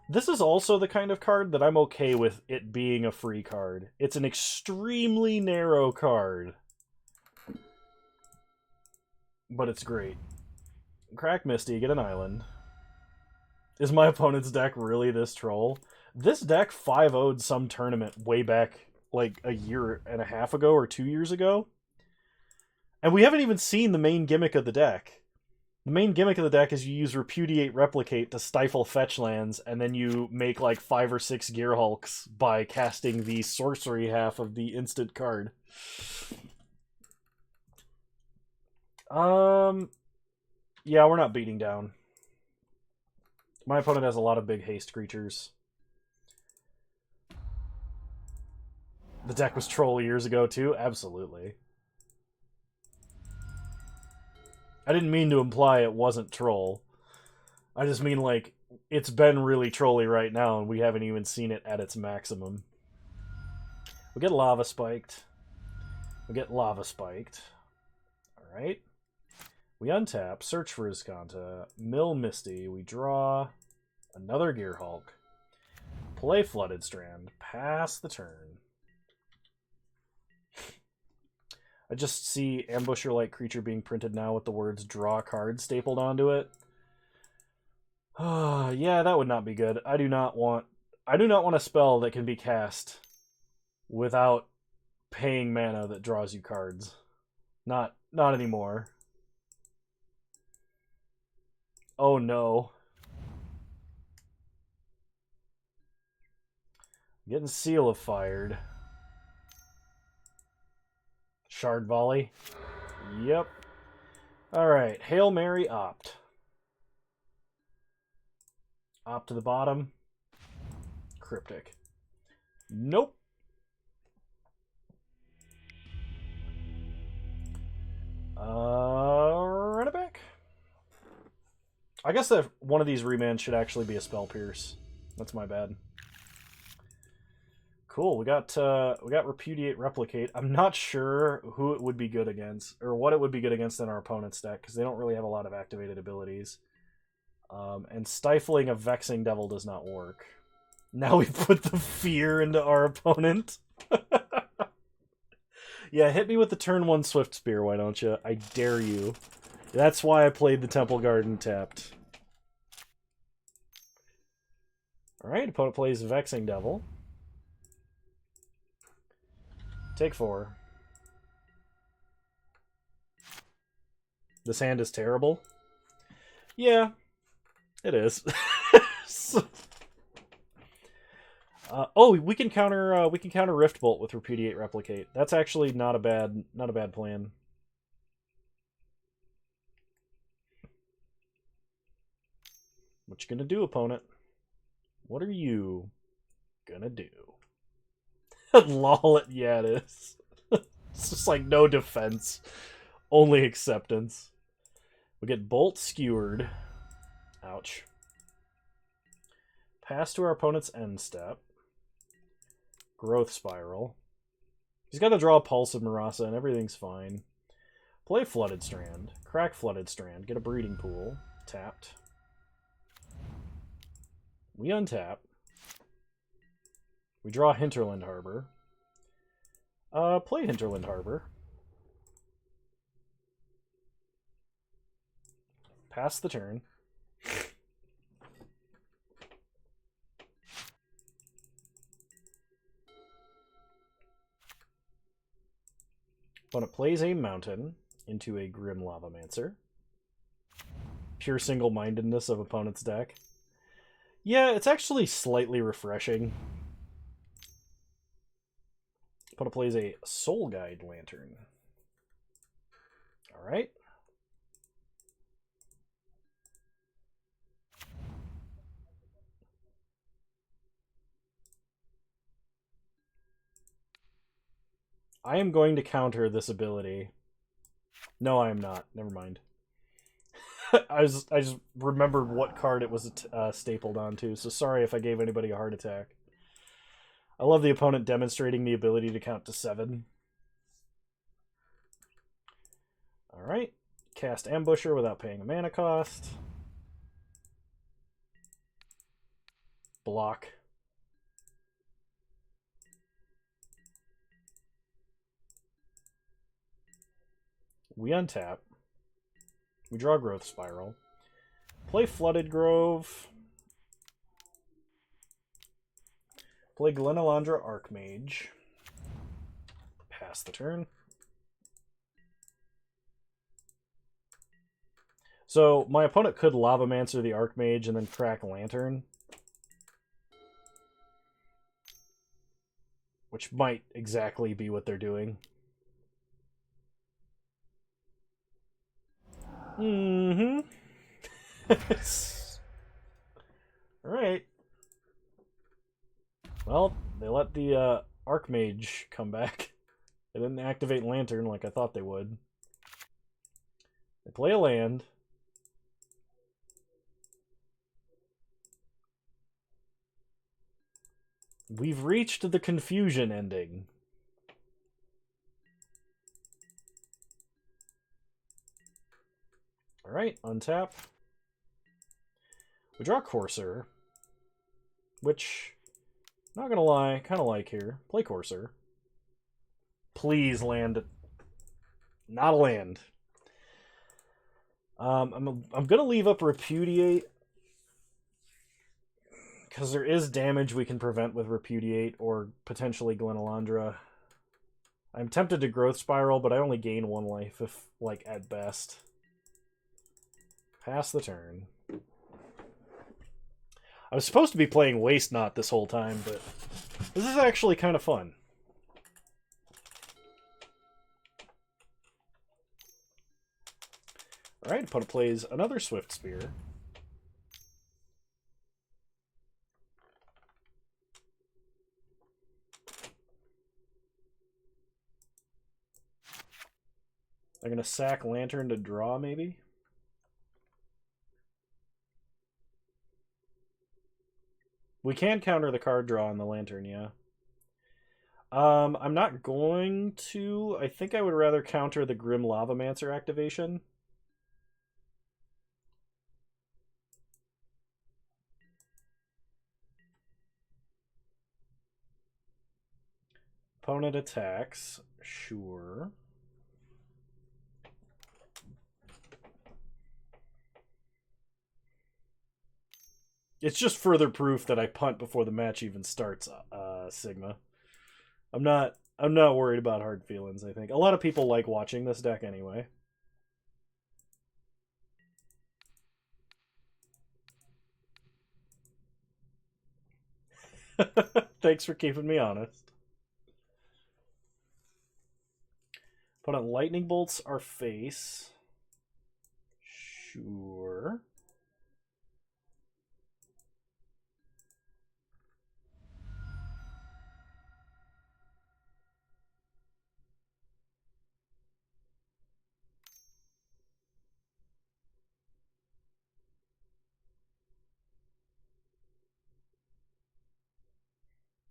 This is also the kind of card that I'm okay with it being a free card. It's an extremely narrow card. But it's great. Crack Misty, get an island. Is my opponent's deck really this troll? This deck 5-0'd some tournament way back, like a year and a half ago or 2 years ago. And we haven't even seen the main gimmick of the deck. The main gimmick of the deck is you use Repudiate Replicate to stifle fetch lands, and then you make like 5 or 6 Gearhulks by casting the sorcery half of the instant card. Yeah, we're not beating down. My opponent has a lot of big haste creatures. The deck was troll years ago too? Absolutely. I didn't mean to imply it wasn't troll. I just mean, like, it's been really trolly right now, and we haven't even seen it at its maximum. We get Lava Spiked. We get Lava Spiked. Alright. We untap, search for Iskanta, mill Misty, we draw another Gearhulk, play Flooded Strand, pass the turn. I just see Ambusher-like creature being printed now with the words draw card stapled onto it. Yeah, that would not be good. I do not want a spell that can be cast without paying mana that draws you cards. Not anymore. Oh no. Getting Seal of Fired. Shard Volley. Yep. Alright, Hail Mary Opt. Up to the bottom. Cryptic. Nope. Run it back. I guess that one of these remands should actually be a Spell Pierce. That's my bad. Cool. We got Repudiate, Replicate. I'm not sure who it would be good against, or what it would be good against in our opponent's deck, because they don't really have a lot of activated abilities. And Stifling a Vexing Devil does not work. Now we put the fear into our opponent. Yeah, hit me with the turn 1 Swift Spear, why don't you? I dare you. That's why I played the Temple Garden tapped. Alright, opponent plays Vexing Devil. Take 4. This hand is terrible. Yeah, it is. Oh, we can counter Rift Bolt with Repudiate, Replicate. That's actually not a bad plan. What you gonna do, opponent? What are you gonna do? Lol, yeah, it is. It's just like no defense, only acceptance. We get Bolt Skewered. Ouch. Pass to our opponent's end step. Growth Spiral. He's got to draw a Pulse of Marasa and everything's fine. Play Flooded Strand. Crack Flooded Strand. Get a Breeding Pool. Tapped. We untap. We draw Hinterland Harbor. Play Hinterland Harbor. Pass the turn. Opponent plays a mountain into a Grim Lavamancer. Pure single-mindedness of opponent's deck. Yeah, it's actually slightly refreshing. Opponent plays a Soul Guide Lantern. Alright. I am going to counter this ability. No, I am not. Never mind. I just remembered what card it was stapled onto, so sorry if I gave anybody a heart attack. I love the opponent demonstrating the ability to count to 7. Alright. Cast Ambusher without paying a mana cost. Block. We untap. We draw Growth Spiral. Play Flooded Grove. Play Glenalandra Archmage. Pass the turn. So my opponent could Lavamancer the Archmage and then crack Lantern. Which might exactly be what they're doing. Mm-hmm. Alright. Well, they let the Archmage come back. They didn't activate Lantern like I thought they would. They play a land. We've reached the confusion ending. Alright, untap. We draw Courser. Which, not gonna lie, kind of like here. Play Courser. Please land. Not a land. I'm gonna leave up Repudiate. Because there is damage we can prevent with Repudiate or potentially Glenalandra. I'm tempted to Growth Spiral, but I only gain 1 life, if, like, at best. Pass the turn. I was supposed to be playing Waste Not this whole time, but this is actually kind of fun. Alright, opponent plays another Swift Spear. They're going to sack Lantern to draw, maybe? We can counter the card draw on the Lantern, yeah. I'm not going to. I think I would rather counter the Grim Lavamancer activation. Opponent attacks. Sure. It's just further proof that I punt before the match even starts, Sigma. I'm not worried about hard feelings, I think. A lot of people like watching this deck anyway. Thanks for keeping me honest. Opponent lightning bolts our face. Sure.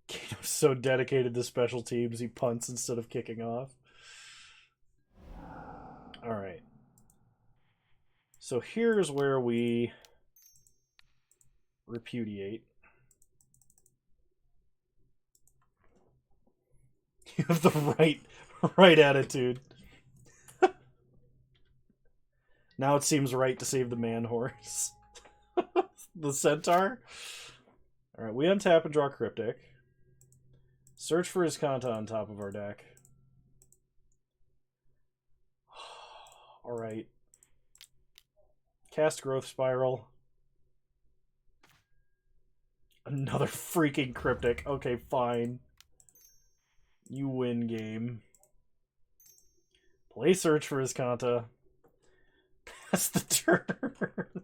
Kano's so dedicated to special teams, he punts instead of kicking off. Alright. So here's where we repudiate. You have the right attitude. Now it seems right to save the man horse. The centaur. Alright, we untap and draw Cryptic. Search for his Kanta on top of our deck. Alright. Cast Growth Spiral. Another freaking Cryptic. Okay, fine. You win game. Play Search for his Kanta. Pass the turn.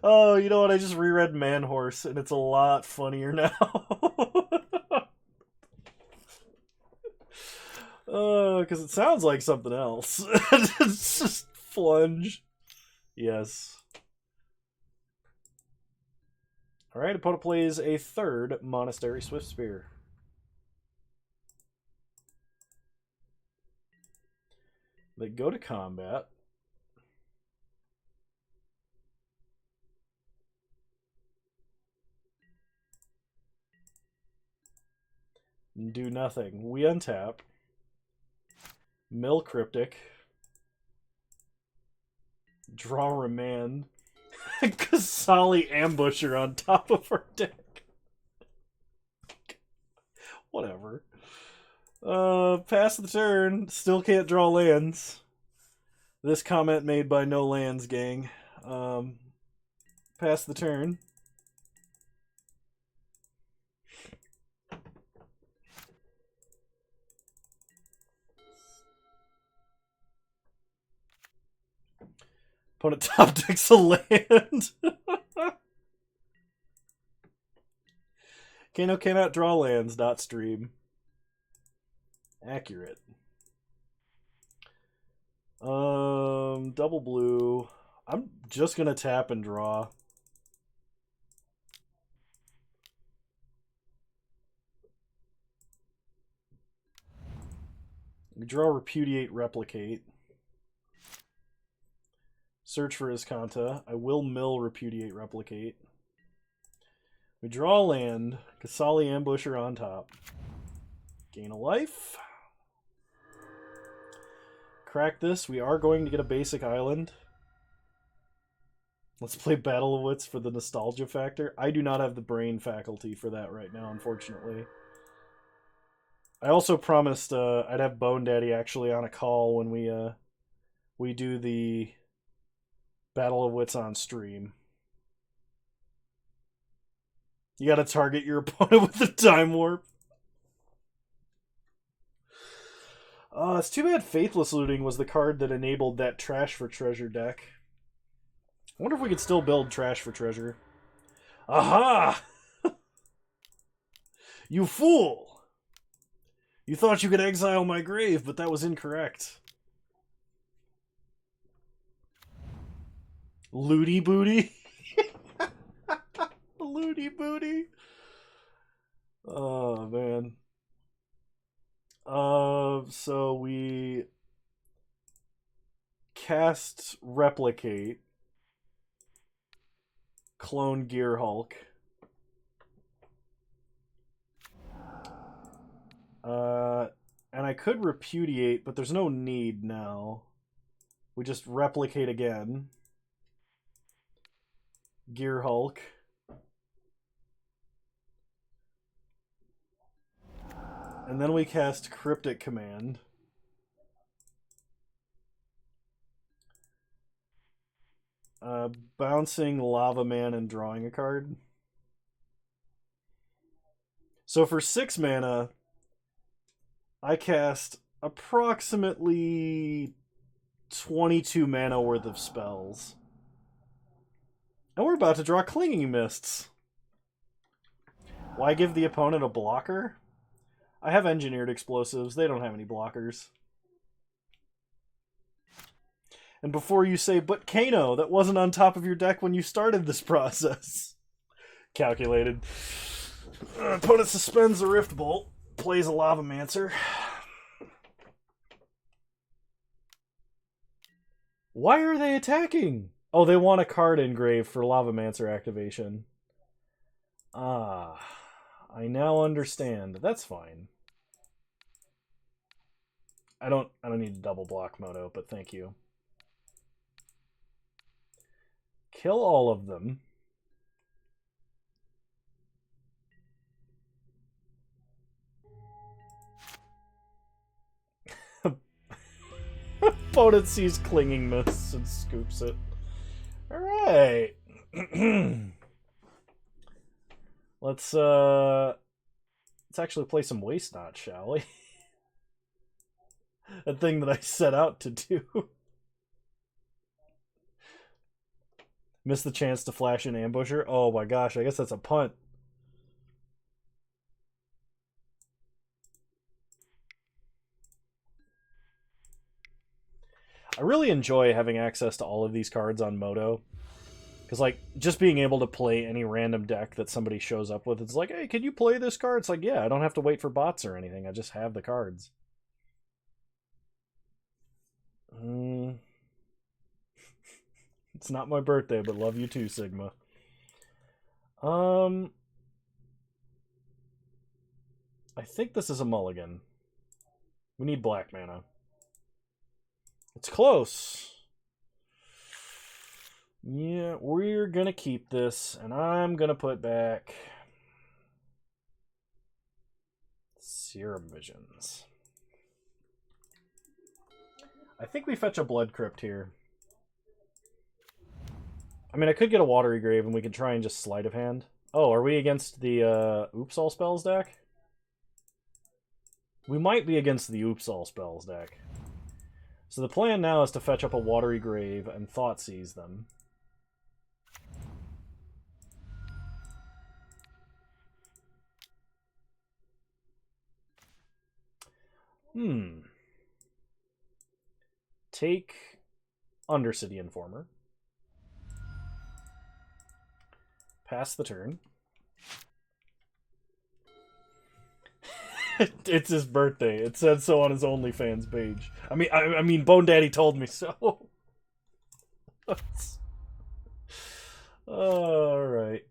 Oh, you know what? I just reread Man Horse, and it's a lot funnier now. Because it sounds like something else. It's just Flunge. Yes. Alright, opponent plays a third Monastery Swift Spear. They go to combat. Do nothing. We untap. Mill Cryptic. Draw Remand. Kasali Ambusher on top of our deck. Whatever. Pass the turn. Still can't draw lands. This comment made by No Lands Gang. Pass the turn. Opponent top decks a land. Kano cannot draw lands. Stream. Accurate. Double blue. I'm just gonna tap and draw. We draw Repudiate, Replicate. Search for his Kanta. I will mill Repudiate, Replicate. We draw land. Kasali Ambusher on top. Gain a life. Crack this. We are going to get a basic island. Let's play Battle of Wits for the nostalgia factor. I do not have the brain faculty for that right now, unfortunately. I also promised I'd have Bone Daddy actually on a call when we do the Battle of Wits on stream. You gotta target your opponent with the Time Warp. It's too bad Faithless Looting was the card that enabled that Trash for Treasure deck. I wonder if we could still build Trash for Treasure. Aha! You fool! You thought you could exile my grave, but that was incorrect. Looty booty. Looty booty. Oh, man. So we cast Replicate, clone Gear Hulk. And I could Repudiate, but there's no need now. We just Replicate again. Gear Hulk. And then we cast Cryptic Command. Bouncing Lava Man and drawing a card. So for 6 mana, I cast approximately 22 mana worth of spells. And we're about to draw Clinging Mists. Why give the opponent a blocker? I have Engineered Explosives. They don't have any blockers. And before you say, but Kano, that wasn't on top of your deck when you started this process. Calculated. Opponent suspends the Rift Bolt. Plays a Lavamancer. Why are they attacking? Oh, they want a card engraved for Lavamancer activation. Ah, I now understand. That's fine. I don't need to double block Moto, but thank you. Kill all of them. Opponent sees Clinging Mists and scoops it. Alright. Let's actually play some Waste Not, shall we? A thing that I set out to do. Missed the chance to flash an Ambusher. Oh my gosh, I guess that's a punt. I really enjoy having access to all of these cards on Moto. Because, like, just being able to play any random deck that somebody shows up with, it's like, hey, can you play this card? It's like, yeah, I don't have to wait for bots or anything. I just have the cards. It's not my birthday, but love you too, Sigma. I think this is a mulligan. We need black mana. It's close. Yeah, we're gonna keep this, and I'm gonna put back Serum Visions. I think we fetch a Blood Crypt here. I mean, I could get a Watery Grave, and we could try and just Sleight of Hand. Oh, are we against the Oops All Spells deck? We might be against the Oops All Spells deck. So the plan now is to fetch up a Watery Grave and Thoughtseize them. Take Undercity Informer. Pass the turn. It's his birthday. It said so on his OnlyFans page. I mean, Bone Daddy told me so. Alright.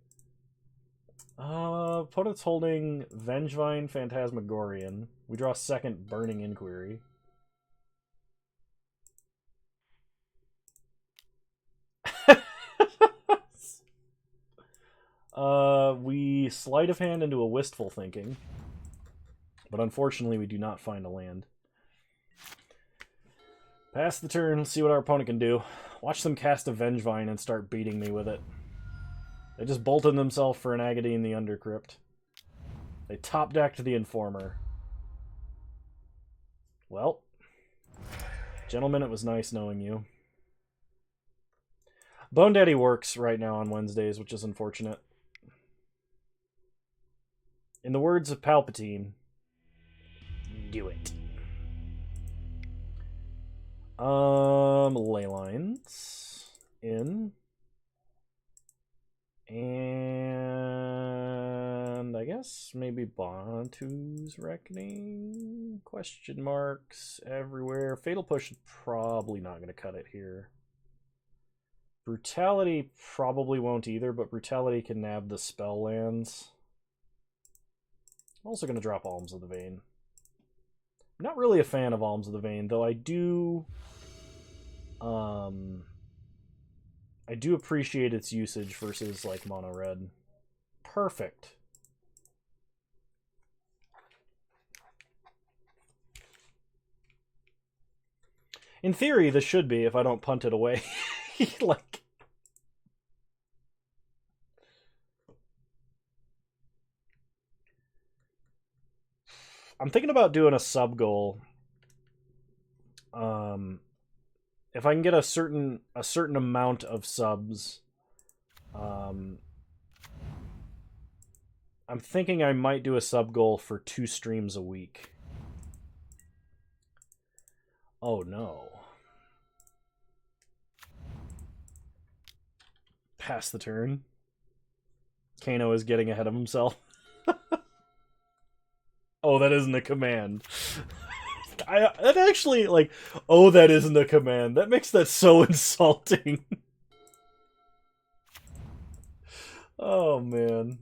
Opponent's holding Vengevine Phantasmagorian. We draw second Burning Inquiry. We Sleight of Hand into a Wistful Thinking. But unfortunately, we do not find a land. Pass the turn, see what our opponent can do. Watch them cast a Vengevine and start beating me with it. They just bolted themselves for an Agadine the Undercrypt. They top decked the Informer. Well, gentlemen, it was nice knowing you. Bone Daddy works right now on Wednesdays, which is unfortunate. In the words of Palpatine, Do it. Ley lines in. And I guess maybe Bantu's Reckoning? Question marks everywhere. Fatal Push is probably not going to cut it here. Brutality probably won't either, but Brutality can nab the spell lands. I'm also going to drop Alms of the Vein. I'm not really a fan of Alms of the Vein, though I do appreciate its usage versus like mono red. Perfect. In theory, this should be if I don't punt it away. Like, I'm thinking about doing a sub goal. If I can get a certain amount of subs, I'm thinking I might do a sub goal for 2 streams a week. Oh no. Pass the turn. Kano is getting ahead of himself. Oh, that isn't a command. That actually, like, oh, that isn't a command. That makes that so insulting. Oh, man.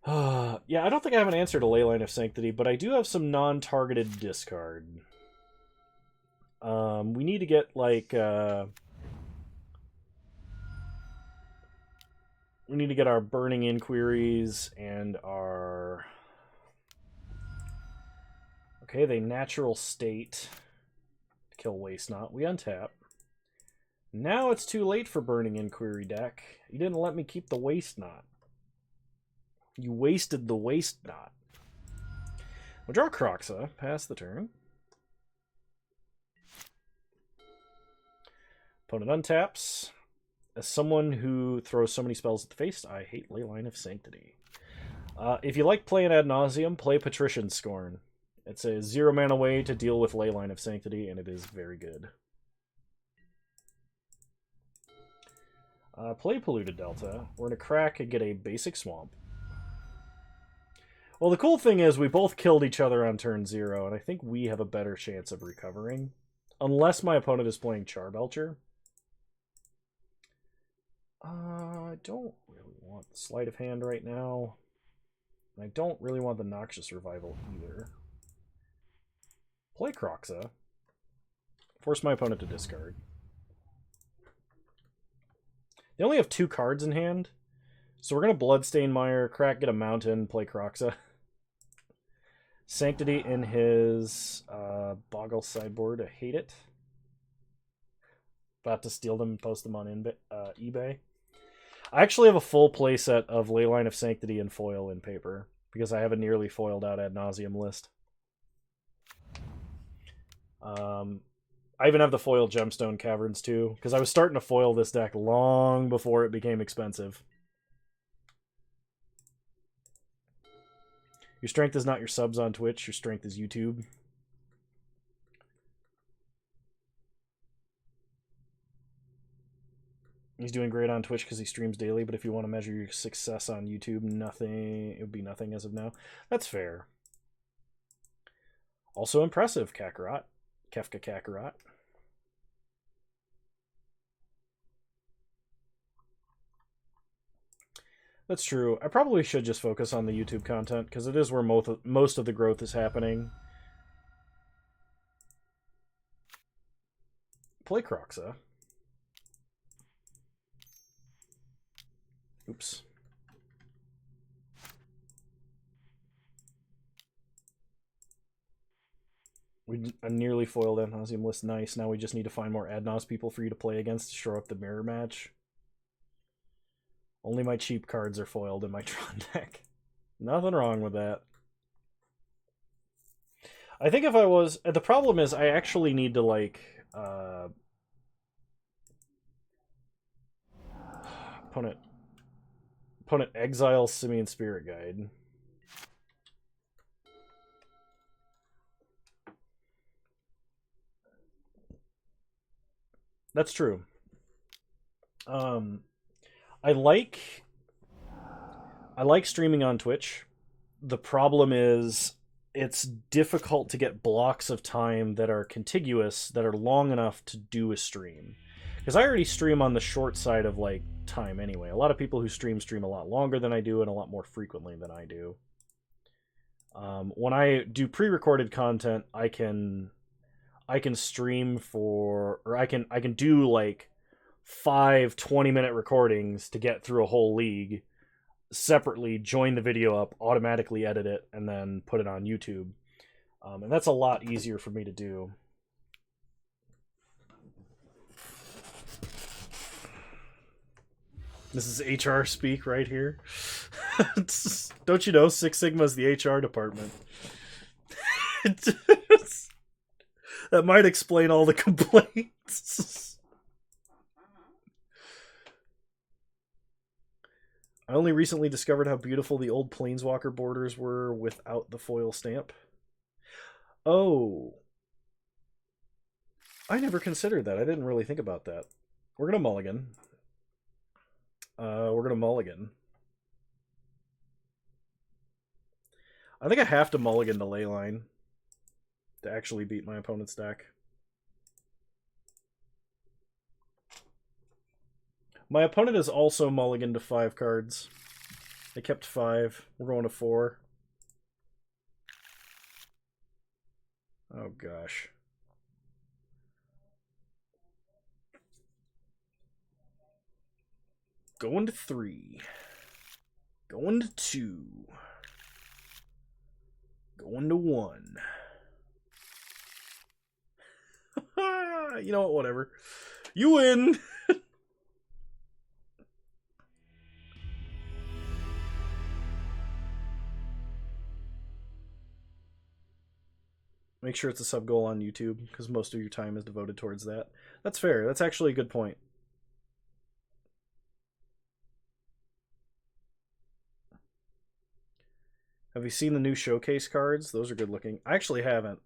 Yeah, I don't think I have an answer to Leyline of Sanctity, but I do have some non-targeted discard. We need to get, like, we need to get our Burning Inquiries and our... Okay, they natural state to kill Waste Not. We untap. Now it's too late for Burning Inquiry deck. You didn't let me keep the Waste Not. You wasted the Waste Not. We'll draw Croxa. Pass the turn. Opponent untaps. As someone who throws so many spells at the face, I hate Leyline of Sanctity. If you like playing Ad Nauseam, play Patrician Scorn. It's a 0 mana way to deal with Leyline of Sanctity, and it is very good. Play Polluted Delta. We're going to crack and get a basic Swamp. Well, the cool thing is we both killed each other on turn 0, and I think we have a better chance of recovering. Unless my opponent is playing Charbelcher. I don't really want the Sleight of Hand right now. I don't really want the Noxious Revival either. Play Croxa. Force my opponent to discard. They only have 2 cards in hand. So we're going to Bloodstain Mire, crack, get a Mountain, play Croxa. Sanctity in his Boggle sideboard. I hate it. About to steal them and post them on eBay. I actually have a full playset of Leyline of Sanctity and foil in paper because I have a nearly foiled out Ad Nauseam list. I even have the foil Gemstone Caverns too, because I was starting to foil this deck long before it became expensive. Your strength is not your subs on Twitch, your strength is YouTube. He's doing great on Twitch because he streams daily, but if you want to measure your success on YouTube, nothing. It would be nothing as of now. That's fair. Also impressive, Kakarot. Kefka Kakarot. That's true. I probably should just focus on the YouTube content, because it is where most of the growth is happening. Play Croxa. Oops. We nearly foiled Ad Nauseam list. Nice. Now we just need to find more Ad Naus people for you to play against to shore up the mirror match. Only my cheap cards are foiled in my Tron deck. Nothing wrong with that. I think if I was... The problem is I actually need to, like... Opponent Exile Simian Spirit Guide. That's true. I like streaming on Twitch. The problem is it's difficult to get blocks of time that are contiguous, that are long enough to do a stream. Because I already stream on the short side of like time anyway. A lot of people who stream a lot longer than I do and a lot more frequently than I do. When I do pre-recorded content, I can stream for, or I can do like 5 20-minute recordings to get through a whole league separately, join the video up, automatically edit it, and then put it on YouTube. And that's a lot easier for me to do. This is HR speak right here. Don't you know Six Sigma's the HR department? That might explain all the complaints. I only recently discovered how beautiful the old Planeswalker borders were without the foil stamp. Oh. I never considered that. I didn't really think about that. We're going to mulligan. I think I have to mulligan the Leyline to actually beat my opponent's deck. My opponent is also mulliganed to 5 cards. They kept 5. We're going to 4. Oh gosh. Going to 3. Going to 2. Going to 1. You know what, whatever. You win! Make sure it's a sub goal on YouTube, because most of your time is devoted towards that. That's fair. That's actually a good point. Have you seen the new showcase cards? Those are good looking. I actually haven't.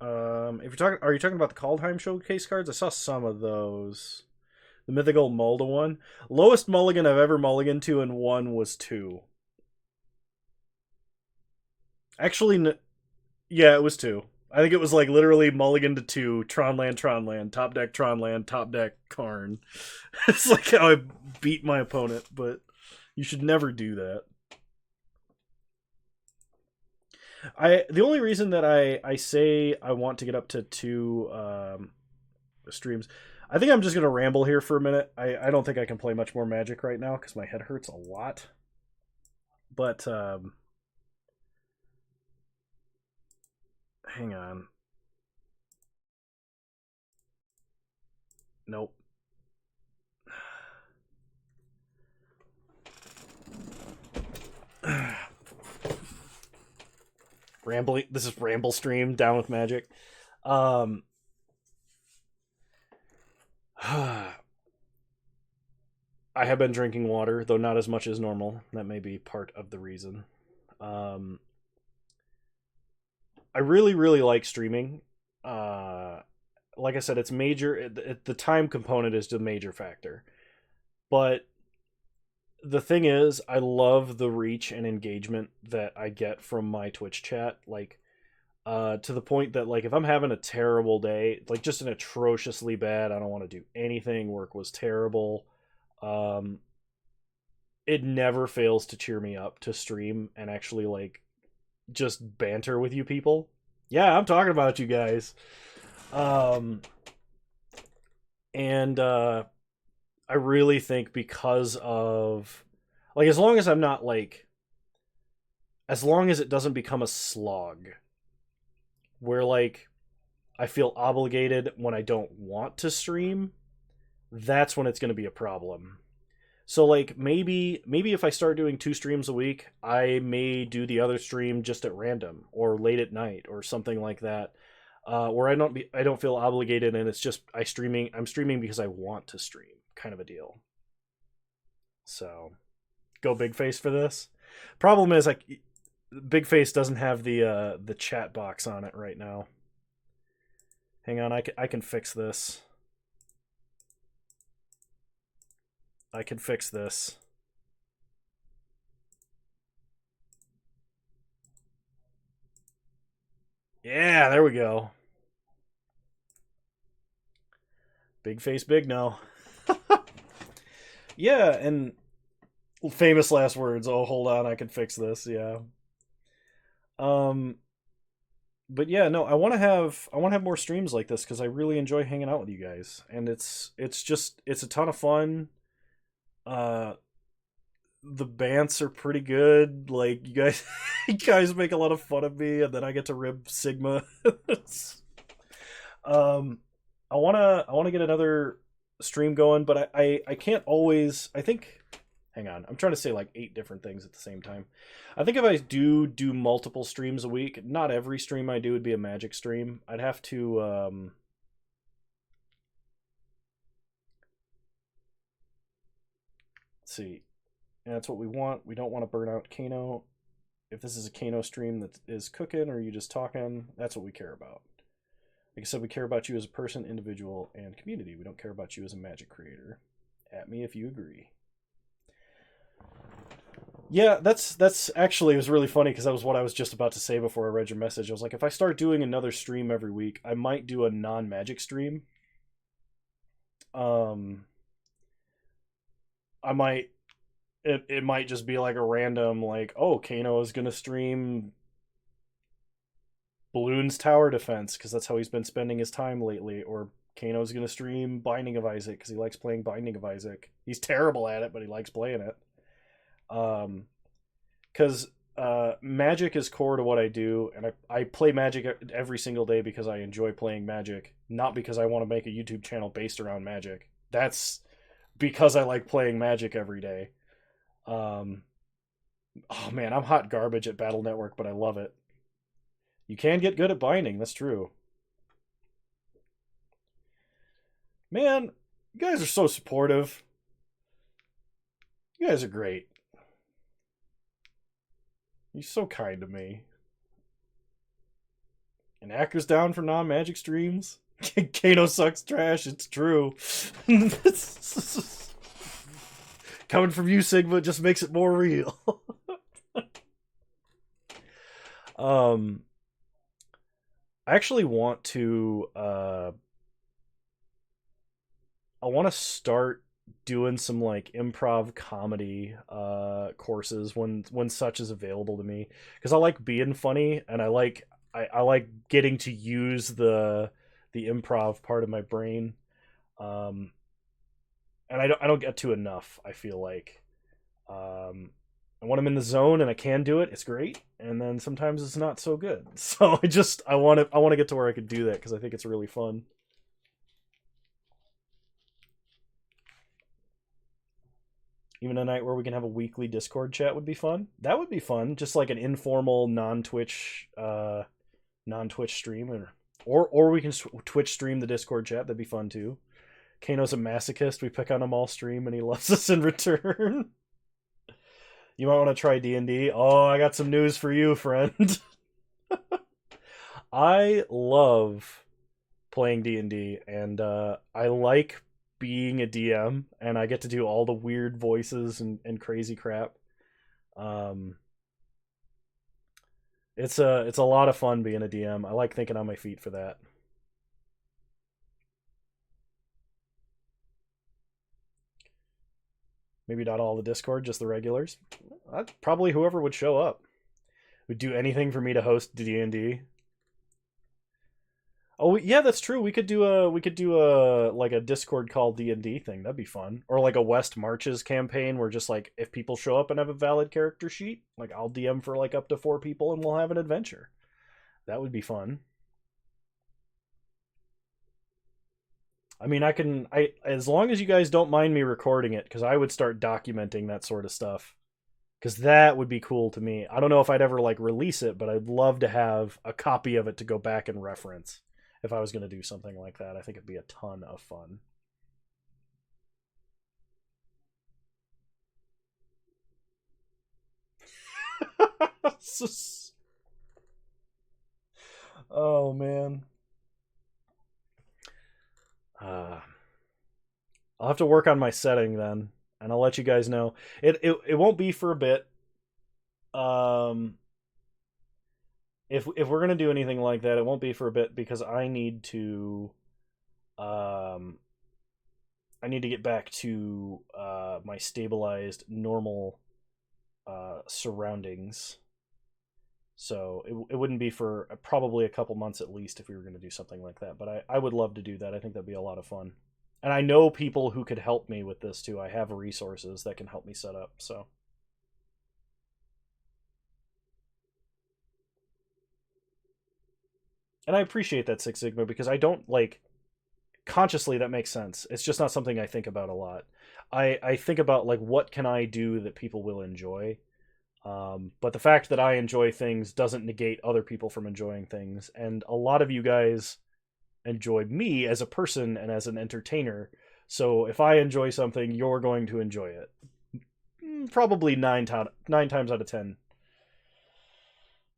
If you're talking, are you talking about the Kaldheim showcase cards? I saw some of those. The mythical Mulda one. Lowest mulligan I've ever mulliganed to in one was 2. Actually, yeah, it was 2. I think it was like literally mulligan to 2, Tronland, top deck Tronland, top deck Karn. It's like how I beat my opponent, but you should never do that. The only reason that I say I want to get up to 2 streams, I think I'm just going to ramble here for a minute. I don't think I can play much more Magic right now because my head hurts a lot. But hang on. Nope. Rambling. This is Ramble Stream down with Magic. I have been drinking water, though not as much as normal. That may be part of the reason. I really, really like streaming. Like I said, it's major. The time component is the major factor. But the thing is, I love the reach and engagement that I get from my Twitch chat. Like, to the point that, like, if I'm having a terrible day, like just an atrociously bad, I don't want to do anything, work was terrible, it never fails to cheer me up to stream and actually, like, just banter with you people. Yeah, I'm talking about you guys. And I really think because of, like, as long as I'm not, like, as long as it doesn't become a slog where, like, I feel obligated when I don't want to stream, that's when it's going to be a problem. So, like, maybe if I start doing 2 streams a week, I may do the other stream just at random or late at night or something like that, where I don't feel obligated, and it's just I'm streaming because I want to stream, kind of a deal. So, go Big Face for this. Problem is, like, Big Face doesn't have the chat box on it right now. Hang on, I can fix this. I can fix this. Yeah, there we go. Big face, big no. Yeah, and famous last words. Oh, hold on, I can fix this. Yeah. Um, but yeah, no, I want to have more streams like this because I really enjoy hanging out with you guys, and it's a ton of fun. Uh, the bants are pretty good. Like you guys, you guys make a lot of fun of me, and then I get to rib Sigma. um, I wanna get another stream going, but I can't always. I think. Hang on, I'm trying to say like 8 different things at the same time. I think if I do multiple streams a week, not every stream I do would be a Magic stream. I'd have to see. And that's what we want. We don't want to burn out Kano. If this is a Kano stream that is cooking or you just talking, that's what we care about. Like I said, we care about you as a person, individual, and community. We don't care about you as a Magic creator. At me if you agree. Yeah, that's actually, it was really funny because that was what I was just about to say before I read your message. I was like, if I start doing another stream every week, I might do a non-Magic stream. Um, I might it might just be like a random like, oh, Kano is gonna stream Balloon's tower defense because that's how he's been spending his time lately, or Kano's gonna stream Binding of Isaac because he likes playing Binding of Isaac. He's terrible at it, but he likes playing it. Um, because Magic is core to what I do, and I play Magic every single day because I enjoy playing Magic, not because I want to make a YouTube channel based around Magic. That's because I like playing Magic every day. Um, oh man, I'm hot garbage at Battle Network, but I love it. You can get good at binding, that's true. Man, you guys are so supportive. You guys are great. You're so kind to me. And Acker's down for non-Magic streams. Kano sucks trash, it's true. Coming from you, Sigma, just makes it more real. um, I actually want to. I want to start doing some like improv comedy courses when such is available to me because I like being funny and I like getting to use the improv part of my brain. Um, and I don't get to enough. I feel like and when I'm in the zone and I can do it, it's great. And then sometimes it's not so good. So I want to get to where I can do that because I think it's really fun. Even a night where we can have a weekly Discord chat would be fun. That would be fun, just like an informal non-Twitch stream, or we can Twitch stream the Discord chat. That'd be fun too. Kano's a masochist. We pick on him all stream, and he loves us in return. You might want to try D&D. Oh, I got some news for you, friend. I love playing D&D, and I like being a DM, and I get to do all the weird voices and crazy crap. Um, it's a lot of fun being a DM. I like thinking on my feet for that. Maybe not all the Discord, just the regulars. Probably whoever would show up would do anything for me to host D&D. Oh yeah, that's true. We could do a like a Discord call D&D thing. That'd be fun. Or like a West Marches campaign where just like if people show up and have a valid character sheet, like I'll DM for like up to 4 people and we'll have an adventure. That would be fun. I mean, I as long as you guys don't mind me recording it cuz I would start documenting that sort of stuff cuz that would be cool to me. I don't know if I'd ever like release it, but I'd love to have a copy of it to go back and reference if I was going to do something like that. I think it'd be a ton of fun. Oh man. Uh, I'll have to work on my setting then. and I'll let you guys know. It won't be for a bit. Um, if we're gonna do anything like that, it won't be for a bit because um I need to get back to my stabilized normal surroundings. So it wouldn't be for probably a couple months at least if we were going to do something like that. But I would love to do that. I think that'd be a lot of fun. And I know people who could help me with this too. I have resources that can help me set up. So. And I appreciate that, Six Sigma, because I don't like consciously that makes sense. It's just not something I think about a lot. I think about like what can I do that people will enjoy. But the fact that I enjoy things doesn't negate other people from enjoying things. And a lot of you guys enjoy me as a person and as an entertainer. So if I enjoy something, you're going to enjoy it. Probably nine times out of 10.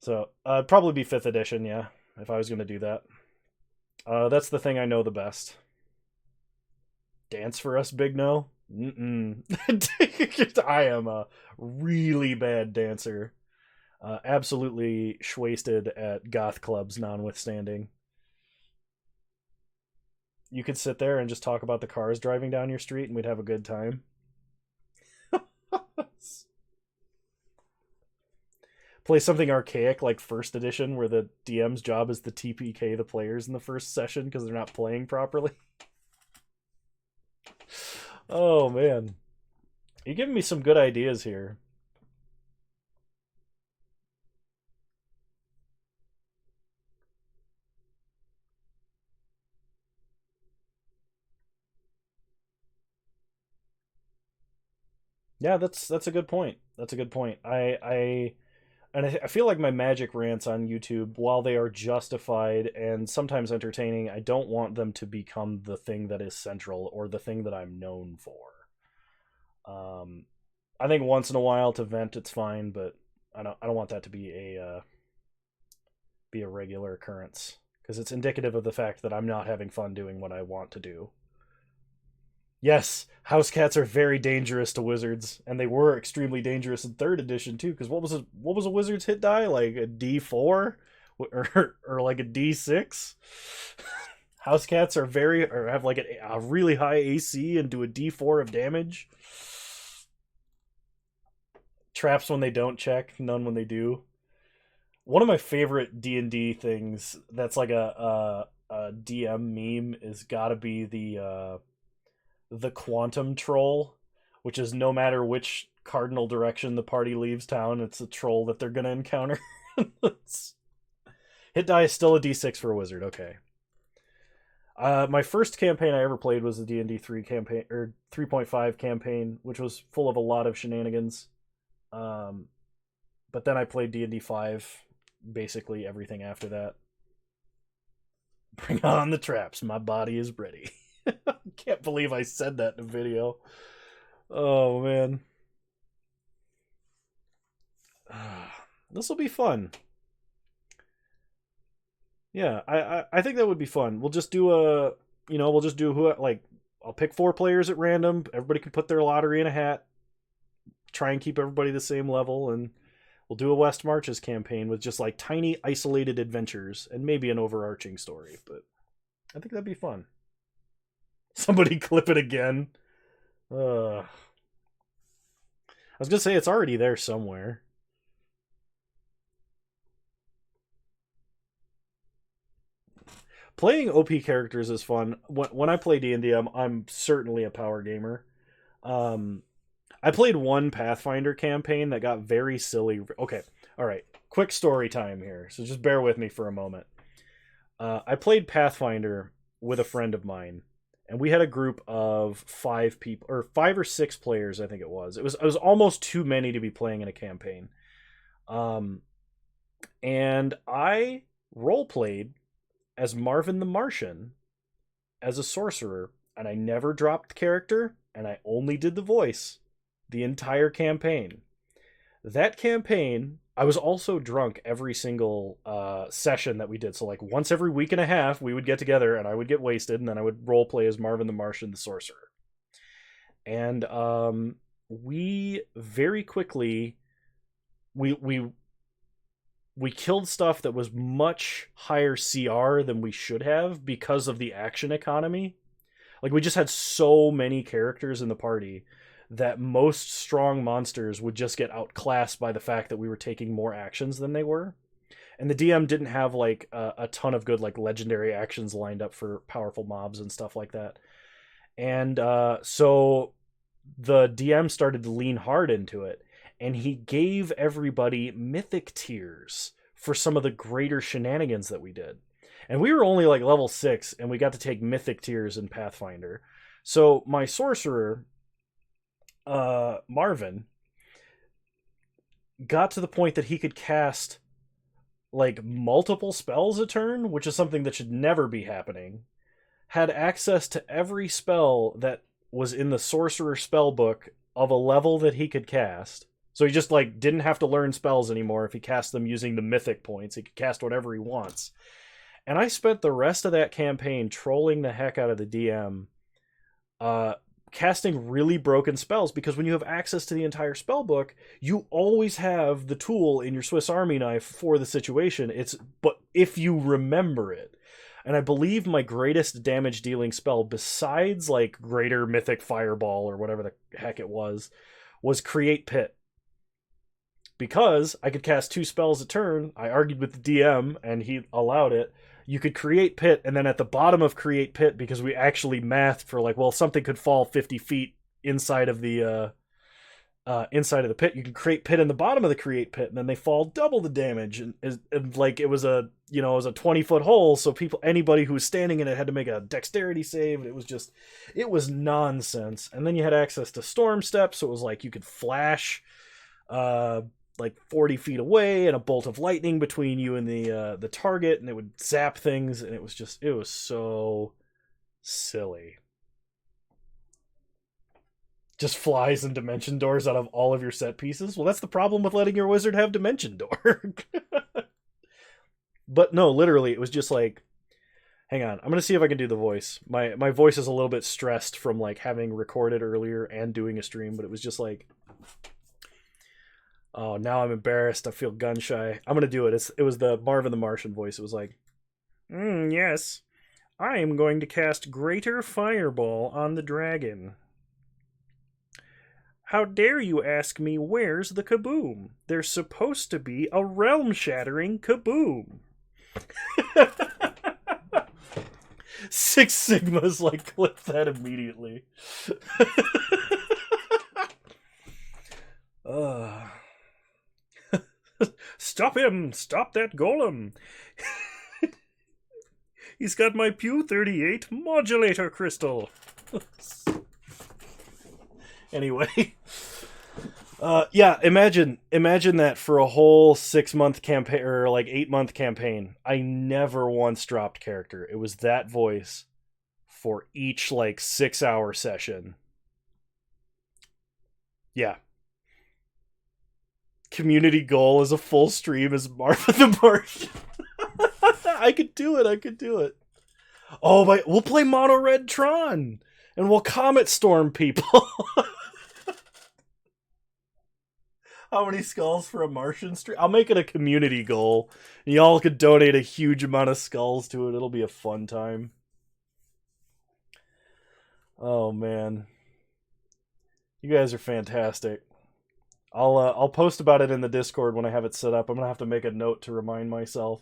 So it'd probably be 5th edition, yeah, if I was going to do that. That's the thing I know the best. Dance for us, Big No? Mm-mm. I am a really bad dancer. Absolutely wasted at goth clubs, notwithstanding. You could sit there and just talk about the cars driving down your street and we'd have a good time. Play something archaic like 1st edition where the DM's job is to TPK the players in the first session because they're not playing properly. Oh, man. You're giving me some good ideas here. Yeah, that's a good point. That's a good point. I feel like my magic rants on YouTube, while they are justified and sometimes entertaining, I don't want them to become the thing that is central or the thing that I'm known for. Um, I think once in a while to vent, it's fine, but I don't want that to be a regular occurrence because it's indicative of the fact that I'm not having fun doing what I want to do. Yes, house cats are very dangerous to wizards, and they were extremely dangerous in 3rd edition too. Because what was a wizard's hit die, like a D4 or like a D6? House cats are very or have like a really high AC and do a D4 of damage. Traps when they don't check, none when they do. One of my favorite D&D things that's like a DM meme is got to be the quantum troll, which is no matter which cardinal direction the party leaves town, it's a troll that they're gonna encounter. Hit die is still a D6 for a wizard. Okay. My first campaign I ever played was the D&D 3 campaign or 3.5 campaign, which was full of a lot of shenanigans. But then I played D&D 5, basically everything after that. Bring on the traps. My body is ready. Can't believe I said that in a video. Oh man. This will be fun. Yeah, I think that would be fun. We'll just do who like I'll pick 4 players at random. Everybody can put their lottery in a hat. Try and keep everybody the same level, and we'll do a West Marches campaign with just like tiny isolated adventures and maybe an overarching story. But I think that'd be fun. Somebody clip it again. I was gonna say it's already there somewhere. Playing OP characters is fun. When I play D&D, I'm certainly a power gamer. I played one Pathfinder campaign that got very silly. Okay, all right. Quick story time here, so just bear with me for a moment. I played Pathfinder with a friend of mine, and we had a group of 5 people, or 5 or 6 players, I think it was. It was almost too many to be playing in a campaign. And I role played as Marvin the Martian as a sorcerer, and I never dropped character, and I only did the voice the entire campaign. That campaign, I was also drunk every single session that we did. So like once every week and a half, we would get together and I would get wasted, and then I would role play as Marvin the Martian, the sorcerer. And we very quickly we we we killed stuff that was much higher CR than we should have because of the action economy. Like, we just had so many characters in the party that most strong monsters would just get outclassed by the fact that we were taking more actions than they were. And the DM didn't have like a ton of good like legendary actions lined up for powerful mobs and stuff like that. And so the DM started to lean hard into it, and he gave everybody mythic tiers for some of the greater shenanigans that we did. And we were only like level 6, and we got to take mythic tiers in Pathfinder. So my sorcerer, Marvin, got to the point that he could cast like multiple spells a turn, which is something that should never be happening. Had access to every spell that was in the sorcerer spell book of a level that he could cast. So he just like didn't have to learn spells anymore if he cast them using the mythic points. He could cast whatever he wants. And I spent the rest of that campaign trolling the heck out of the DM, casting really broken spells, because when you have access to the entire spell book, you always have the tool in your Swiss Army knife for the situation. But if you remember it. And I believe my greatest damage dealing spell, besides like Greater Mythic Fireball or whatever the heck it was Create Pit. Because I could cast 2 spells a turn, I argued with the DM and he allowed it. You could Create Pit, and then at the bottom of Create Pit, because we actually mathed for like, well, something could fall 50 feet inside of the pit, you can create pit in the bottom of the create pit, and then they fall double the damage. And like, it was a 20-foot hole, so anybody who was standing in it had to make a dexterity save. It was nonsense. And then you had access to storm steps, so it was like you could flash like 40 feet away, and a bolt of lightning between you and the target, and it would zap things, and it was so silly. Just flies and dimension doors out of all of your set pieces. Well, that's the problem with letting your wizard have dimension door. But no, literally, it was just like, hang on, I'm gonna see if I can do the voice. My voice is a little bit stressed from like having recorded earlier and doing a stream, but it was just like, oh, now I'm embarrassed. I feel gun shy. I'm gonna do it. It was the Marvin the Martian voice. It was like, yes, I am going to cast Greater Fireball on the dragon. How dare you ask me where's the kaboom? There's supposed to be a realm-shattering kaboom. Six Sigma's like, clip that immediately. Stop him! Stop that golem! He's got my Pew 38 modulator crystal. Anyway, yeah, imagine that for a whole 6-month campaign, or like 8-month campaign. I never once dropped character. It was that voice for each like 6-hour session. Yeah. Community goal is a full stream as Marvin the Martian. I could do it. Oh, we'll play Mono Red Tron, and we'll Comet Storm people. How many skulls for a Martian stream? I'll make it a community goal. And y'all could donate a huge amount of skulls to it. It'll be a fun time. Oh, man. You guys are fantastic. I'll post about it in the Discord when I have it set up. I'm gonna have to make a note to remind myself.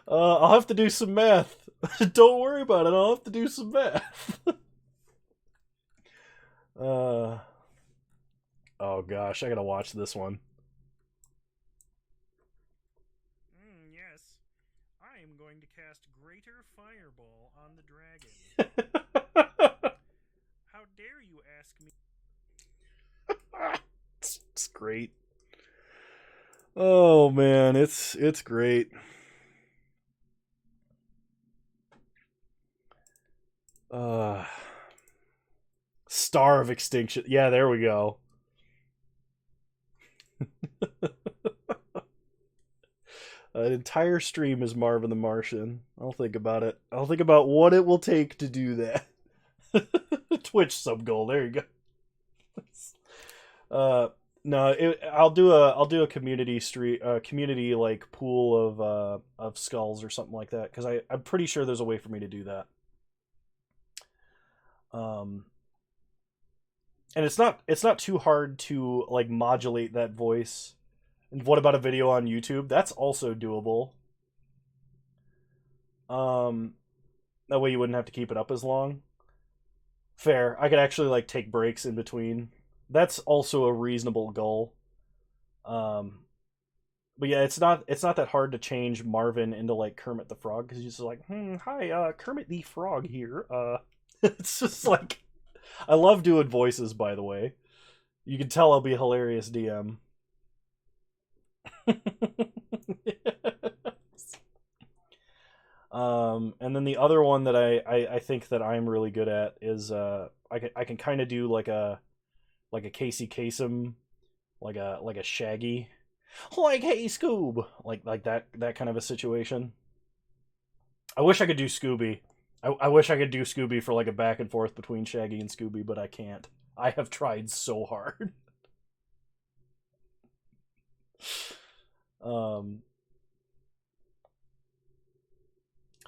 I'll have to do some math. Don't worry about it. I'll have to do some math. Oh gosh, I gotta watch this one. Yes, I am going to cast Greater Fireball on the dragon. How dare you ask me? It's great. Oh man, it's great. Star of Extinction. Yeah, there we go. An entire stream is Marvin the Martian. I'll think about it. I'll think about what it will take to do that. Twitch sub goal. There you go. No, I'll do a community street, community like pool of skulls or something like that, because I'm pretty sure there's a way for me to do that. And it's not too hard to like modulate that voice. And what about a video on YouTube? That's also doable. That way you wouldn't have to keep it up as long. Fair. I could actually like take breaks in between. That's also a reasonable goal. But yeah, it's not that hard to change Marvin into like Kermit the Frog, because he's just like, hi, Kermit the Frog here. It's just like, I love doing voices, by the way. You can tell I'll be a hilarious DM. And then the other one that I think that I'm really good at is I can kind of do like a Casey Kasem, like a Shaggy, like hey Scoob, like that kind of a situation. I wish I could do Scooby. I wish I could do Scooby for like a back and forth between Shaggy and Scooby, but I can't. I have tried so hard.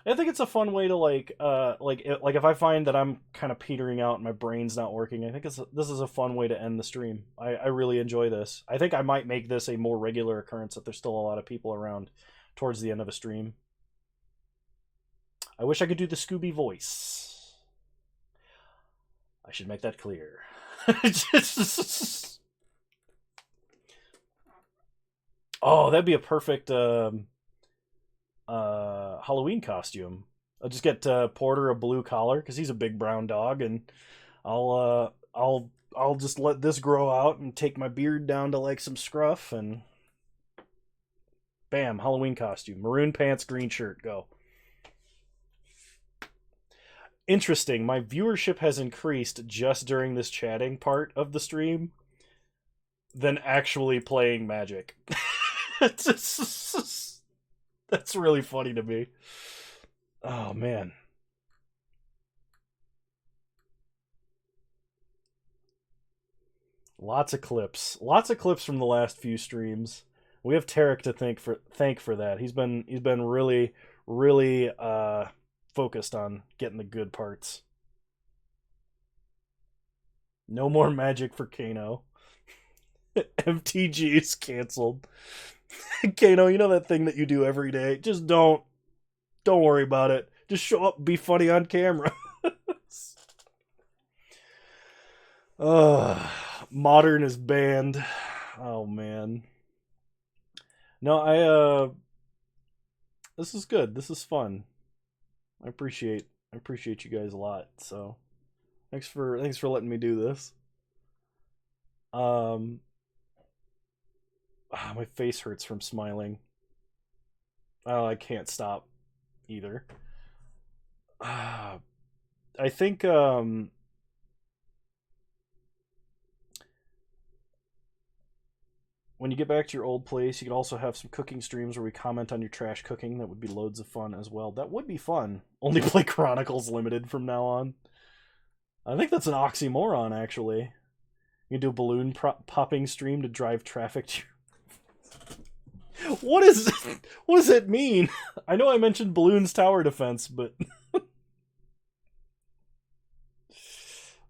I think it's a fun way to like if I find that I'm kind of petering out and my brain's not working, I think this is a fun way to end the stream. I really enjoy this. I think I might make this a more regular occurrence if there's still a lot of people around towards the end of a stream. I wish I could do the Scooby voice. I should make that clear. Oh, that'd be a perfect Halloween costume. I'll just get Porter a blue collar because he's a big brown dog, and I'll just let this grow out and take my beard down to like some scruff, and bam, Halloween costume. Maroon pants, green shirt, go. Interesting. My viewership has increased just during this chatting part of the stream than actually playing Magic. That's really funny to me. Oh, man. Lots of clips. Lots of clips from the last few streams. We have Tarek to thank for that. He's been really focused on getting the good parts. No more Magic for Kano. MTG is canceled. Kano, you know that thing that you do every day? Just don't worry about it. Just show up, be funny on camera. Modern is banned. Oh man. No, this is good. This is fun. I appreciate you guys a lot. So, thanks for letting me do this. My face hurts from smiling. Oh, I can't stop either. I think when you get back to your old place, you could also have some cooking streams where we comment on your trash cooking. That would be loads of fun as well. That would be fun. Only play Chronicles Limited from now on. I think that's an oxymoron, actually. You can do a balloon popping stream to drive traffic to your... What does it mean? I know I mentioned balloons tower defense, but...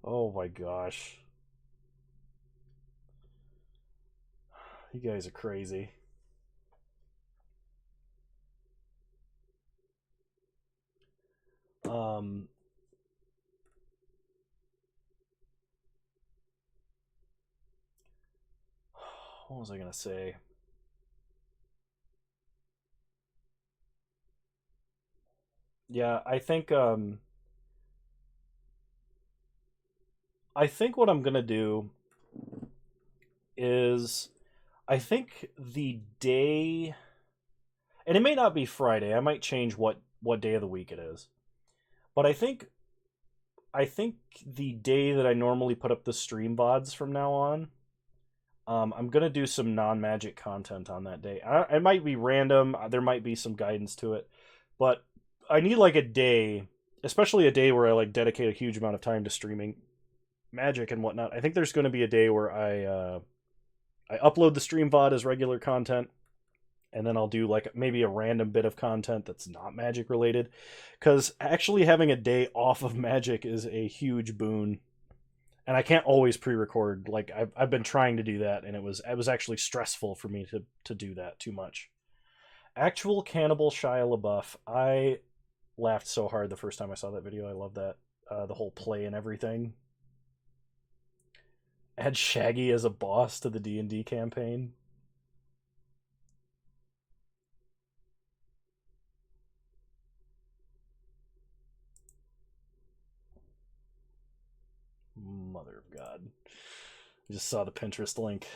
Oh my gosh. You guys are crazy. What was I gonna say? Yeah, I think what I'm gonna do is I think the day, and it may not be Friday. I might change what day of the week it is, but I think the day that I normally put up the stream VODs from now on, I'm gonna do some non-magic content on that day. It might be random. There might be some guidance to it, but I need like a day, especially a day where I like dedicate a huge amount of time to streaming magic and whatnot. I think there's going to be a day where I upload the stream VOD as regular content, and then I'll do like maybe a random bit of content that's not magic related, because actually having a day off of magic is a huge boon. And I can't always pre-record. Like I've been trying to do that, and it was actually stressful for me to do that too much. Actual cannibal Shia LaBeouf. I laughed so hard the first time I saw that video. I love that the whole play and everything. Add Shaggy as a boss to the D&D campaign. Mother of God. I just saw the Pinterest link.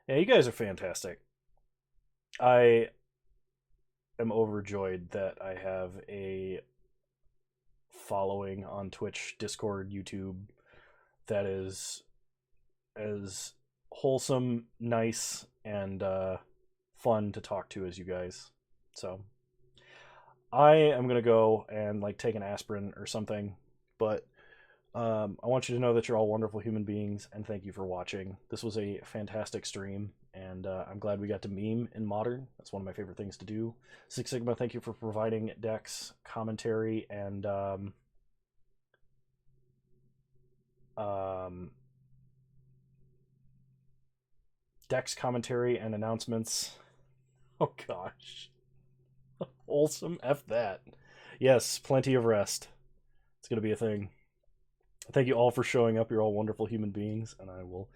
Yeah, you guys are fantastic. I am overjoyed that I have a following on Twitch, Discord, YouTube that is as wholesome, nice, and fun to talk to as you guys. So I am gonna go and like take an aspirin or something, but I want you to know that you're all wonderful human beings, and thank you for watching. This was a fantastic stream, and I'm glad we got to meme in Modern. That's one of my favorite things to do. Six Sigma, thank you for providing decks, commentary, and decks, commentary, and announcements. Oh gosh. Wholesome, F that. Yes, plenty of rest. It's going to be a thing. Thank you all for showing up. You're all wonderful human beings, and I will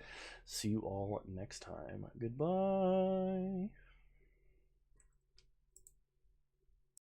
see you all next time. Goodbye.